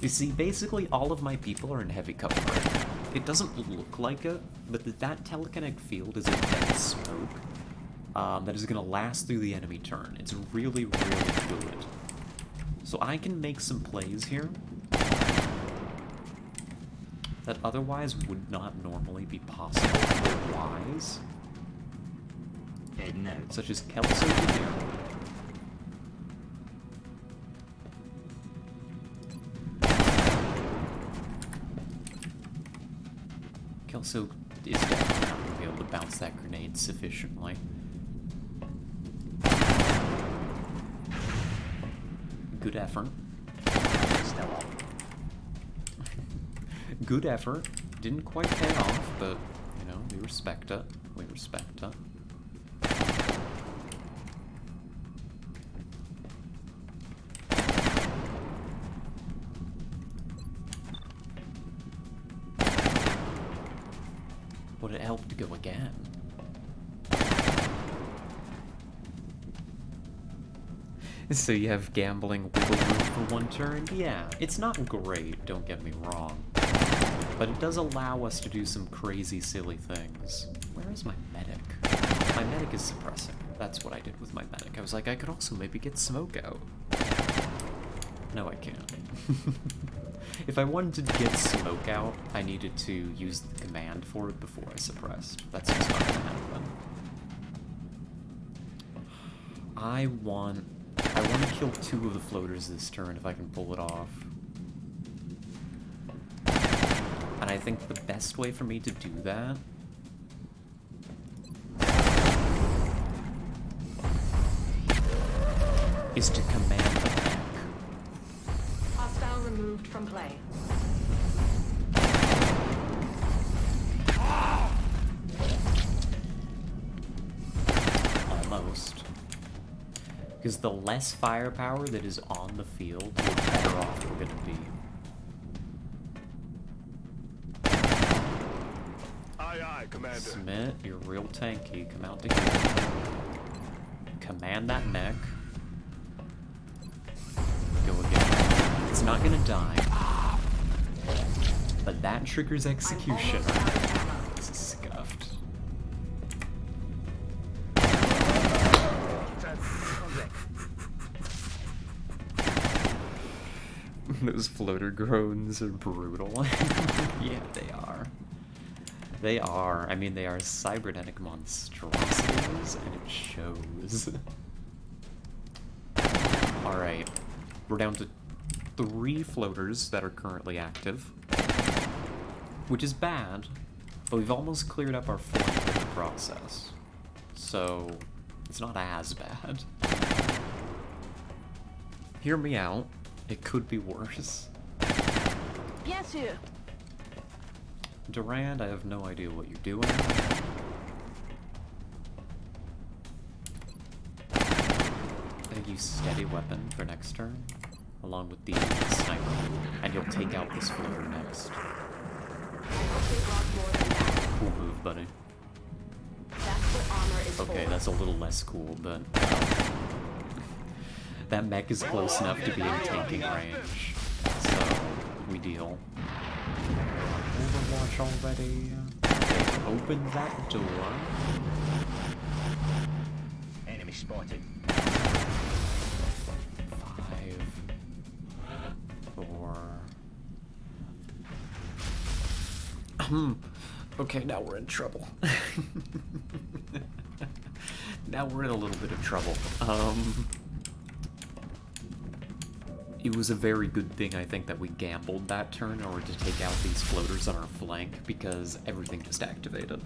You see, basically all of my people are in heavy cover right now. It doesn't look like it, but that telekinetic field is a dense smoke that is going to last through the enemy turn. It's really, really good. So I can make some plays here that otherwise would not normally be possible or wise. Such as Kelso here. Kelso is definitely not going to be able to bounce that grenade sufficiently. Good effort. Good effort. Didn't quite pay off, but, you know, we respect it. We respect it. Would it help to go again? So you have gambling wiggle room for one turn? Yeah, it's not great, don't get me wrong. But it does allow us to do some crazy, silly things. Where is my medic? My medic is suppressing. That's what I did with my medic. I was like, I could also maybe get smoke out. No, I can't. If I wanted to get smoke out, I needed to use the command for it before I suppressed. That's just not gonna happen. I want to kill 2 of the floaters this turn if I can pull it off. And I think the best way for me to do that is to command the mech. Hostile removed from play. Almost. Because the less firepower that is on the field, the better off we're gonna be. Aye, aye, Commander. Smith, you're real tanky. Come out to here. Command that mech. Go again. It's not gonna die. But that triggers execution. This is scuffed. Those floater groans are brutal. Yeah, they are. They are. I mean, they are cybernetic monstrosities, and it shows. Alright. We're down to 3 floaters that are currently active. Which is bad, but we've almost cleared up our flank in the process. So, it's not as bad. Hear me out. It could be worse. Bien sûr. Durand, I have no idea what you're doing. I think use steady weapon for next turn, along with the sniper, and you'll take out this floater next. Cool move, buddy. That's what armor is Okay, for. that's a little less cool, but that mech is close enough to be in tanking range. So we deal. Overwatch already. Open that door. Enemy spotted. 5, 4. Okay, now we're in trouble. Now we're in a little bit of trouble. It was a very good thing, I think, that we gambled that turn in order to take out these floaters on our flank, because everything just activated.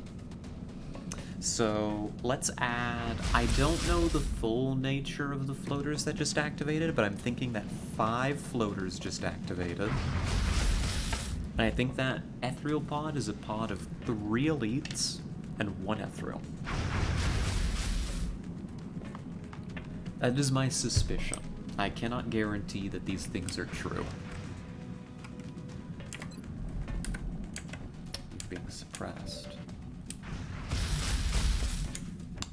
So, let's add... I don't know the full nature of the floaters that just activated, but I'm thinking that 5 floaters just activated. And I think that ethereal pod is a pod of 3 elites and 1 ethereal. That is my suspicion. I cannot guarantee that these things are true. Being suppressed.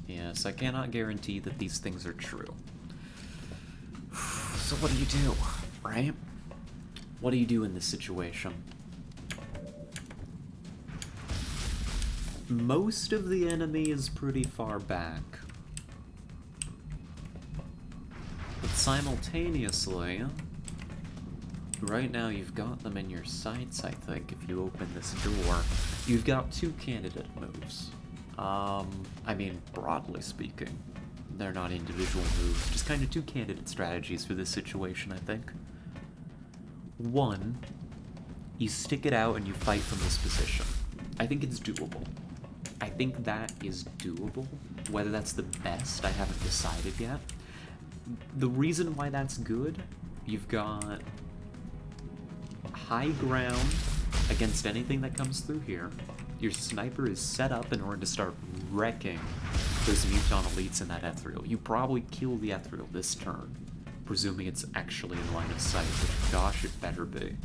Yes, I cannot guarantee that these things are true. So what do, right? What do you do in this situation? Most of the enemy is pretty far back. But simultaneously, right now you've got them in your sights, I think, if you open this door. You've got 2 candidate moves. I mean, broadly speaking, they're not individual moves, just kind of 2 candidate strategies for this situation, I think. 1, you stick it out and you fight from this position. I think it's doable. I think that is doable. Whether that's the best, I haven't decided yet. The reason why that's good, you've got high ground against anything that comes through here. Your sniper is set up in order to start wrecking those Muton elites in that ethereal. You probably kill the ethereal this turn, presuming it's actually in line of sight, which, gosh, it better be.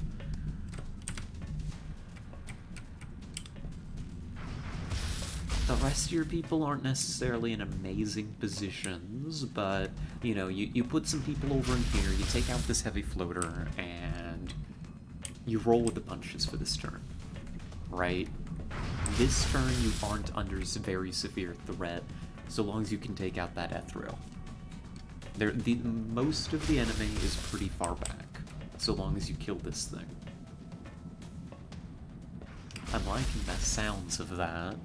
The rest of your people aren't necessarily in amazing positions, but, you know, you put some people over in here, you take out this heavy floater, and you roll with the punches for this turn, right? This turn you aren't under very severe threat, so long as you can take out that ethereal. Most of the enemy is pretty far back, so long as you kill this thing. I'm liking the sounds of that.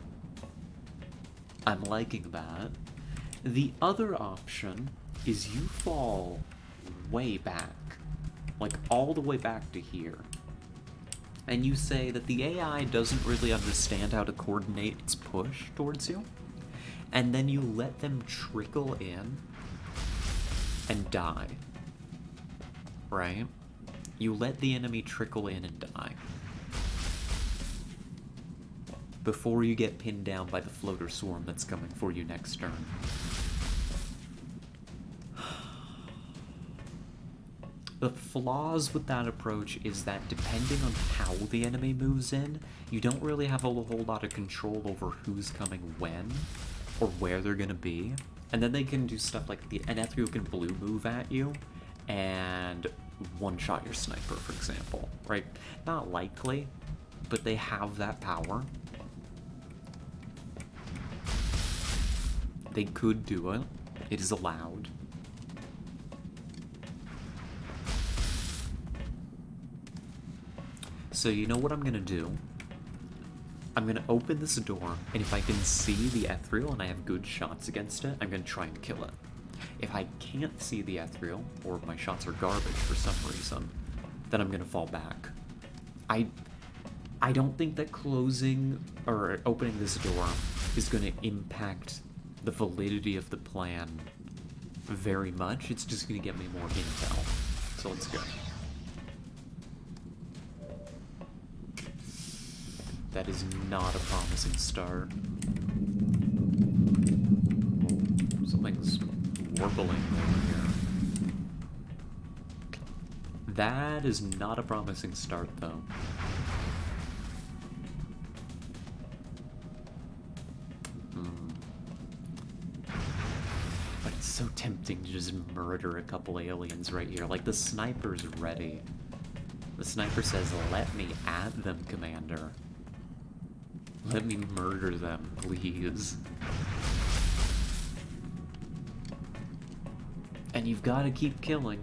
I'm liking that. The other option is you fall way back, like all the way back to here, and you say that the AI doesn't really understand how to coordinate its push towards you, and then you let them trickle in and die, right? You let the enemy trickle in and die before you get pinned down by the floater swarm that's coming for you next turn. The flaws with that approach is that depending on how the enemy moves in, you don't really have a whole lot of control over who's coming when, or where they're gonna be. And then they can do stuff like an ethereal can blue move at you, and one-shot your sniper, for example, right? Not likely, but they have that power. They could do it. It is allowed. So you know what I'm gonna do? I'm gonna open this door, and if I can see the ethereal and I have good shots against it, I'm gonna try and kill it. If I can't see the ethereal, or if my shots are garbage for some reason, then I'm gonna fall back. I don't think that closing or opening this door is gonna impact the validity of the plan very much. It's just gonna get me more intel. So let's go. That is not a promising start. Something's warbling over here. That is not a promising start, though. But it's so tempting to just murder a couple aliens right here. Like, the sniper's ready. The sniper says, let me at them, Commander. Let me murder them, please. And you've got to keep killing.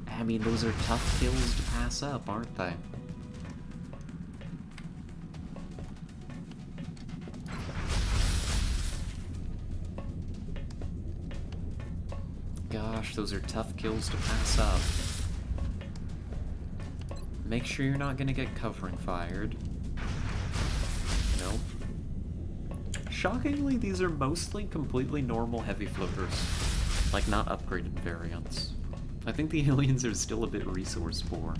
I mean, those are tough kills to pass up, aren't they? Gosh, those are tough kills to pass up. Make sure you're not gonna get covering fired. Nope. Shockingly, these are mostly completely normal heavy floaters. Like, not upgraded variants. I think the aliens are still a bit resource poor.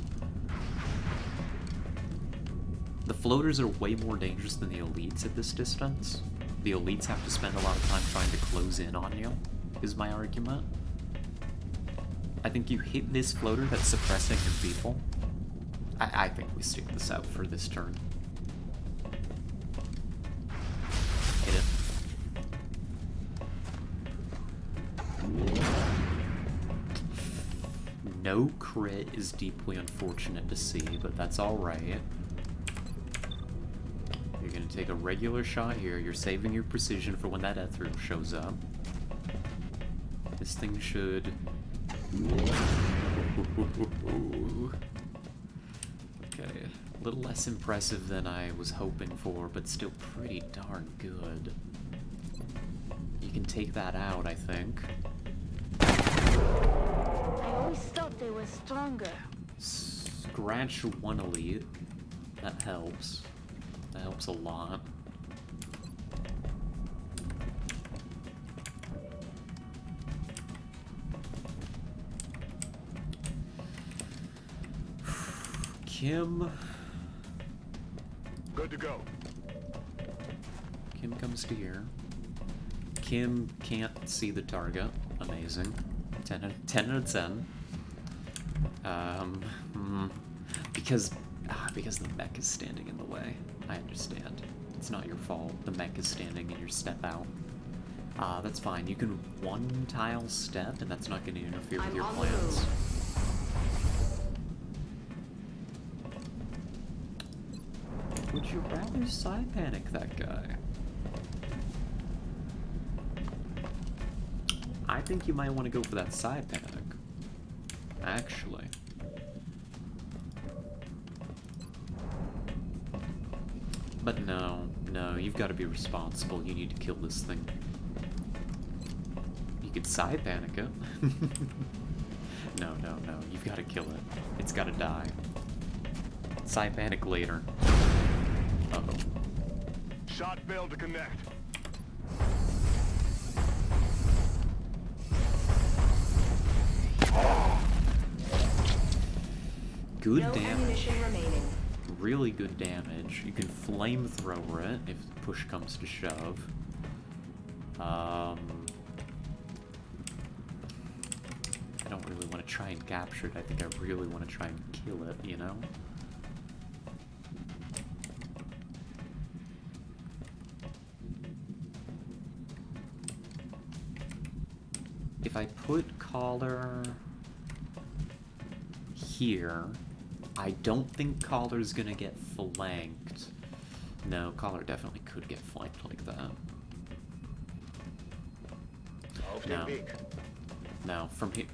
The floaters are way more dangerous than the elites at this distance. The elites have to spend a lot of time trying to close in on you, is my argument. I think you hit this floater that's suppressing your people. I think we stick this out for this turn. Hit it. No crit is deeply unfortunate to see, but that's alright. You're gonna take a regular shot here. You're saving your precision for when that ethereal shows up. This thing should... Okay, a little less impressive than I was hoping for, but still pretty darn good. You can take that out, I think. I always thought they were stronger. Scratch one elite. That helps. That helps a lot. Kim. Good to go. Kim comes to here. Kim can't see the target. Amazing. 10 out of 10. Because the mech is standing in the way. I understand. It's not your fault. The mech is standing in your step out. That's fine. You can one tile step, and that's not going to interfere with your plans. Would you rather side panic that guy? I think you might want to go for that side panic. Actually. But no, you've got to be responsible. You need to kill this thing. You could side panic it. No, you've got to kill it. It's got to die. Side panic later. Uh-oh. Shot failed to connect. Good No damage. ammunition remaining. Really good damage. You can flamethrower it if push comes to shove. I don't really want to try and capture it. I think I really want to try and kill it, you know? If I put Collar here, I don't think Collar's gonna get flanked. No, Collar definitely could get flanked like that. No. No, from here.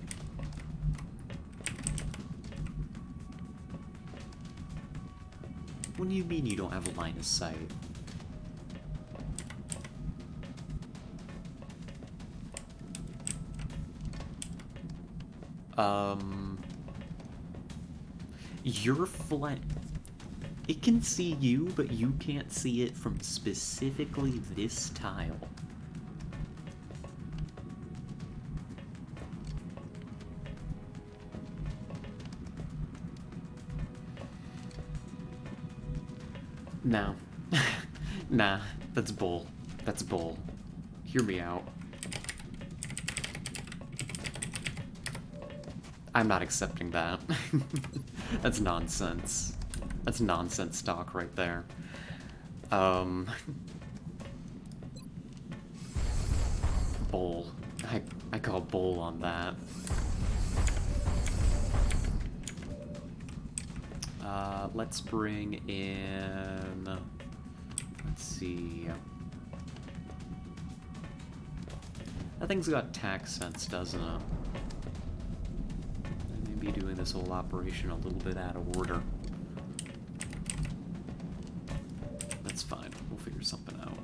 What do you mean you don't have a line of sight? Your flank. It can see you, but you can't see it from specifically this tile. No. Nah, that's bull. That's bull. Hear me out. I'm not accepting that. That's nonsense. That's nonsense talk right there. Bull. I call bull on that. Let's bring in... Let's see... That thing's got tax sense, doesn't it? I may be doing this whole operation a little bit out of order. That's fine. We'll figure something out.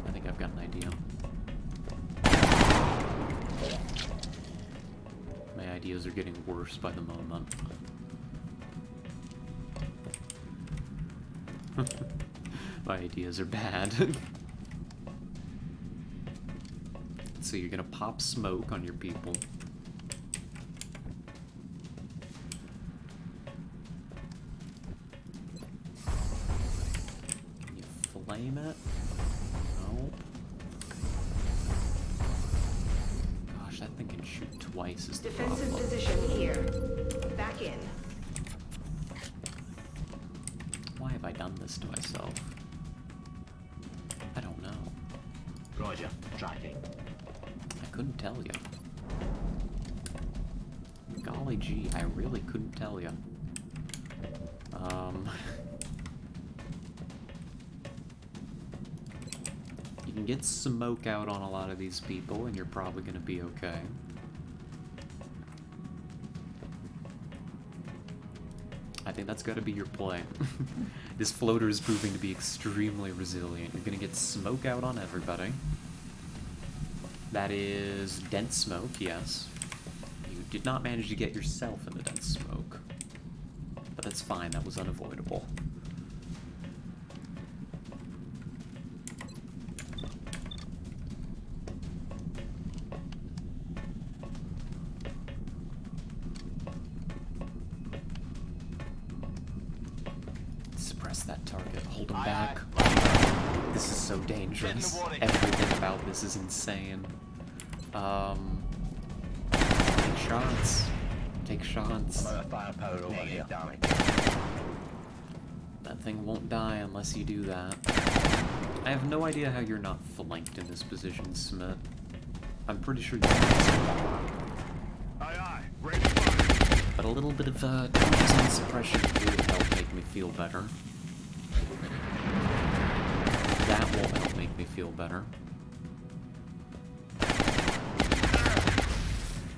I think I've got an idea. My ideas are getting worse by the moment. My ideas are bad. So you're gonna pop smoke on your people. Can you flame it? Nope. Gosh, that thing can shoot twice is the Defensive problem. position here. Back in. Why have I done this to myself? I don't know. Roger. Tracking. I couldn't tell you. Golly gee, I really couldn't tell you. You can get smoke out on a lot of these people and you're probably gonna be okay. I think that's gotta be your play. This floater is proving to be extremely resilient. You're gonna get smoke out on everybody. That is dense smoke, yes. You did not manage to get yourself in the dense smoke. But that's fine, that was unavoidable. Suppress that target, hold him back. This is so dangerous. Everything about this is insane. Take shots. Take shots. Firepower over here. That thing won't die unless you do that. I have no idea how you're not flanked in this position, Smith. I'm pretty sure you can. Aye. Ready to fire. But a little bit of design suppression would help make me feel better. That will help make me feel better.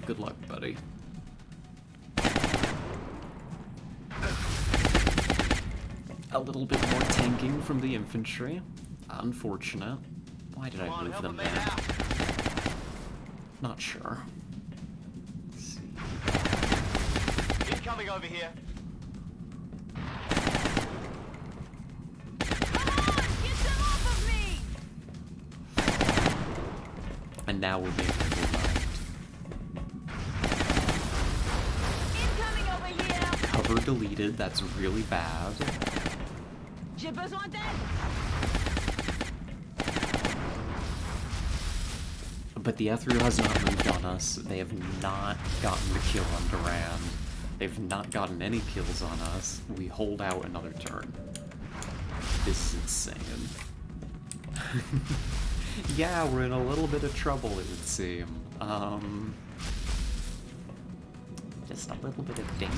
Good luck, buddy. A little bit more tanking from the infantry. Unfortunate. Why did I move them there? Not sure. Let's see. Incoming over here. And now we're being revived. Incoming over here. Cover deleted, that's really bad. J'ai besoin d'aide. But the Ethereal has not moved on us. They have not gotten the kill on Durand. They've not gotten any kills on us. We hold out another turn. This is insane. Yeah, we're in a little bit of trouble, it would seem. Just a little bit of danger.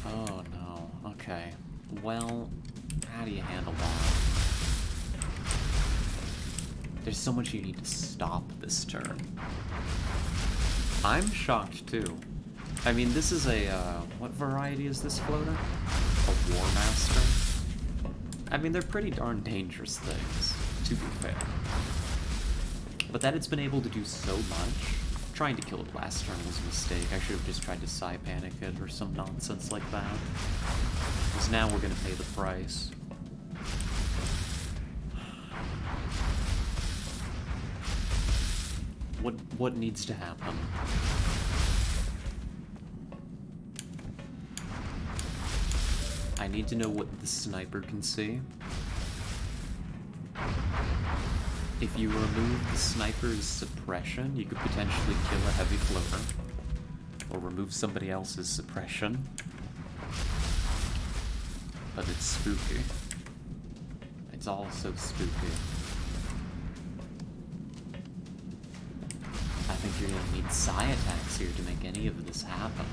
Oh no, okay. Well, how do you handle that? There's so much you need to stop this turn. I'm shocked too. I mean, this is a, what variety is this floater? A War Master? I mean, they're pretty darn dangerous things, to be fair. But that it's been able to do so much, trying to kill it last turn was a mistake. I should have just tried to psi-panic it or some nonsense like that. Because now we're gonna pay the price. What needs to happen? I need to know what the sniper can see. If you remove the sniper's suppression, you could potentially kill a heavy floater. Or remove somebody else's suppression. But it's spooky. It's It's all so spooky. I think you're gonna need psi attacks here to make any of this happen.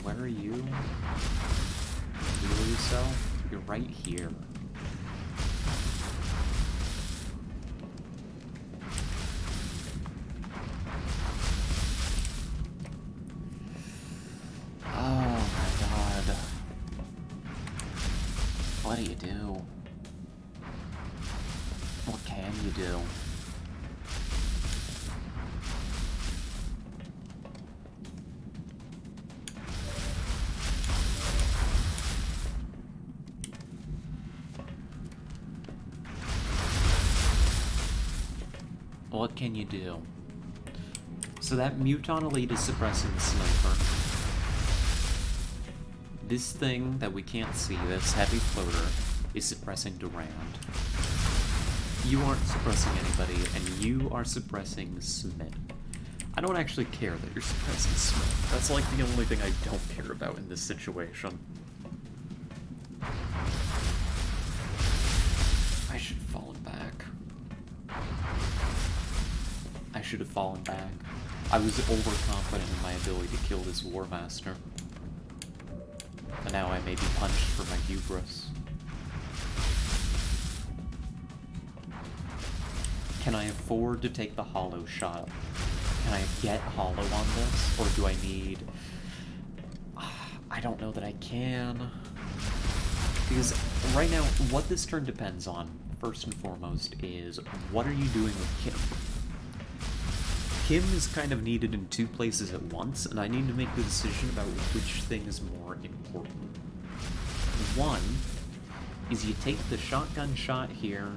Where are you? Heal yourself? You're right here. Oh my god. What do you do? What can you do? What can you do? So that Muton Elite is suppressing the sniper. This thing that we can't see, this heavy floater, is suppressing Durand. You aren't suppressing anybody, and you are suppressing Smith. I don't actually care that you're suppressing Smith. That's like the only thing I don't care about in this situation. I should have fallen back. I should have fallen back. I was overconfident in my ability to kill this War Master. And now I may be punished for my hubris. Can I afford to take the hollow shot? Can I get hollow on this? Or do I need... I don't know that I can. Because right now, what this turn depends on, first and foremost, is what are you doing with Kim? Kim is kind of needed in two places at once, and I need to make the decision about which thing is more important. One is you take the shotgun shot here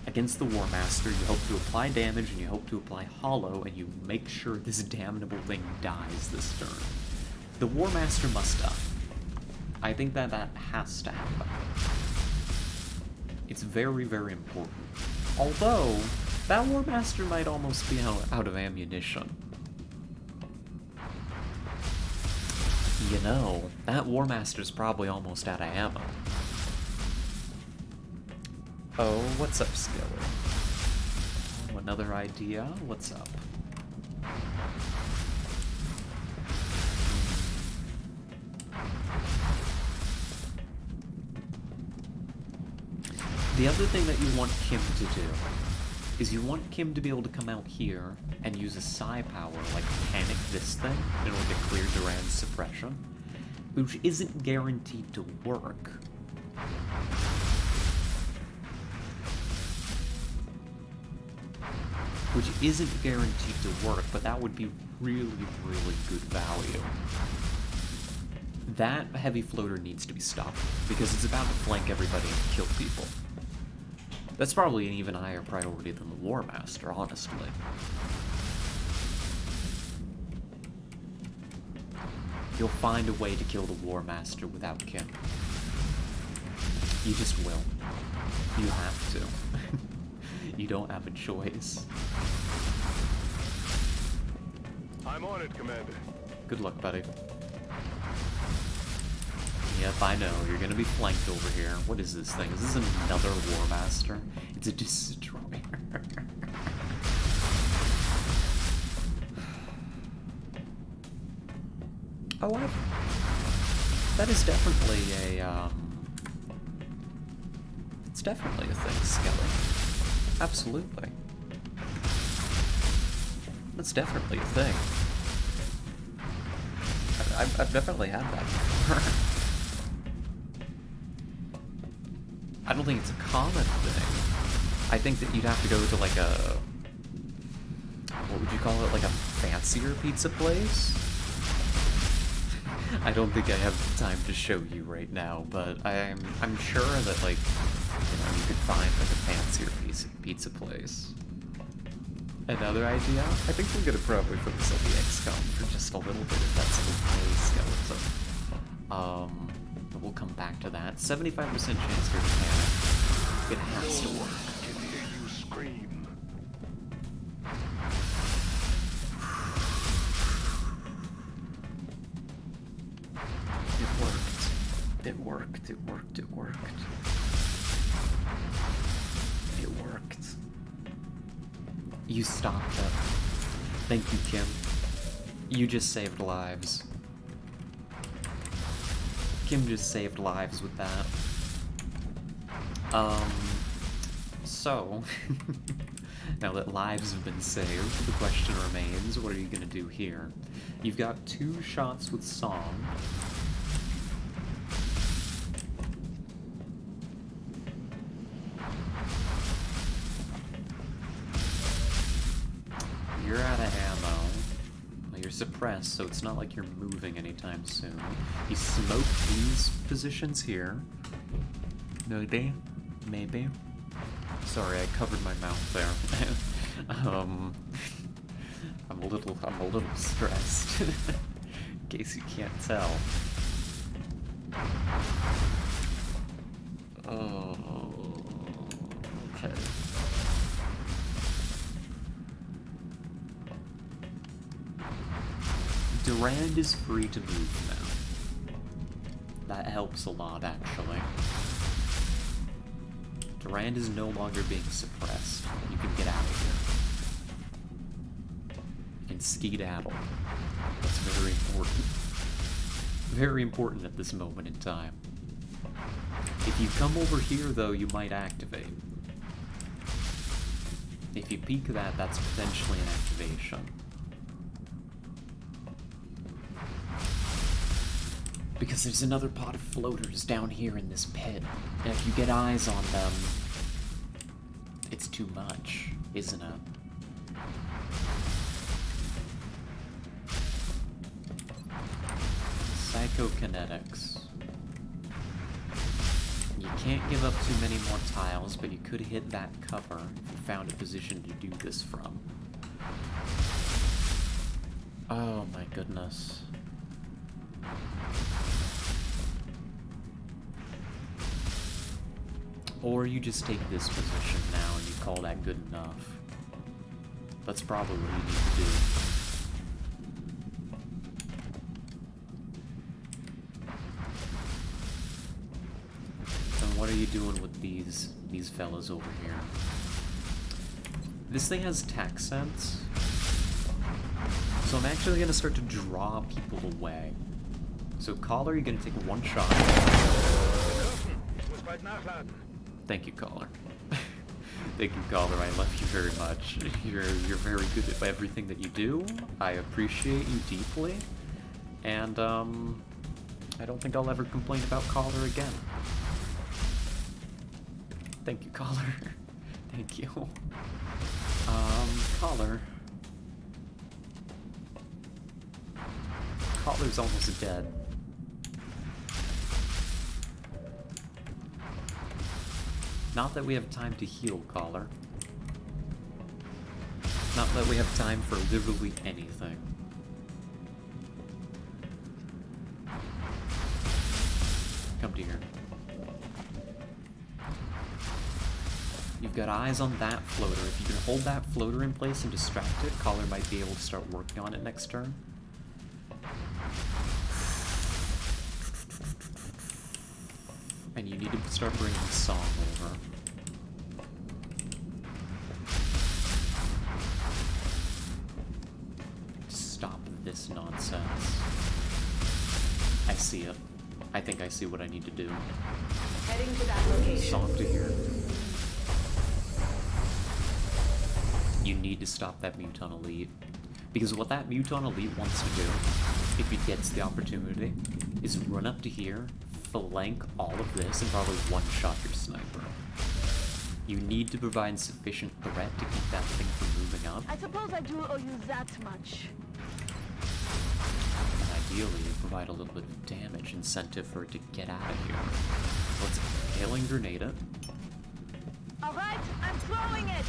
against the War Master, you hope to apply damage, and you hope to apply hollow, and you make sure this damnable thing dies this turn. The War Master must die. I think that has to happen. It's very, very important. Although, that War Master might almost be out of ammunition. You know, that War Master's probably almost out of ammo. Oh, what's up, Skelly? Oh, another idea? What's up? The other thing that you want Kim to do is you want Kim to be able to come out here and use a psi power, like panic this thing, in order to clear Durand's suppression, which isn't guaranteed to work. Which isn't guaranteed to work, but that would be really, really good value. That heavy floater needs to be stopped, because it's about to flank everybody and kill people. That's probably an even higher priority than the War Master, honestly. You'll find a way to kill the War Master without Kim. You just will. You have to. You don't have a choice. I'm on it, Commander. Good luck, buddy. Yep, I know. You're gonna be flanked over here. What is this thing? Is this another War Master? It's a destroyer. Oh, that is definitely a, it's definitely a thing, Skelly. Absolutely. That's definitely a thing. I've definitely had that before. I don't think it's a common thing. I think that you'd have to go to like a... what would you call it? Like a fancier pizza place? I don't think I have time to show you right now, but I'm sure that, like, you know, you could find like a fancier pizza place. Another idea? I think we're gonna probably focus on the XCOM for just a little bit if that's okay, Skeleton. But we'll come back to that. 75% chance for panic. It has to work. I can hear you scream. It worked. It worked. It worked. It worked. worked. You stopped it. Thank you, Kim. You just saved lives. Kim just saved lives with that. So, now that lives have been saved, the question remains, what are you gonna do here? You've got 2 shots with Song. You're out of ammo. Well, you're suppressed, so it's not like you're moving anytime soon. You smoked these positions here. Maybe. Maybe. Sorry, I covered my mouth there. I'm a little stressed. In case you can't tell. Oh, okay. Durand is free to move now. That helps a lot, actually. Durand is no longer being suppressed. You can get out of here. You can skedaddle. That's very important. Very important at this moment in time. If you come over here, though, you might activate. If you peek that, that's potentially an activation. Because there's another pot of floaters down here in this pit. And if you get eyes on them, it's too much, isn't it? Psychokinetics. You can't give up too many more tiles, but you could hit that cover if you found a position to do this from. Oh my goodness. Or you just take this position now and you call that good enough. That's probably what you need to do. And what are you doing with these fellas over here? This thing has tack sense. So I'm actually gonna start to draw people away. So Caller, you're gonna take 1 shot. Thank you, Caller. Thank you, Caller. I love you very much. You're very good at everything that you do. I appreciate you deeply. And, I don't think I'll ever complain about Caller again. Thank you, Caller. Thank you. Caller. Collar's almost dead. Not that we have time to heal, Caller. Not that we have time for literally anything. Come to here. You've got eyes on that floater. If you can hold that floater in place and distract it, Caller might be able to start working on it next turn. And you need to start bringing Song over. Stop this nonsense. I see it. I think I see what I need to do. Heading to that location. Song to here. You need to stop that Muton Elite. Because what that Muton Elite wants to do, if he gets the opportunity, is run up to here, flank all of this, and probably one-shot your sniper. You need to provide sufficient threat to keep that thing from moving up. I suppose I do owe you that much. And ideally, you provide a little bit of damage incentive for it to get out of here. Let's hailing grenade it. Alright, I'm throwing it!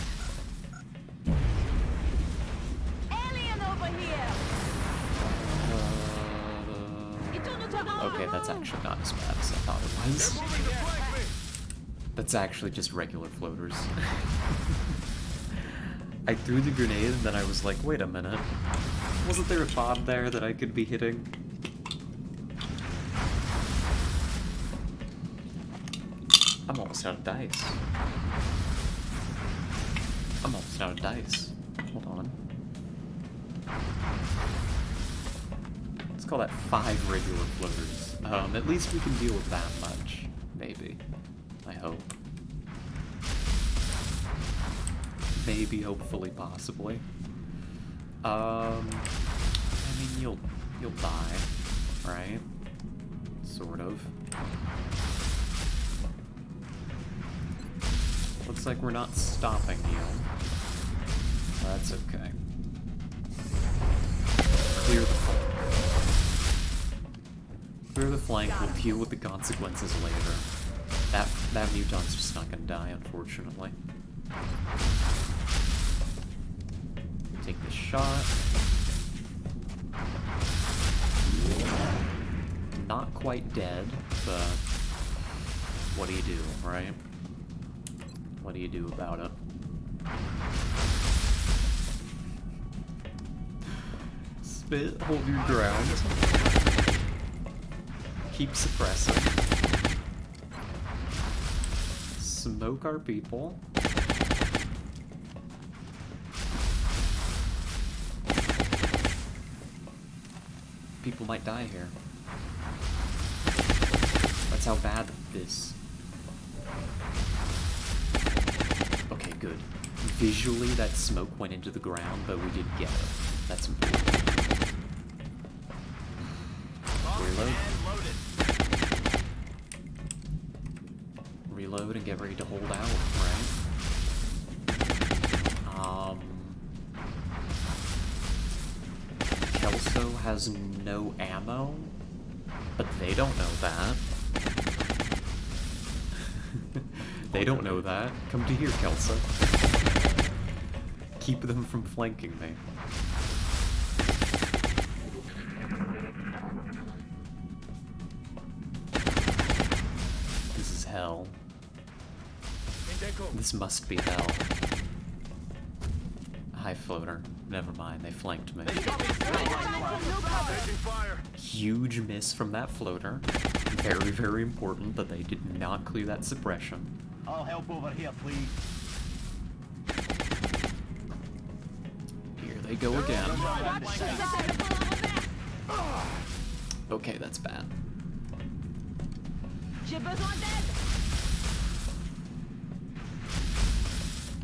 Alien over here! Okay, that's actually not as bad as I thought it was. That's actually just regular floaters. I threw the grenade and then I was like, wait a minute. Wasn't there a bomb there that I could be hitting? I'm almost out of dice. I'm almost out of dice. Hold on. Let's call that 5 regular floaters. At least we can deal with that much. Maybe. I hope. Maybe, hopefully, possibly. I mean, you'll die, right? Sort of. Looks like we're not stopping you. That's okay. Clear the flank. Clear the flank, we'll deal with the consequences later. That muton's just not gonna die, unfortunately. Take this shot. Not quite dead, but what do you do, right? What do you do about it? Spit, hold your ground. Keep suppressing. Smoke our people. People might die here. That's how bad this... Okay, good. Visually, that smoke went into the ground, but we did get it. That's important. Reload. Reload and get ready to hold out, right? Kelso has no ammo, but they don't know that. They don't know that. Come to here, Kelso. Keep them from flanking me. This is hell. This must be hell. High floater. Never mind, they flanked me. Huge miss from that floater. Very, very important that they did not clear that suppression. I'll help over here, please. Here they go again. Okay, that's bad.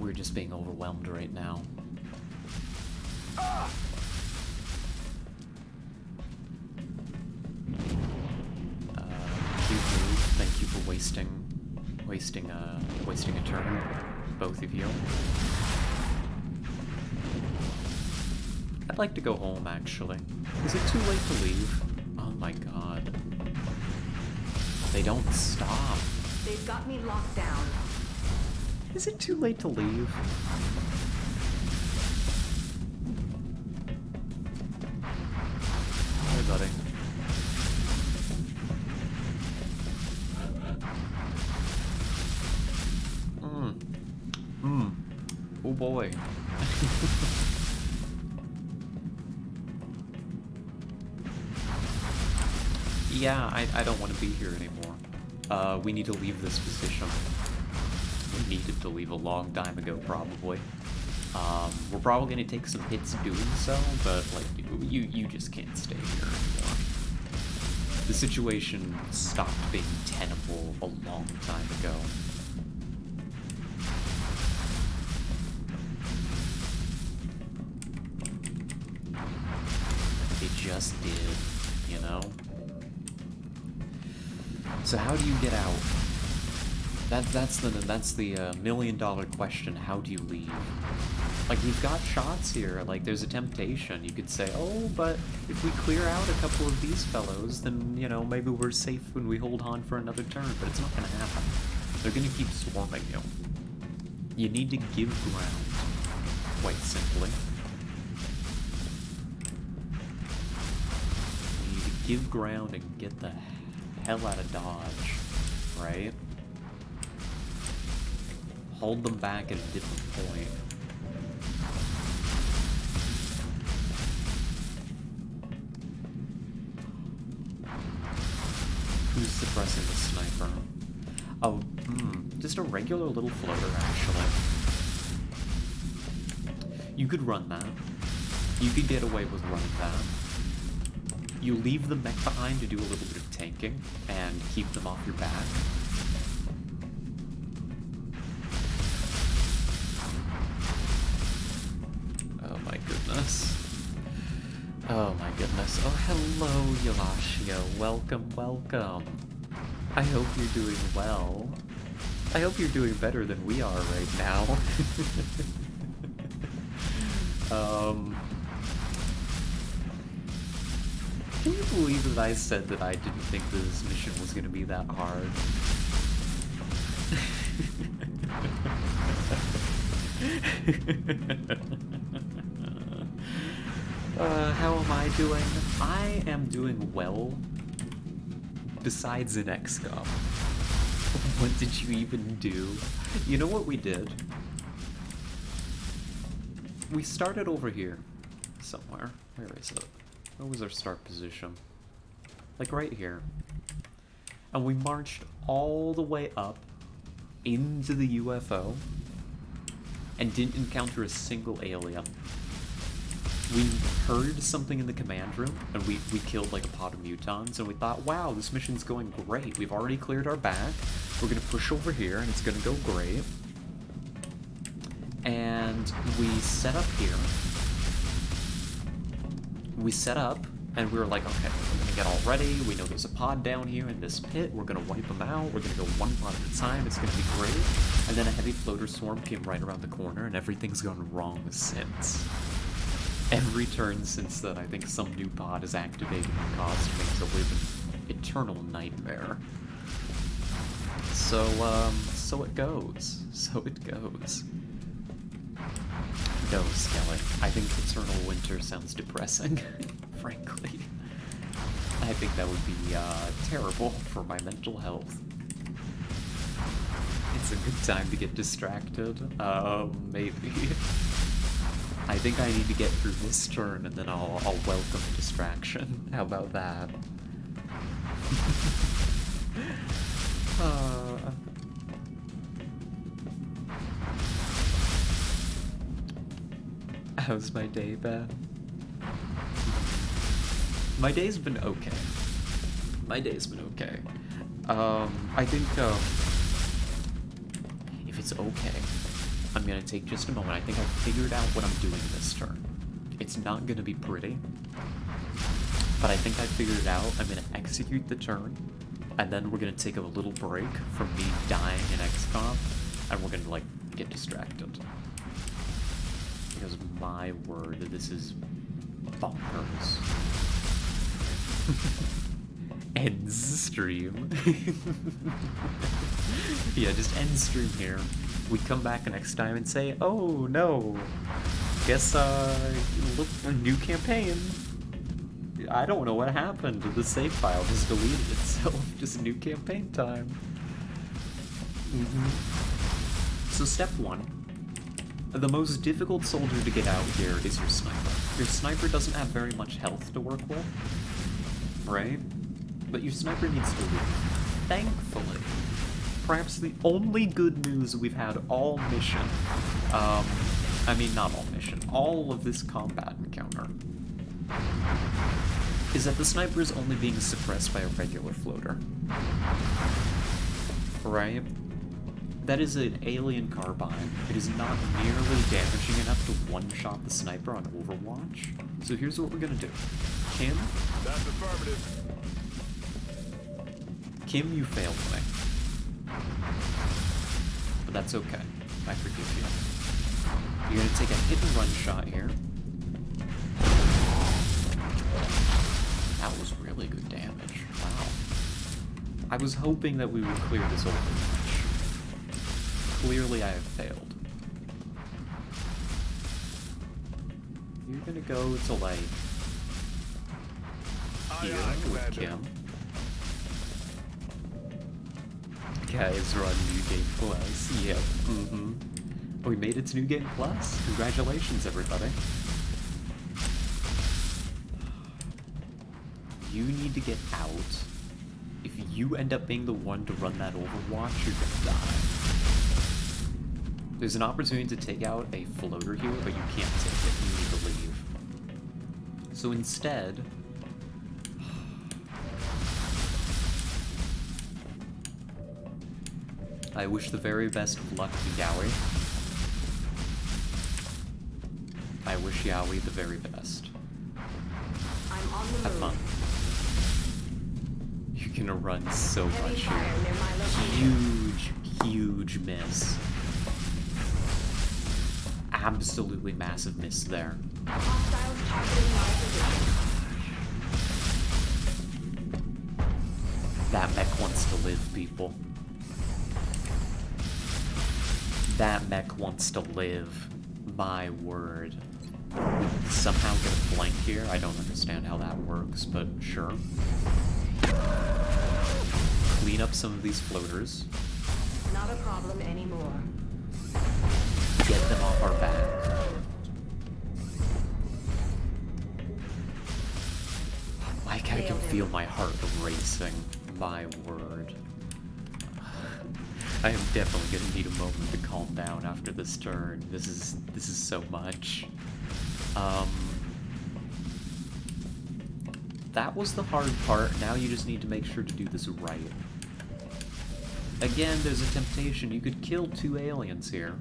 We're just being overwhelmed right now. Thank you for wasting a turn, both of you. I'd like to go home, actually. Is it too late to leave? Oh my god. They don't stop. They've got me locked down. Is it too late to leave? Hey, buddy. Oh boy. Yeah, I don't want to be here anymore. We need to leave this position. We needed to leave a long time ago, probably. We're probably going to take some hits doing so, but, like, you just can't stay here anymore. The situation stopped being tenable a long time ago. It just did, you know? So how do you get out? That's the million-dollar question. How do you leave? Like, we've got shots here. Like, there's a temptation. You could say, oh, but if we clear out a couple of these fellows, then, you know, maybe we're safe when we hold on for another turn. But it's not gonna happen. They're gonna keep swarming you. You need to give ground, quite simply. You need to give ground and get the hell out of Dodge, right? Hold them back at a different point. Who's suppressing the sniper? Oh, just a regular little floater, actually. You could run that. You could get away with running that. You leave the mech behind to do a little bit of tanking and keep them off your back. Oh my goodness. Oh my goodness. Oh, hello, Yalashio. Welcome, welcome. I hope you're doing well. I hope you're doing better than we are right now. Can you believe that I said that I didn't think this mission was gonna be that hard? How am I doing? I am doing well. Besides in XCOM. What did you even do? You know what we did? We started over here. Somewhere. Where is it? Where was our start position? Like right here. And we marched all the way up into the UFO and didn't encounter a single alien. We heard something in the command room, and we killed like a pod of mutons, and we thought, wow, this mission's going great. We've already cleared our back. We're gonna push over here, and it's gonna go great. And we set up here. We set up, and we were like, okay, we're gonna get all ready. We know there's a pod down here in this pit. We're gonna wipe them out. We're gonna go one pod at a time. It's gonna be great. And then a heavy floater swarm came right around the corner, and everything's gone wrong since. Every turn since then, I think some new pod is activated and caused me to live an eternal nightmare. So it goes. So it goes. No, Skelly. I think eternal winter sounds depressing, frankly. I think that would be terrible for my mental health. It's a good time to get distracted. Maybe. I think I need to get through this turn and then I'll welcome distraction. How about that? How's my day been? My day's been okay. My day's been okay. I think, if it's okay, I'm gonna take just a moment. I think I figured out what I'm doing this turn. It's not gonna be pretty, but I think I figured it out. I'm gonna execute the turn, and then we're gonna take a little break from me dying in XCOM, and we're gonna, like, get distracted. Because, my word, this is bonkers. Ends stream. Yeah, just end stream here. We come back next time and say, oh no, guess look, a new campaign. I don't know what happened. The save file just deleted itself. Just new campaign time. So step 1. The most difficult soldier to get out here is your sniper. Your sniper doesn't have very much health to work with, right? But your sniper needs to leave. Thankfully. Perhaps the only good news we've had all mission, I mean not all mission, all of this combat encounter, is that the sniper is only being suppressed by a regular floater. Right? That is an alien carbine. It is not nearly damaging enough to one-shot the sniper on Overwatch. So here's what we're gonna do. Kim? That's affirmative. Kim, you failed me. But that's okay. I forgive you. You're gonna take a hit and run shot here. That was really good damage. Wow. I was hoping that we would clear this Overwatch. Clearly I have failed. You're gonna go to, like, here with Kim. Guys, run New Game Plus. Yep. Oh, we made it to New Game Plus. Congratulations, everybody. You need to get out. If you end up being the one to run that Overwatch, you're gonna die. There's an opportunity to take out a floater here, but you can't take it. You need to leave. So instead... I wish the very best of luck to Yowie. I wish Yowie the very best. I'm on the Have move. fun. You're gonna run so Heavy much fire here. near my location. Huge miss. Absolutely massive miss there. Hostiles targeting my position. That mech wants to live, people. That mech wants to live. My word. We somehow get a flank here. I don't understand how that works, but sure. Clean up some of these floaters. Not a problem anymore. Get them off our back. Like, I can feel my heart racing. My word. I am definitely gonna need a moment to calm down after this turn. This is so much. That was the hard part. Now you just need to make sure to do this right. Again, there's a temptation. You could kill 2 aliens here.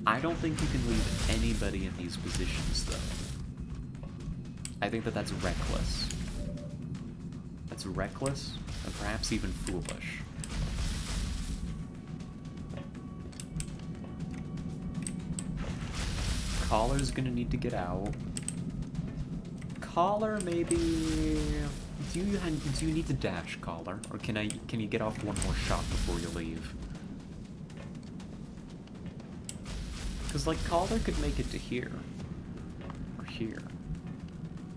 I don't think you can leave anybody in these positions, though. I think that that's reckless. That's reckless, and perhaps even foolish. Collar's gonna need to get out. Collar, maybe... Do you need to dash, Collar? Or can you get off one more shot before you leave? Because, like, Collar could make it to here. Or here.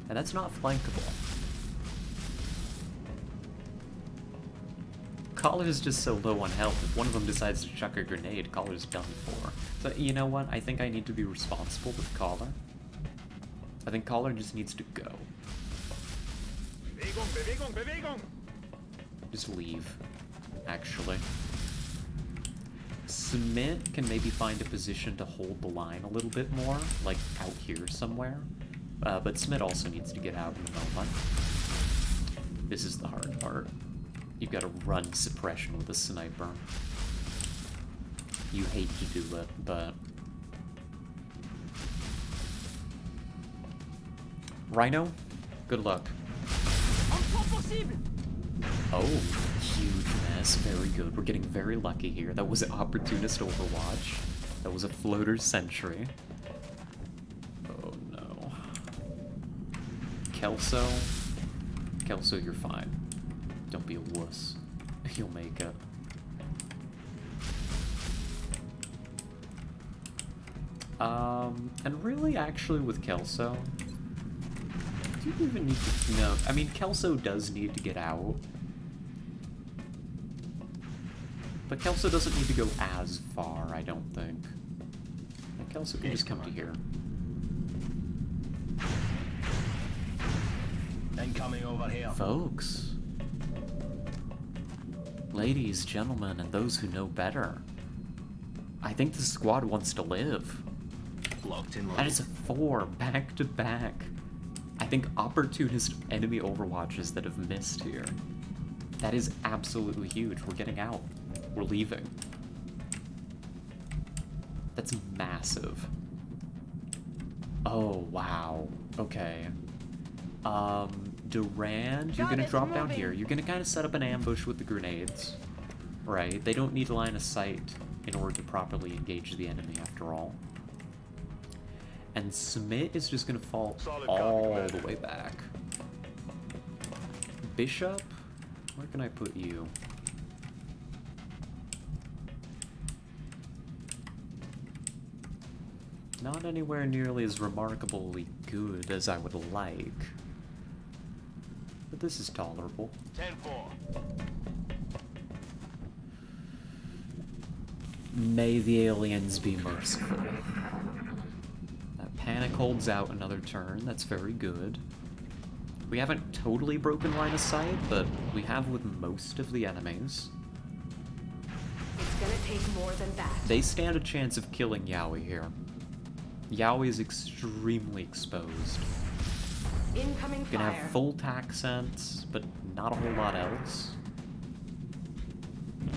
And that's not flankable. Collar's just so low on health. If one of them decides to chuck a grenade, Collar's done for. So, you know what? I think I need to be responsible with Collar. I think Collar just needs to go. Just leave, actually. Smith can maybe find a position to hold the line a little bit more, like out here somewhere. But Smith also needs to get out in a moment. This is the hard part. You've got to run suppression with a sniper. You hate to do it, but... Rhino, good luck. Oh, huge mess. Very good. We're getting very lucky here. That was an opportunist overwatch. That was a floater sentry. Oh no. Kelso? Kelso, you're fine. Don't be a wuss. You'll make it. And really, actually, with Kelso, do you even need to... No, I mean, Kelso does need to get out. But Kelso doesn't need to go as far, I don't think. And Kelso can just come to here. Incoming over here. Folks. Ladies, gentlemen, and those who know better. I think the squad wants to live. Locked in. That is a 4 back-to-back. I think opportunist enemy overwatches that have missed here. That is absolutely huge. We're getting out. We're leaving. That's massive. Oh, wow. Okay. Durand, you're gonna drop down here. You're gonna kind of set up an ambush with the grenades. Right? They don't need line of sight in order to properly engage the enemy, after all. And Smith is just gonna fall all the way back. Bishop? Where can I put you? Not anywhere nearly as remarkably good as I would like. But this is tolerable. 10-4. May the aliens be merciful. That panic holds out another turn. That's very good. We haven't totally broken line of sight, but we have with most of the enemies. It's gonna take more than that. They stand a chance of killing Yaoi here. Yaoi is extremely exposed. Incoming Gonna fire. have full tack sense, but not a whole lot else.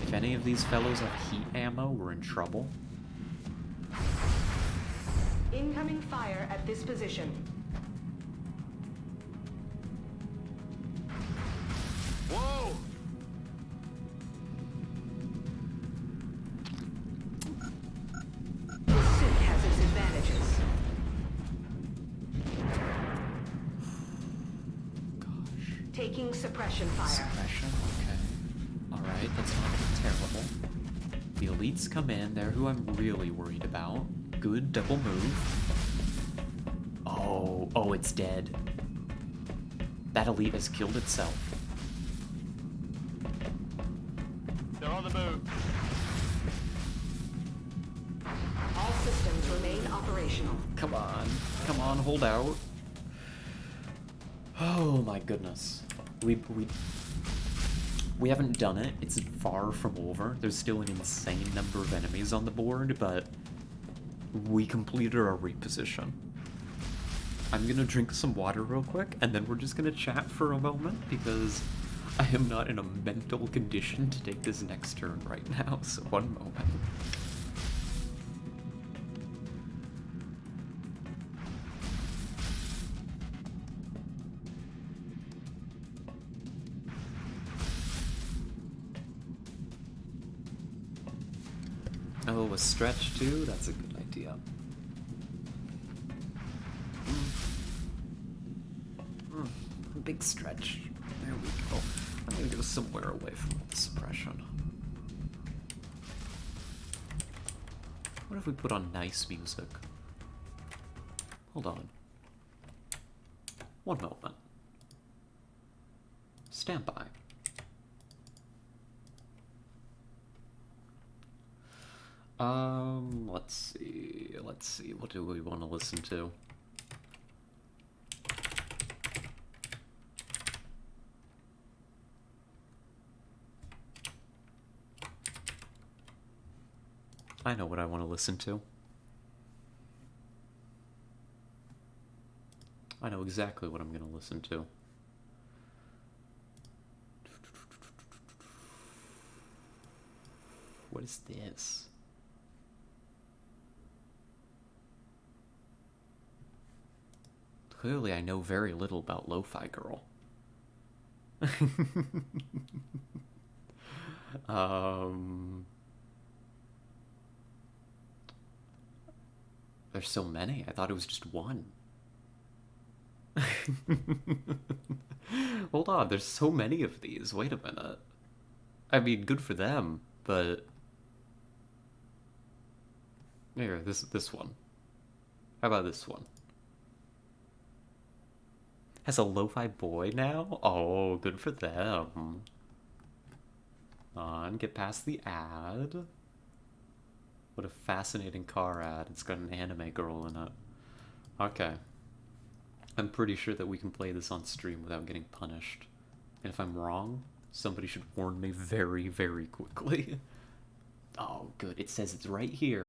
If any of these fellows have heat ammo, we're in trouble. Incoming fire at this position. Whoa! This suit has its advantages. Gosh. Taking suppression fire. Suppression? Okay. Alright, that's not terrible. The elites come in, they're who I'm really worried about. Good double move. Oh, it's dead. That elite has killed itself. They're on the move. All systems remain operational. Come on, hold out. Oh my goodness. We haven't done it. It's far from over. There's still an insane number of enemies on the board, but we completed our reposition. I'm gonna drink some water real quick, and then we're just gonna chat for a moment, because I am not in a mental condition to take this next turn right now, so one moment. Oh, a stretch too? That's a good idea. A big stretch. There we go. I'm gonna go somewhere away from the suppression. What if we put on nice music? Hold on. One moment. Stand by. Let's see, what do we want to listen to? I know what I want to listen to. I know exactly what I'm going to listen to. What is this? Clearly, I know very little about Lo-Fi Girl. There's so many. I thought it was just one. Hold on, there's so many of these. Wait a minute. I mean, good for them, but... Here, this one. How about this one? Has a lo-fi boy now? Oh, good for them. On, get past the ad. What a fascinating car ad. It's got an anime girl in it. Okay. I'm pretty sure that we can play this on stream without getting punished. And if I'm wrong, somebody should warn me very, very quickly. Oh, good. It says it's right here.